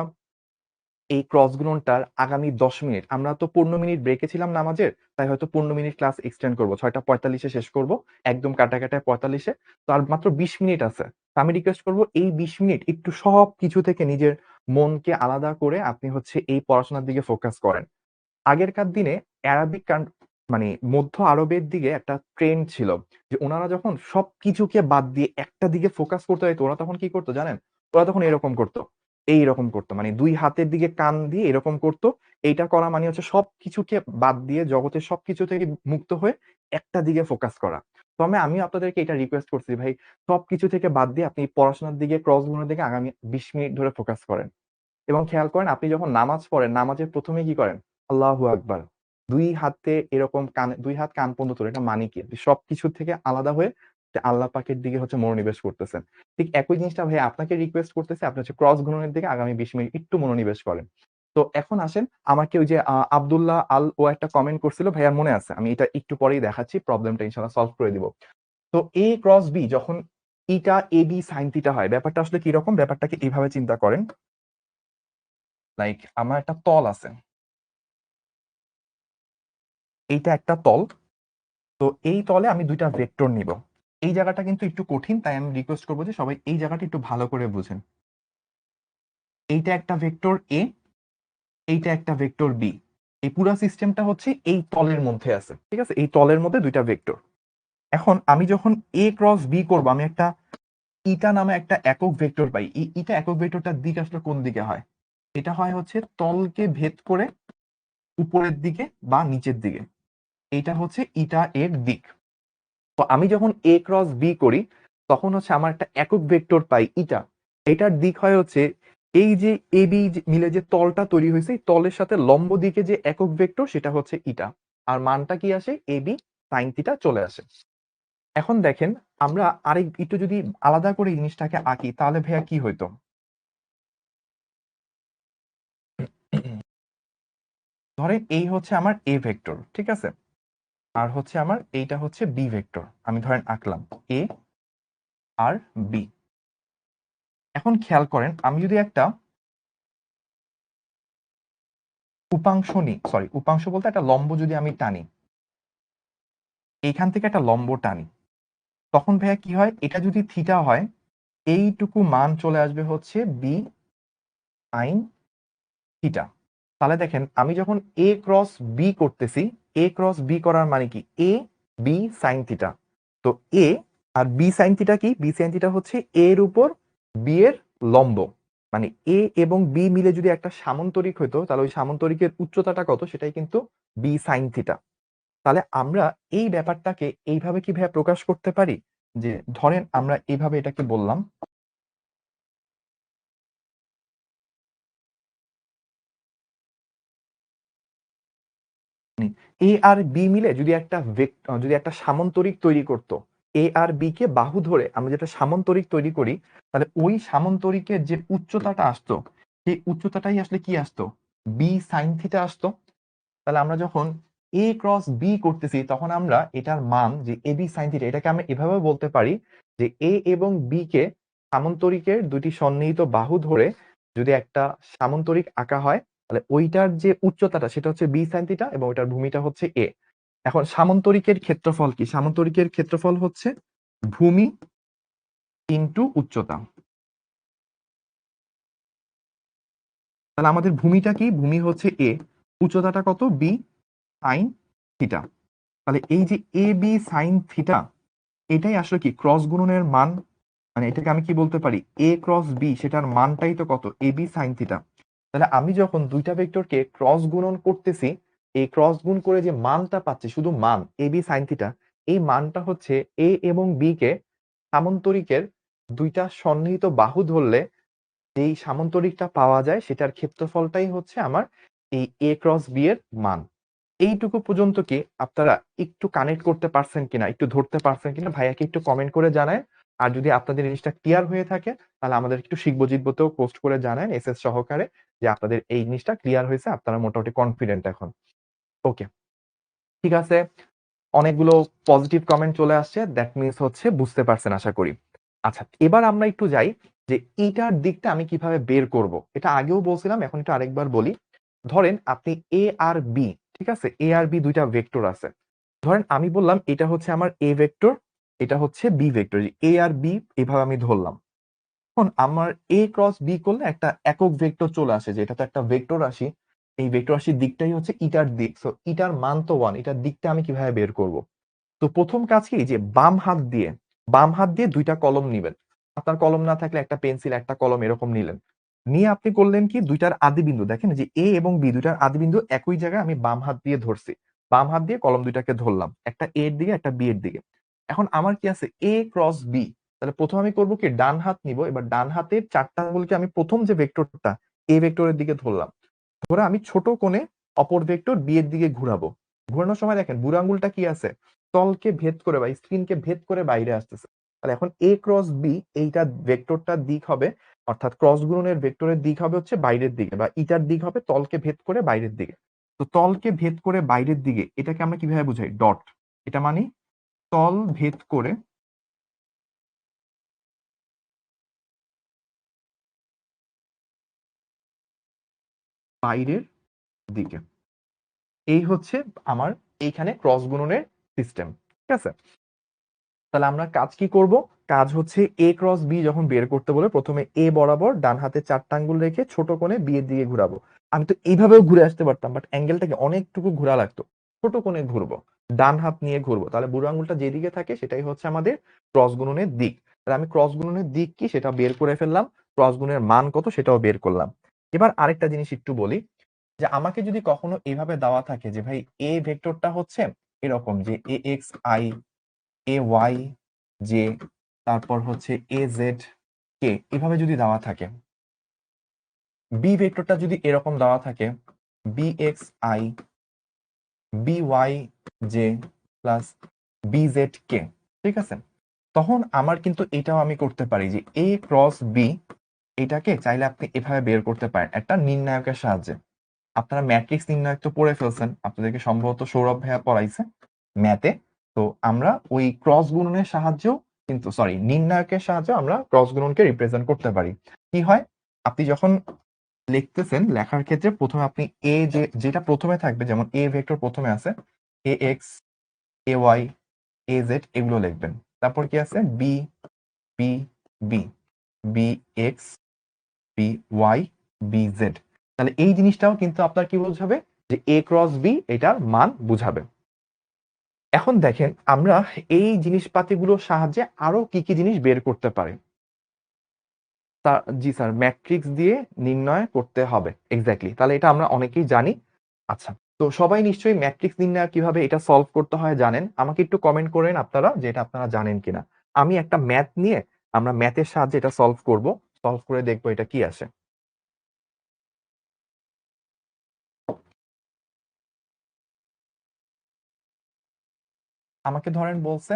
A: এই ক্রস গুণনটার আগামী ১০ মিনিট আমরা তো ১৫ মিনিট ব্রেকে ছিলাম নামাজের, তাই হয়তো ১৫ মিনিট ক্লাস এক্সটেন্ড করব। ৬টা ৪৫ শেষ করব। একদম কাটায় ৪৫ তো আর মাত্র ২০ মিনিট আছে। তো আমি রিকোয়েস্ট করব এই ২০ মিনিট একটু সবকিছু থেকে নিজের মনকে আলাদা করে আপনি হচ্ছে এই পড়াশোনার দিকে ফোকাস করেন। আগেরকার দিনে অ্যারাবিক মানে মধ্য আরবের দিকে একটা ট্রেন্ড ছিল যে ওনারা যখন সবকিছুকে বাদ দিয়ে একটা দিকে ফোকাস করতে হইতো ওরা তখন কি করতো জানেন? ওরা তখন এরকম করতো। এইরকম করতো। মানে ২ হাতের দিকে কান দিয়ে এরকম করতো। এইটা করা মানে হচ্ছে সবকিছুকে বাদ দিয়ে জগতের সবকিছু থেকে মুক্ত হয়ে একটা দিকে ফোকাস করা। তো আমি আপনাদেরকে এটা রিকোয়েস্ট করছি ভাই, সবকিছু থেকে বাদ দিয়ে আপনি পড়াশোনার দিকে, ক্রস গুণের দিকে আগামী 20 মিনিট ধরে ফোকাস করেন। এবং খেয়াল করেন আপনি যখন নামাজ পড়েন, নামাজের প্রথমে কি করেন? আল্লাহু আকবার। 2 হাতে এরকম কানে 2 হাত কান পর্যন্ত তোলেন। এটা মানে কি? আপনি সবকিছু থেকে আলাদা হয়ে যে আল্লাহ পাকের দিকে হচ্ছে মনোনিবেশ করতেছেন। ঠিক একই জিনিসটা ভাই আপনাকে রিকোয়েস্ট করতেছি, আপনি হচ্ছে ক্রস গুণনের দিকে আগামী 20 মিনিট একটু মনোনিবেশ করেন। তো এখন আসেন, আমাকে ওই যে আব্দুল্লাহ আল ও একটা কমেন্ট করছিল, ভাইয়া মনে আছে? আমি এটা একটু পরেই দেখাচ্ছি, প্রবলেমটা ইনশাআল্লাহ সলভ করে দিব। তো A ক্রস B যখন ইটা AB sin থিটা হয়, ব্যাপারটা আসলে কি রকম? ব্যাপারটাকে এইভাবে চিন্তা করেন। লাইক আমার একটা তল আছে, এইটা একটা তল। তো এই তলে আমি দুইটা ভেক্টর নিব। এই জায়গাটা কিন্তু একটু কঠিন, তাই আমি রিকোয়েস্ট করবো যে সবাই এই জায়গাটা একটু ভালো করে বুঝেন। এইটা একটা ভেক্টর এ, এইটা একটা ভেক্টর বি। এই পুরো সিস্টেমটা হচ্ছে এই তলের মধ্যে আছে, ঠিক আছে? এই তলের মধ্যে দুইটা ভেক্টর। এখন আমি যখন এ ক্রস বি করবো, আমি একটা ইটা নামে একটা একক ভেক্টর পাই। এই ইটা একক ভেক্টরটার দিক আসলে কোন দিকে হয়? এটা হয় হচ্ছে তলকে ভেদ করে উপরের দিকে বা নিচের দিকে। এইটা হচ্ছে ইটা এর দিক। তো আমি যখন এ ক্রস বি করি, তখন হচ্ছে আমার একটা একক ভেক্টর পাই ইটা। এটার দিক হয় হচ্ছে এই যে এ বি মিলে যে তলটা তৈরি হয়েছে, এই তলের সাথে লম্ব দিকে যে একক ভেক্টর, সেটা হচ্ছে ইটা। আর মানটা কি আসে? এ বি সাইন থিটা চলে আসে। এখন দেখেন, আমরা আরেক একটু যদি আলাদা করে এই জিনিসটাকে আঁকি, তাহলে ভাইয়া কি হইতো? ধরেন এই হচ্ছে আমার এ ভেক্টর, ঠিক আছে? আর হচ্ছে আমার এইটা হচ্ছে বি ভেক্টর। আমি ধরেন আঁকলাম এ আর বি। এখন খেয়াল করেন, আমি যদি একটা উপাংশ নিই, সরি উপাংশ বলতে একটা লম্ব যদি আমি টানি, এইখান থেকে একটা লম্ব টানি, তখন ভাইয়া কি হয়? এটা যদি থিটা হয়, এইটুকু মান চলে আসবে হচ্ছে বি সাইন থিটা। তাহলে দেখেন, আমি যখন এ ক্রস বি করতেছি, এ ক্রস বি করার মানে কি? এ বি সাইন থিটা। তো এ আর বি সাইন থিটা কি? বি সাইন থিটা হচ্ছে এর উপর বি এর লম্ব। মানে এ এবং বি মিলে যদি একটা সামান্তরিক হইতো, তাহলে ওই সামান্তরিকের উচ্চতাটা কত? সেটাই কিন্তু বি সাইন থিটা। তাহলে আমরা এই ব্যাপারটাকে এইভাবে কিভাবে প্রকাশ করতে পারি? যে ধরেন আমরা এইভাবে এটাকে বললাম, এ আর বি মিলে যদি একটা সামান্তরিক তৈরি করতো, এ আর বি কে বাহু ধরে আমরা যেটা সামান্তরিক তৈরি করি, তাহলে ওই সামান্তরিকের যে উচ্চতাটা আসতো, সেই উচ্চতাটাই আসলে কি আসতো? বি সাইন থিটা আসতো। তাহলে আমরা যখন এ ক্রস বি করতেছি, তখন আমরা এটার মান যে এ বি সাইন থিটা, এটাকে আমরা এভাবে বলতে পারি যে এ এবং বি কে সামান্তরিকের দুটি সন্নিহিত বাহু ধরে যদি একটা সামান্তরিক আঁকা হয়, তাহলে ওইটার যে উচ্চতাটা সেটা হচ্ছে বি সাইন থিটা এবং ওইটার ভূমিটা হচ্ছে এ। এখন সামান্তরিকের ক্ষেত্রফল কি? সামান্তরিকের ক্ষেত্রফল হচ্ছে ভূমি ইনটু উচ্চতা। তাহলে আমাদের ভূমিটা কি? ভূমি হচ্ছে এ, উচ্চতাটা কত? B sine theta. তাহলে এই যে এ বি সাইন থিটা, এটাই আসলে কি ক্রস গুণনের মান। মানে এটাকে আমি কি বলতে পারি? এ ক্রস বি, সেটার মানটাই তো কত? এ বি সাইন থিটা। তাহলে আমি যখন দুইটা ভেক্টরকে ক্রস গুণন করতেছি, এই ক্রস গুণ করে যে মানটা পাচ্ছি, শুধু মান এ বি সাইন থিটা, এই মানটা হচ্ছে এ এবং বি কে সামান্তরিকের দুইটা সন্নিহিত বাহু ধরলে যেই সামান্তরিকটা পাওয়া যায়, সেটার ক্ষেত্রফলটাই হচ্ছে আমার এই এ ক্রস বি এর মান। এইটুকু পর্যন্ত কি আপনারা একটু কানেক্ট করতে পারছেন কিনা, একটু ধরতে পারছেন কিনা, ভাইয়াকে একটু কমেন্ট করে জানায়। আর যদি আপনাদের জিনিসটা ক্লিয়ার হয়ে থাকে, তাহলে আমাদের একটু শিখবো জিতবোতেও পোস্ট করে জানান এসএস সহকারে যে আপনাদের এই জিনিসটা ক্লিয়ার হয়েছে, আপনারা মোটামুটি কনফিডেন্ট এখন। ওকে, ঠিক আছে। অনেকগুলো পজিটিভ কমেন্ট চলে আসছে, দ্যাট মিনস হচ্ছে বুঝতে পারছেন আশা করি। আচ্ছা, এবার আমরা একটু যাই যে এইটার দিকটা আমি কিভাবে বের করব। এটা আগেও বলছিলাম, এখন একটু আরেকবার বলি। ধরেন আপনি এ আর বি, ঠিক আছে, এ আর বি দুইটা ভেক্টর আছে। ধরেন আমি বললাম এটা হচ্ছে আমার এ ভেক্টর, এটা হচ্ছে বি ভেক্টর, এ আর বি এভাবে আমি ধরলাম। এখন আমার এ ক্রস বি করলে একটা একক ভেক্টর চলে আসে, যে এটা তো একটা ভেক্টর রাশি। এই ভেক্টর রাশির দিকটাই হচ্ছে ইটার দিক, সো ইটার মান তো 1। এটার দিকটা আমি কিভাবে বের করব? তো প্রথম কাজ কি, যে বাম হাত দিয়ে দুইটা কলম নিবেন। আপনার কলম না থাকলে একটা পেন্সিল, একটা কলম এরকম নিলেন। নিয়ে আপনি করলেন কি, দুইটার আদি বিন্দু দেখেন যে এ এবং বি দুইটার আদি বিন্দু একই জায়গায়, আমি বাম হাত দিয়ে ধরছি। বাম হাত দিয়ে কলম দুইটাকে ধরলাম, একটা এ এর দিকে, একটা বি এর দিকে। এখন আমার কি আছে এ ক্রস বি, তাহলে প্রথম আমি করবো কি ডান হাত নিব, এবার ডান হাতের 4টা আঙ্গুলকে আমি প্রথম যে ভেক্টরটা এ ভেক্টরের দিকে ধরলাম, ধরে আমি ছোট কোণে অপর ভেক্টর বি এর দিকে ঘুরাবো। ঘোরানোর সময় দেখেন বুড়ো আঙ্গুলটা কি আছে, তলকে ভেদ করে বা স্ক্রিনকে ভেদ করে বাইরে আসতেছে। তাহলে এখন এ ক্রস বি এইটা ভেক্টরটার দিক হবে, অর্থাৎ ক্রস গুণনের ভেক্টরের দিক হবে হচ্ছে বাইরের দিকে, বা ইটার দিক হবে তলকে ভেদ করে বাইরের দিকে। তো তলকে ভেদ করে বাইরের দিকে এটাকে আমরা কিভাবে বুঝাই, ডট। এটা মানে তল ভেদ করে বাইরের দিকে, এই হচ্ছে আমার এইখানে ক্রস গুণনের সিস্টেম। ঠিক আছে, তাহলে আমরা কাজ কি করব, কাজ হচ্ছে এ ক্রস বি যখন বের করতে বলে প্রথমে এ বরাবর ডান হাতে 4টা আঙ্গুল রেখে ছোট কোণে বি এর দিকে ঘুরাবো। আমি তো এইভাবেও ঘুরে আসতে পারতাম, বাট অ্যাঙ্গেলটাকে অনেকটুকু ঘোরা লাগতো। ছোট কোণে ঘুরবো, ডান হাত নিয়ে ঘুরবো, তাহলে বুড়ো আঙ্গুলটা যেদিকে থাকে সেটাই হচ্ছে আমাদের ক্রস গুণনের দিক। তাহলে আমি ক্রস গুণনের দিক কি সেটা বের করে ফেললাম, ক্রস গুণের মান কত সেটাও বের করলাম। এবার আরেকটা জিনিস একটু বলি, যে আমাকে যদি কখনো এভাবে দেওয়া থাকে যে ভাই এ ভেক্টরটা হচ্ছে এরকম, যে a x i, a y j, তারপর হচ্ছে এ জেড কে, এভাবে যদি দেওয়া থাকে, বি ভেক্টরটা যদি এরকম দেওয়া থাকে b x i, b y j plus b z k, ঠিক আছে, তখন আমার কিন্তু এটাও আমি করতে পারি যে এ ক্রস বি, এটাকে চাইলে আপনি এভাবে বের করতে পারেন একটা নির্ণায়কের সাহায্যে। আপনারা ম্যাট্রিক্স নির্ণায়ক তো পড়ে ফেলছেন, আপনাদেরকে সম্ভবত সৌরভ ভাইয়া পড়াইছে ম্যাথে। তো আমরা ওই ক্রস গুণনের সাহায্যেও কিন্তু, সরি, নির্ণায়কের সাহায্যে আমরা ক্রস গুণনকে রিপ্রেজেন্ট করতে পারি। কি হয়, আপনি যখন লিখতেছেন, লেখার ক্ষেত্রে প্রথমে আপনি এ যেটা প্রথমে থাকবে, যেমন এ ভেক্টর প্রথমে আছে a x, a y, a z, এগুলো লিখবেন। তারপর কি আছে b, b, b, b x, b y, b z. তাহলে এই জিনিসটাও কিন্তু আপনার কি বোঝাবে, যে এ ক্রস বি এটার মান বুঝাবে। এখন দেখেন আমরা এই জিনিসপাতিগুলোর সাহায্যে আরো কি কি জিনিস বের করতে পারি। জি স্যার, ম্যাট্রিক্স দিয়ে নির্ণয় করতে হবে, এক্স্যাক্টলি। তাহলে এটা আমরা অনেকেই জানি। আচ্ছা, তো সবাই নিশ্চয়ই ম্যাট্রিক্স নির্ণয় কিভাবে এটা সলভ করতে হয় জানেন। আমাকে একটু কমেন্ট করেন আপনারা যে এটা আপনারা জানেন কিনা। আমি একটা ম্যাথ নিয়ে, আমরা ম্যাথের সাহায্যে এটা সলভ করব, সলভ করে দেখবো এটা কি আসে। আমাকে ধরেন বলছে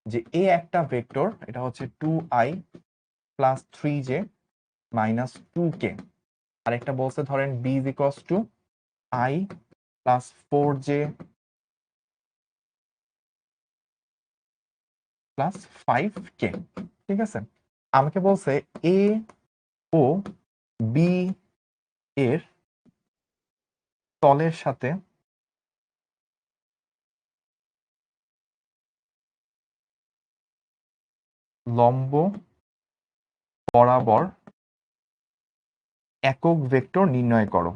A: যে এ একটা ভেক্টর, এটা হচ্ছে 2i plus 3j minus 2k। আর একটা বলছে ধরেন b is equals two i plus 4j plus 5k। ঠিক আছে, আমাকে বলছে এ ও বি এর তলের সাথে লম্ব বরাবর একক ভেক্টর নির্ণয় করো।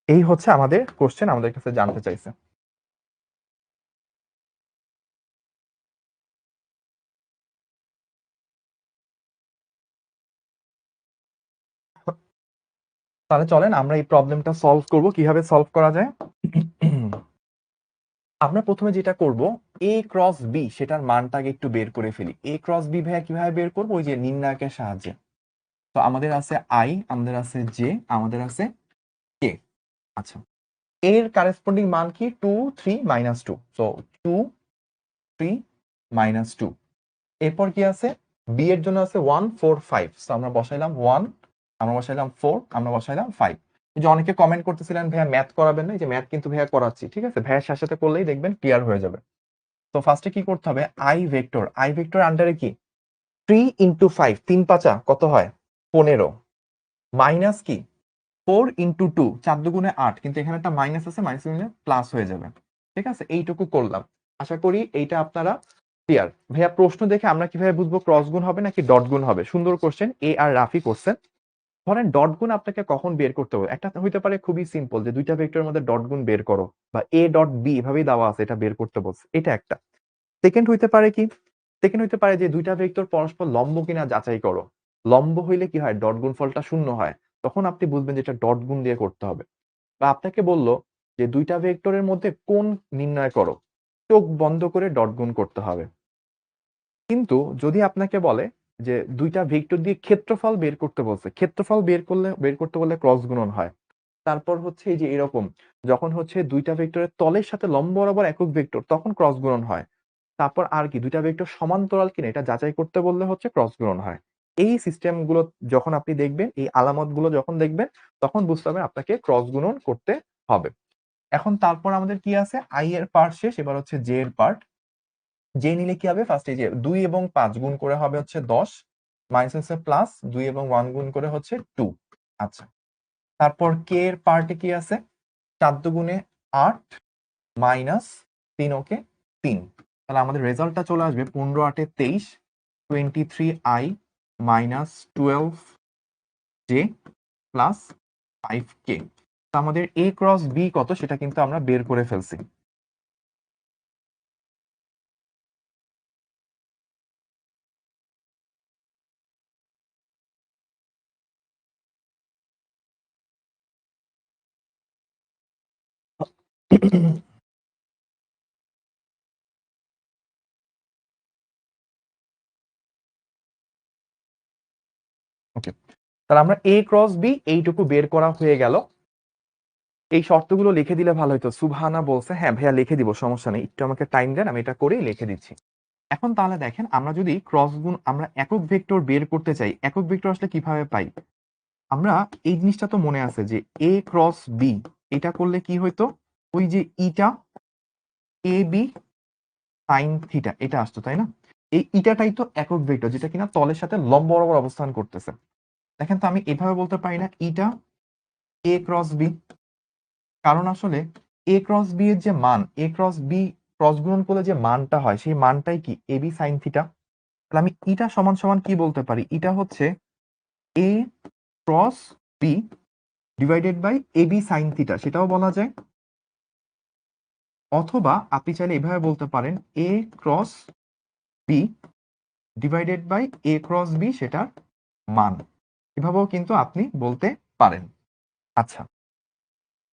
A: এই হচ্ছে আমাদের কোশ্চেন, আমাদের কাছে জানতে চাইছে। তাহলে চলেন আমরা এই প্রবলেমটা সলভ করব। কিভাবে সলভ করা যায়, আমরা প্রথমে যেটা করব, এ ক্রস বি সেটার মানটাকে একটু বের করে ফেলি। এ ক্রস বি ভাইয়া কিভাবে বের করবো, ওই যে নির্ণায়কের সাহায্যে। তো আমাদের আছে আই, আমাদের আছে জে, আমাদের আছে কে। আচ্ছা, এর কারেসপন্ডিং মান কি 2 3 মাইনাস 2, সো 2 3 মাইনাস 2। এরপর কি আছে, বি এর জন্য আছে 1 4 5, সো আমরা বসাইলাম 1, আমরা বসাইলাম 4, আমরা বসাইলাম 5। এই যে অনেকে কমেন্ট করতেছিলেন ভাইয়া ম্যাথ করাবেন না, এই যে ম্যাথ কিন্তু ভাইয়া করাচ্ছি, ঠিক আছে, ভাইয়ার সাথে সাথে করলেই দেখবেন ক্লিয়ার হয়ে যাবে। তো ফার্স্টে কি করতে হবে, আই ভেক্টর আন্ডারে কি 3 ইন্টু 5, 3 পাঁচা কত হয় 15, মাইনাস কি 4 ইন্টু 2, 4 দুগুণে 8, কিন্তু এখানে একটা মাইনাস আছে, মাইনাস প্লাস হয়ে যাবে। ঠিক আছে, এইটুকু করলাম। আশা করি এইটা আপনারা ক্লিয়ার। ভাইয়া প্রশ্ন দেখে আমরা কিভাবে বুঝবো ক্রস গুণ হবে নাকি ডট গুণ হবে? সুন্দর কোশ্চেন, এ আর রাফি করছেন। ধরেন ডট গুণ আপনাকে কখন বের করতে হবে, একটা হইতে পারে খুবই সিম্পল, যে দুইটা ভেক্টরের মধ্যে ডট গুণ বের করো, বা এ ডট বি এভাবেই দেওয়া আছে, এটা বের করতে বলছে, এটা একটা। সেকেন্ড হইতে পারে কি, সেকেন্ড হইতে পারে যে দুইটা ভেক্টর পরস্পর লম্ব কিনা যাচাই করো। লম্ব হইলে কি হয়, ডট গুণফলটা শূন্য হয়। তখন আপনি বুঝবেন যে এটা ডট গুণ দিয়ে করতে হবে। বা আপনাকে বলল যে ২ টা ভেক্টরের মধ্যে কোণ নির্ণয় করো। চোখ বন্ধ করে ডট গুণ করতে হবে। কিন্তু যদি আপনাকে বলে যে ২ টা ভেক্টর দিয়ে ক্ষেত্রফল বের করতে বলছে। ক্ষেত্রফল বের করতে বললে ক্রস গুণন হয়। তারপর হচ্ছে এই যে এরকম যখন হচ্ছে ২ টা ভেক্টরের তলের সাথে লম্ব বরাবর একক ভেক্টর তখন ক্রস গুণন হয়। তারপর আর কি ২ টা ভেক্টর সমান্তরাল কিনা এটা যাচাই করতে বললে হচ্ছে ক্রস গুণন হয়। এই সিস্টেম গুলো যখন আপনি দেখবেন, এই আলামত গুলো যখন দেখবেন তখন বুঝতে হবে আপনাকে ক্রস গুণন করতে হবে। এখন তারপর আমাদের কি আছে? i এর পার্ট শেষ, এবার হচ্ছে j এর পার্ট। j নিলে কি হবে? ফার্স্ট এই যে ২ এবং ৫ গুণ করে হবে হচ্ছে ১০ মাইনাস হচ্ছে প্লাস ২ এবং ১ গুণ করে হচ্ছে 2। আচ্ছা। তারপর k এর পার্টে কি আছে? ৪ দুগুণে ৮ মাইনাস ৩ ওকে ৩। তাহলে আমাদের রেজাল্টটা চলে আসবে ১৫ ৮ এ ২৩ 23i minus 12j plus 5k। তো আমাদের a ক্রস b কত সেটা কিন্তু আমরা বের করে ফেলছি। ওকে, তাহলে আমরা a ক্রস b এইটুকু বের করা হয়ে গেল। এই শর্তগুলো লিখে দিলে ভালো হতো। সুবহানা বলছে, হ্যাঁ ভাইয়া লিখে দিব, সমস্যা নেই, একটু আমাকে টাইম দেন, আমি এটা করেই লিখে দিচ্ছি। এখন তাহলে দেখেন আমরা যদি ক্রস গুণ আমরা একক ভেক্টর বের করতে চাই, একক ভেক্টর আসলে কিভাবে পাই? আমরা এই জিনিসটা তো মনে আছে যে a ক্রস b এটা করলে কি হইতো? ওই যে ইটা এ বি সাইন থিটা এটা আসতো, তাই না? এই ইটাটাই তো একক ভেক্টর যেটা কিনা তলের সাথে লম্ব বরাবর অবস্থান করতেছে। দেখেন তো আমি এভাবে বলতে পারি না ইটা এ ক্রস বি, কারণ আসলে এ ক্রস বি এর যে মান, এ ক্রস বি ক্রস গুণন করলে যে মানটা হয় সেই মানটাই কি এ বি সাইন থিটা। তাহলে আমি ইটা সমান সমান কি বলতে পারি? ইটা হচ্ছে a cross b divided by a b sine theta, সেটাও বলা যায়। অথবা আপনি চাইলে এভাবে বলতে পারেন a cross b divided by a cross b সেটার মান, এভাবেও কিন্তু আপনি বলতে পারেন। আচ্ছা,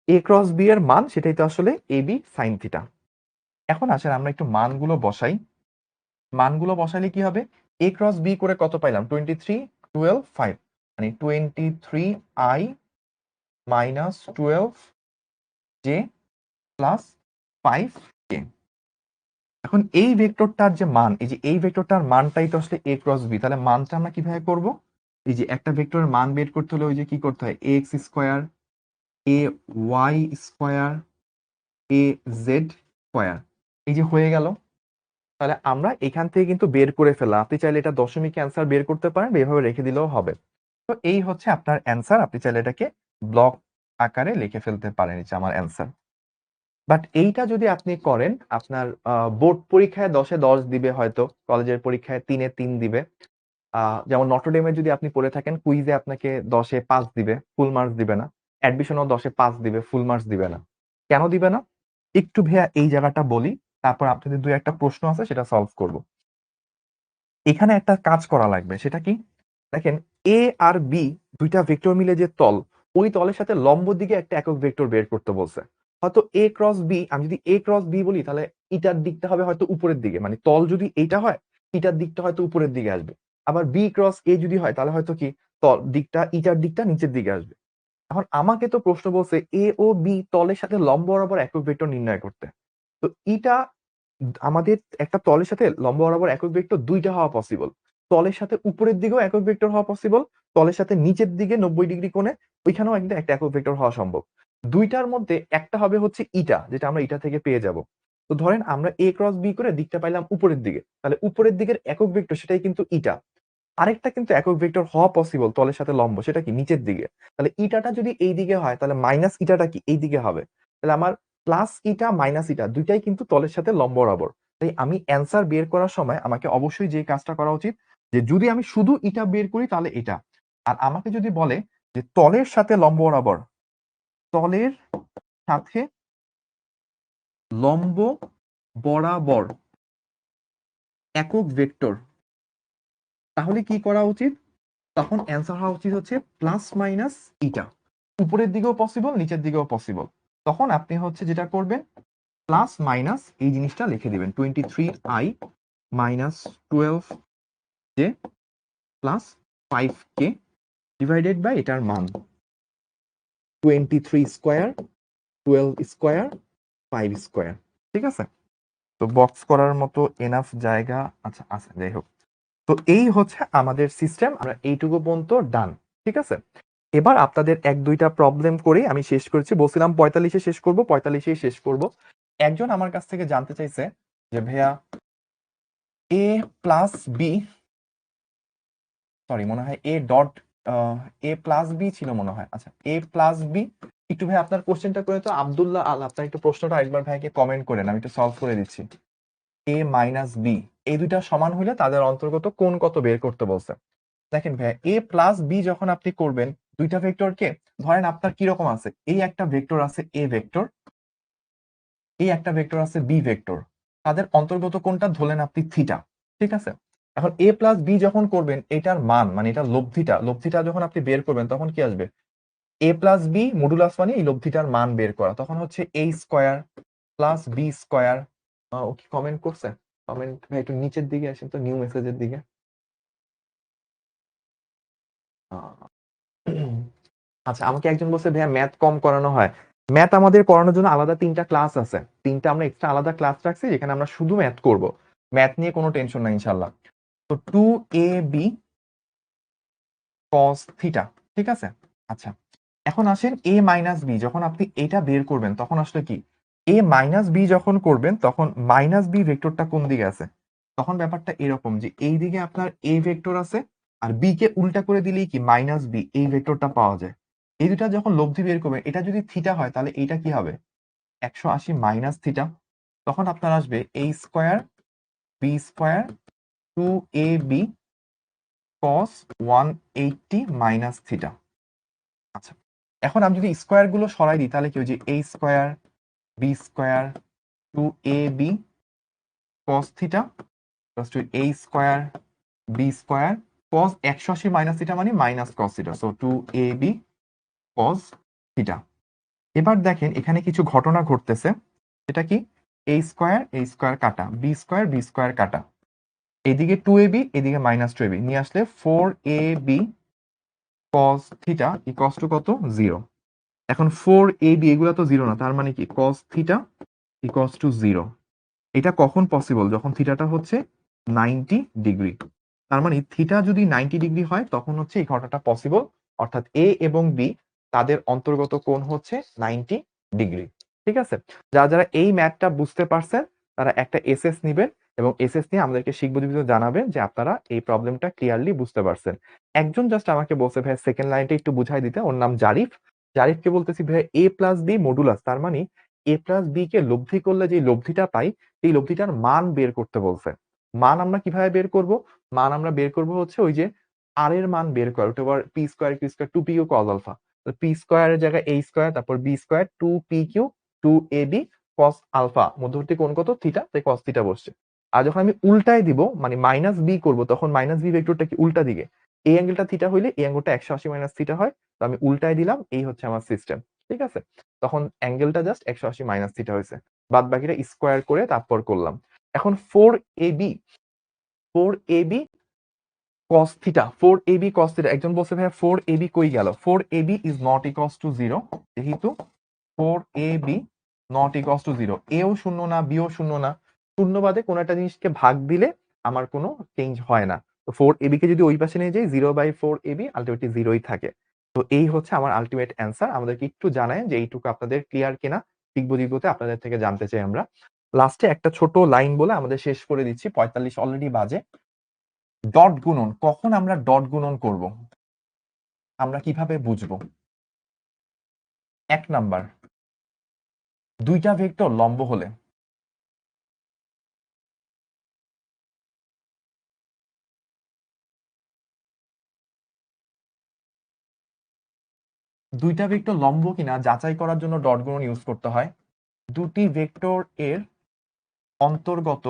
A: এ ক্রস বি এর মান সেটাই তো আসলে এ বি সাইন থিটা। এখন আসেন আমরা একটু মানগুলো বসাই। মানগুলো বসাইলে কি হবে? এ ক্রস বি করে কত পাইলাম? 23 12 5, মানে 23i minus 12j plus 5k। এখন এই ভেক্টরটার যে মান, এই যে এই ভেক্টরটার মানটাই তো আসলে এ ক্রস বি, তাহলে মানটা আমরা কিভাবে করব? এই যে একটা ভেক্টরের মান বের করতে হলে ওই যে কি করতে হয়? এক্স স্কোয়ার এ ওয়াই স্কোয়ার এ জেড স্কোয়ার, এই যে হয়ে গেল। তাহলে আমরা এখান থেকে কিন্তু বের করে ফেললাম। আপনি চাইলে এটা দশমিক অ্যান্সার বের করতে পারেন বা এভাবে রেখে দিলেও হবে। তো এই হচ্ছে আপনার অ্যান্সার। আপনি চাইলে এটাকে ব্লক আকারে লিখে ফেলতে পারেন, এই যে আমার অ্যান্সার। বাট এইটা যদি আপনি করেন আপনার বোর্ড পরীক্ষায় 10 এ 10 দিবে, হয়তো কলেজের পরীক্ষায় 3 এ 3 দিবে। যেমন নটরডেমে যদি আপনি পড়ে থাকেন কুইজে আপনাকে 10 এ 5 দিবে, ফুল মার্কস দিবে না। অ্যাডমিশনও 10 এ 5 দিবে, ফুল মার্কস দিবে না। কেন দিবে না? একটু ভাইয়া এই জায়গাটা বলি, তারপর আপনাদের ২-১টা প্রশ্ন আছে সেটা সলভ করব। এখানে একটা কাজ করা লাগবে, সেটা কি? দেখেন এ আর বি ২ টা ভেক্টর মিলে যে তল, ওই তলের সাথে লম্ব দিকে একটা একক ভেক্টর বের করতে বলছে। হয়তো এ ক্রস বি, আমি যদি এ ক্রস বি বলি তাহলে ইটার দিকটা হবে হয়তো উপরের দিকে, মানে তল যদি এইটা হয় ইটার দিকটা হয়তো উপরের দিকে আসবে। আবার বি ক্রস এ যদি হয় তাহলে হয়তো কি তল দিকটা ইটার দিকটা নিচের দিকে আসবে। এখন আমাকে তো প্রশ্ন বলছে এ ও বি তলের সাথে লম্ব বরাবর একক ভেক্টর নির্ণয় করতে। তো ইটা আমাদের একটা তলের সাথে লম্ব বরাবর একক ভেক্টর ২টা হওয়া পসিবল। তলের সাথে উপরের দিকেও একক ভেক্টর হওয়া পসিবল, তলের সাথে নিচের দিকে ৯০ ডিগ্রি কোণে ওইখানেও একটা একক ভেক্টর হওয়া সম্ভব। ২টার মধ্যে একটা হবে হচ্ছে ইটা, যেটা আমরা ইটা থেকে পেয়ে যাব। তো ধরেন আমরা এ ক্রস বি করে দিকটা পাইলাম উপরের দিকে, তাহলে উপরের দিকের একক ভেক্টর সেটাই কিন্তু ইটা। আরেকটা কিন্তু একক ভেক্টর হওয়া পসিবল তলের সাথে লম্ব, সেটা কি নিচের দিকে। তাহলে ইটাটা যদি এই দিকে হয় তাহলে মাইনাস ইটাটা কি এই দিকে হবে। তাহলে আমার প্লাস ইটা মাইনাস ইটা দুইটাই কিন্তু তলের সাথে লম্ব বরাবর। তাই আমি অ্যান্সার বের করার সময় আমাকে অবশ্যই যে কাজটা করা উচিত, যে যদি আমি শুধু ইটা বের করি তাহলে এটা, আর আমাকে যদি বলে যে তলের সাথে লম্ব বরাবর, তলের সাথে লম্ব বরাবর একক ভেক্টর, তাহলে কি করা উচিত? তখন অ্যান্সার হওয়া উচিত হচ্ছে প্লাস মাইনাস ইটা। উপরের দিকেও পসিবল, নিচের দিকেও পসিবল। তখন আপনি হচ্ছে যেটা করবেন, প্লাস মাইনাস এই জিনিসটা লিখে দিবেন, 23i minus 12j plus 5k divided by এটার মান 23 স্কোয়ার, 12 স্কোয়ার, 5 স্কোয়ার। ঠিক আছে, তো বক্স করার মতো এনাফ জায়গা আচ্ছা আছে, যাই হোক। তো এই হচ্ছে আমাদের সিস্টেম, আমরা এইটুকু পর্যন্ত ডান। ঠিক আছে, এবার আপনাদের এক দুইটা প্রবলেম করে আমি শেষ করেছি। বলছিলাম 45-এ শেষ করব, 45-এই শেষ করব। একজন আমার কাছ থেকে জানতে চাইছে যে ভাইয়া এ প্লাস বি, সরি মনে হয় a dot a plus b ছিল মনে হয়। আচ্ছা, এ প্লাস বি, একটু ভাই আপনার কোশ্চেনটা করে তো আব্দুল্লাহ আল, আপনার একটু প্রশ্নটা একবার ভাইকে কমেন্ট করেন, আমি একটু সলভ করে দিচ্ছি। এ মাইনাস বি এই দুইটা সমান হলে তাদের অন্তর্গত কোন কত বের করতে বলছে। দেখেন ভাইয়া, এ প্লাস বি যখন আপনি করবেন দুইটা ভেক্টরকে, ধরেন আপনার কিরকম আছে, এই একটা ভেক্টর আছে এ ভেক্টর, এই একটা ভেক্টর আছে বি ভেক্টর, তাদের অন্তর্গত কোনটা ধরলেন আপনি থিটা। ঠিক আছে, এখন এ প্লাস বি যখন করবেন এটার মান মানে এটা লব্ধিটা, লব্ধিটা যখন আপনি বের করবেন তখন কি আসবে, এ প্লাস বি মডুলাস মানে এই লব্ধিটার মান বের করা, তখন হচ্ছে এ স্কোয়ার প্লাস বি স্কোয়ার। ও কি কমেন্ট করছে? কমেন্ট ভাই একটু নিচের দিকে আসেন তো, নিউ মেসেজের দিকে। আচ্ছা, আমাকে একজন বলছে ভাইয়া ম্যাথ কম করানো হয়। ম্যাথ আমাদের করানোর জন্য আলাদা 3টা ক্লাস আছে, 3টা আমরা এক্সট্রা আলাদা ক্লাস রাখছি যেখানে আমরা শুধু ম্যাথ করব। ম্যাথ নিয়ে কোনো টেনশন নাই ইনশাল্লাহ। তো 2ab cos থিটা। ঠিক আছে, আচ্ছা এখন আসেন এ মাইনাস বি, যখন আপনি এটা বের করবেন তখন আসলে কি, এ মাইনাস বি যখন করবেন তখন মাইনাস বি ভেক্টরটা কোন দিকে আছে, তখন ব্যাপারটা এরকম যে এই দিকে আপনার এ ভেক্টর আছে, আর বি কে উল্টা করে দিলেই কি মাইনাস বি এই ভেক্টরটা পাওয়া যায়। এই দুটা যখন লব্ধি বের করবেন, এটা যদি থিটা হয় তাহলে এইটা কি হবে, 180 মাইনাস থিটা। তখন আপনার আসবে a square b square 2ab cos 180 minus theta. আচ্ছা, এখন আমি যদি স্কোয়ার গুলো সরাই দিই তাহলে কি হয়, যে a square b square 2ab cos theta plus two a square b square cos 180 minus theta মানে minus cos theta, so 2ab cos theta. এবার দেখেন এখানে কিছু ঘটনা ঘটতেছে, সেটা কি, a স্কোয়ার কাটা, বি স্কোয়ার কাটা, এদিকে 2ab এদিকে মাইনাস 2ab নিয়ে আসলে 4ab cos theta equals to কত, 0। এখন 4ab এগুলো তো 0 না, তার মানে কি cos থিটা ইকস টু 0। এটা কখন পসিবল, যখন থিটাটা হচ্ছে 90 ডিগ্রি। তার মানে থিটা যদি 90 ডিগ্রি হয় তখন হচ্ছে এই ঘটনাটা পসিবল, অর্থাৎ এ এবং বি তাদের অন্তর্গত কোণ হচ্ছে 90 ডিগ্রি। ঠিক আছে, যারা যারা এই ম্যাথটা বুঝতে পারছেন তারা একটা এসএস নিবেন, এবং এসএস নিয়ে আমাদেরকে শিখবো জানাবেন যে আপনারা এই প্রবলেমটা ক্লিয়ারলি বুঝতে পারছেন। একজন জাস্ট আমাকে বলছে ভাই সেকেন্ড লাইনটা একটু বুঝাই দিতে, ওর নাম জারিফ। জারিফকে বলতেছি ভাই এ প্লাস বি মডুলাস, তার মানে এ প্লাস বি কে লব্ধি করলে যে লব্ধিটা পাই এই লব্ধিটার মান বের করতে বলছে। মান আমরা কিভাবে বের করব, মান আমরা বের করব হচ্ছে ওই যে আর এর মান বের করা, ওটা আবার p square q square 2 p q cos alpha, p স্কোয়ারের জায়গায় এ স্কোয়ার তারপর b square 2 p q 2 a b cos alpha, মধ্যবর্তী কোণ কত থিটা, তাই কস থিটা বসছে। আর যখন আমি উল্টায় দিব মানে মাইনাস বি করব, তখন মাইনাস বি ভেক্টরটা কি উল্টা দিকে, এই অ্যাঙ্গেলটা থিটা হইলে এই অ্যাঙ্গেলটা 180 মাইনাস থিটা হয়, তো আমি উল্টায় দিলাম, এই হচ্ছে আমার সিস্টেম। ঠিক আছে, তখন অ্যাঙ্গেলটা জাস্ট 180 মাইনাস থিটা হয়েছে, বাদ বাকিটা স্কোয়ার করে তারপর করলাম। এখন 4ab 4ab cos theta, 4ab cos theta, একজন বলছে ভাইয়া 4ab কই গেল, 4ab is not equals to 0, যেহেতু 4ab নট ইকুয়ালস টু 0, এও শূন্য না বিও শূন্য না, শূন্য বাদে কোন একটা জিনিসকে ভাগ দিলে আমার কোনো চেঞ্জ হয় না। তো 4ab কে যদি ওই পাশে নিয়ে যাই 0/4ab আলটিমেটলি 0ই থাকে। তো এই হচ্ছে আমার আলটিমেট অ্যান্সার। আমাদেরকে একটু জানায় যে এইটুকু আপনাদের ক্লিয়ার কিনা, শিখবো জিজ্ঞতে আপনাদের থেকে জানতে চাই আমরা। লাস্টে একটা ছোট লাইন বলে আমাদের শেষ করে দিচ্ছি, 45 অলরেডি বাজে। ডট গুণন, কখন আমরা ডট গুণন করব, আমরা কিভাবে বুঝবো? 1 নাম্বার, দুইটা ভেক্টর লম্ব হলে। দুইটা ভেক্টর লম্ব কিনা যাচাই করার জন্য ডট গুণন ইউজ করতে হয়। দুটি ভেক্টর এর অন্তর্গত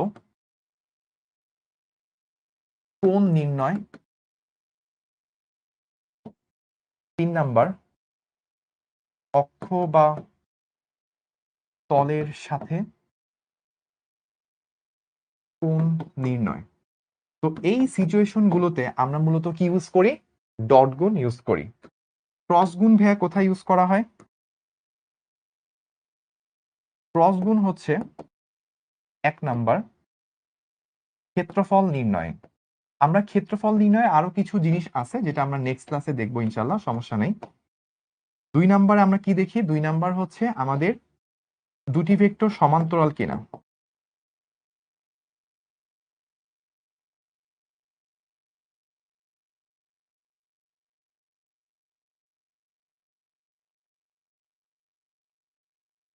A: কোণ নির্ণয় 3 নাম্বার অক্ষ বা তলের সাথে কোণ নির্ণয়। তো এই সিচুয়েশন গুলোতে আমরা মূলত কি ইউজ করি? ডট গুণ ইউজ করি। ক্রস গুণ ভাইয়া কোথায় ইউজ করা হয়? ক্রস গুণ হচ্ছে 1 নাম্বার ক্ষেত্রফল নির্ণয়। আমরা ক্ষেত্রফল নির্ণয়ে আরো কিছু জিনিস আছে যেটা আমরা নেক্সট ক্লাসে দেখবো ইনশাল্লাহ, সমস্যা নেই। 2 নাম্বারে আমরা কি দেখি? 2 নাম্বার হচ্ছে আমাদের দুটি ভেক্টর সমান্তরাল কিনা।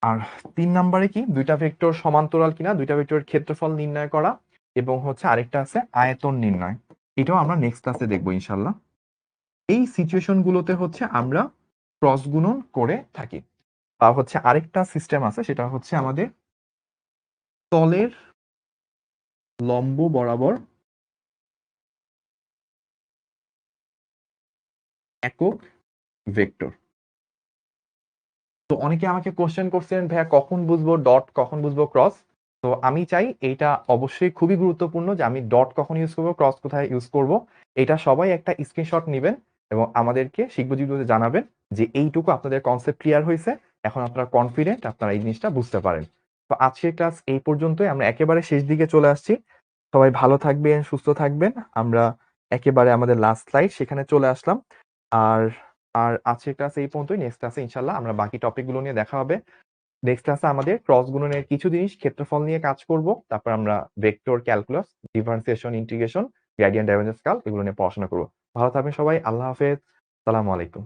A: আর 3 নাম্বারে কি? দুইটা ভেক্টর সমান্তরাল কিনা, দুইটা ভেক্টরের ক্ষেত্রফল নির্ণয় করা, এবং হচ্ছে আরেকটা আছে আয়তন নির্ণয়। এটাও আমরা নেক্সট ক্লাসে দেখবো ইনশাল্লাহ। এই সিচুয়েশন গুলোতে হচ্ছে আমরা ক্রস গুণন করে থাকি। আর হচ্ছে আরেকটা সিস্টেম আছে, সেটা হচ্ছে আমাদের তলের লম্ব বরাবর একক ভেক্টর। তো অনেকে আমাকে কোশ্চেন করছেন, ভাইয়া কখন বুঝবো ডট, কখন বুঝবো ক্রস? তো আমি চাই এইটা অবশ্যই খুবই গুরুত্বপূর্ণ যে আমি ডট কখন ইউজ করবো, ক্রস কোথায় ইউজ করব। এটা সবাই একটা স্ক্রিনশট নেবেন এবং আমাদেরকে শিখবো জানাবেন যে এইটুকু আপনাদের কনসেপ্ট ক্লিয়ার হয়েছে, এখন আপনারা কনফিডেন্ট, আপনারা এই জিনিসটা বুঝতে পারেন। তো আজকের ক্লাস এই পর্যন্তই, আমরা একেবারে শেষ দিকে চলে আসছি। সবাই ভালো থাকবেন, সুস্থ থাকবেন। আমরা একেবারে আমাদের লাস্ট স্লাইড সেখানে চলে আসলাম। আর আর আজকের ক্লাস এই পর্যন্তই। নেক্সট ক্লাসে ইনশাল্লাহ আমরা বাকি টপিক গুলো নিয়ে দেখা হবে। নেক্সট ক্লাসে আমাদের ক্রস গুণনের কিছু জিনিস, ক্ষেত্রফল নিয়ে কাজ করব। তারপর আমরা vector calculus, differentiation, integration, gradient divergence curve এগুলো নিয়ে পড়াশোনা করব। ভালো থাকবেন সবাই। আল্লাহ হাফেজ। আসসালামু আলাইকুম।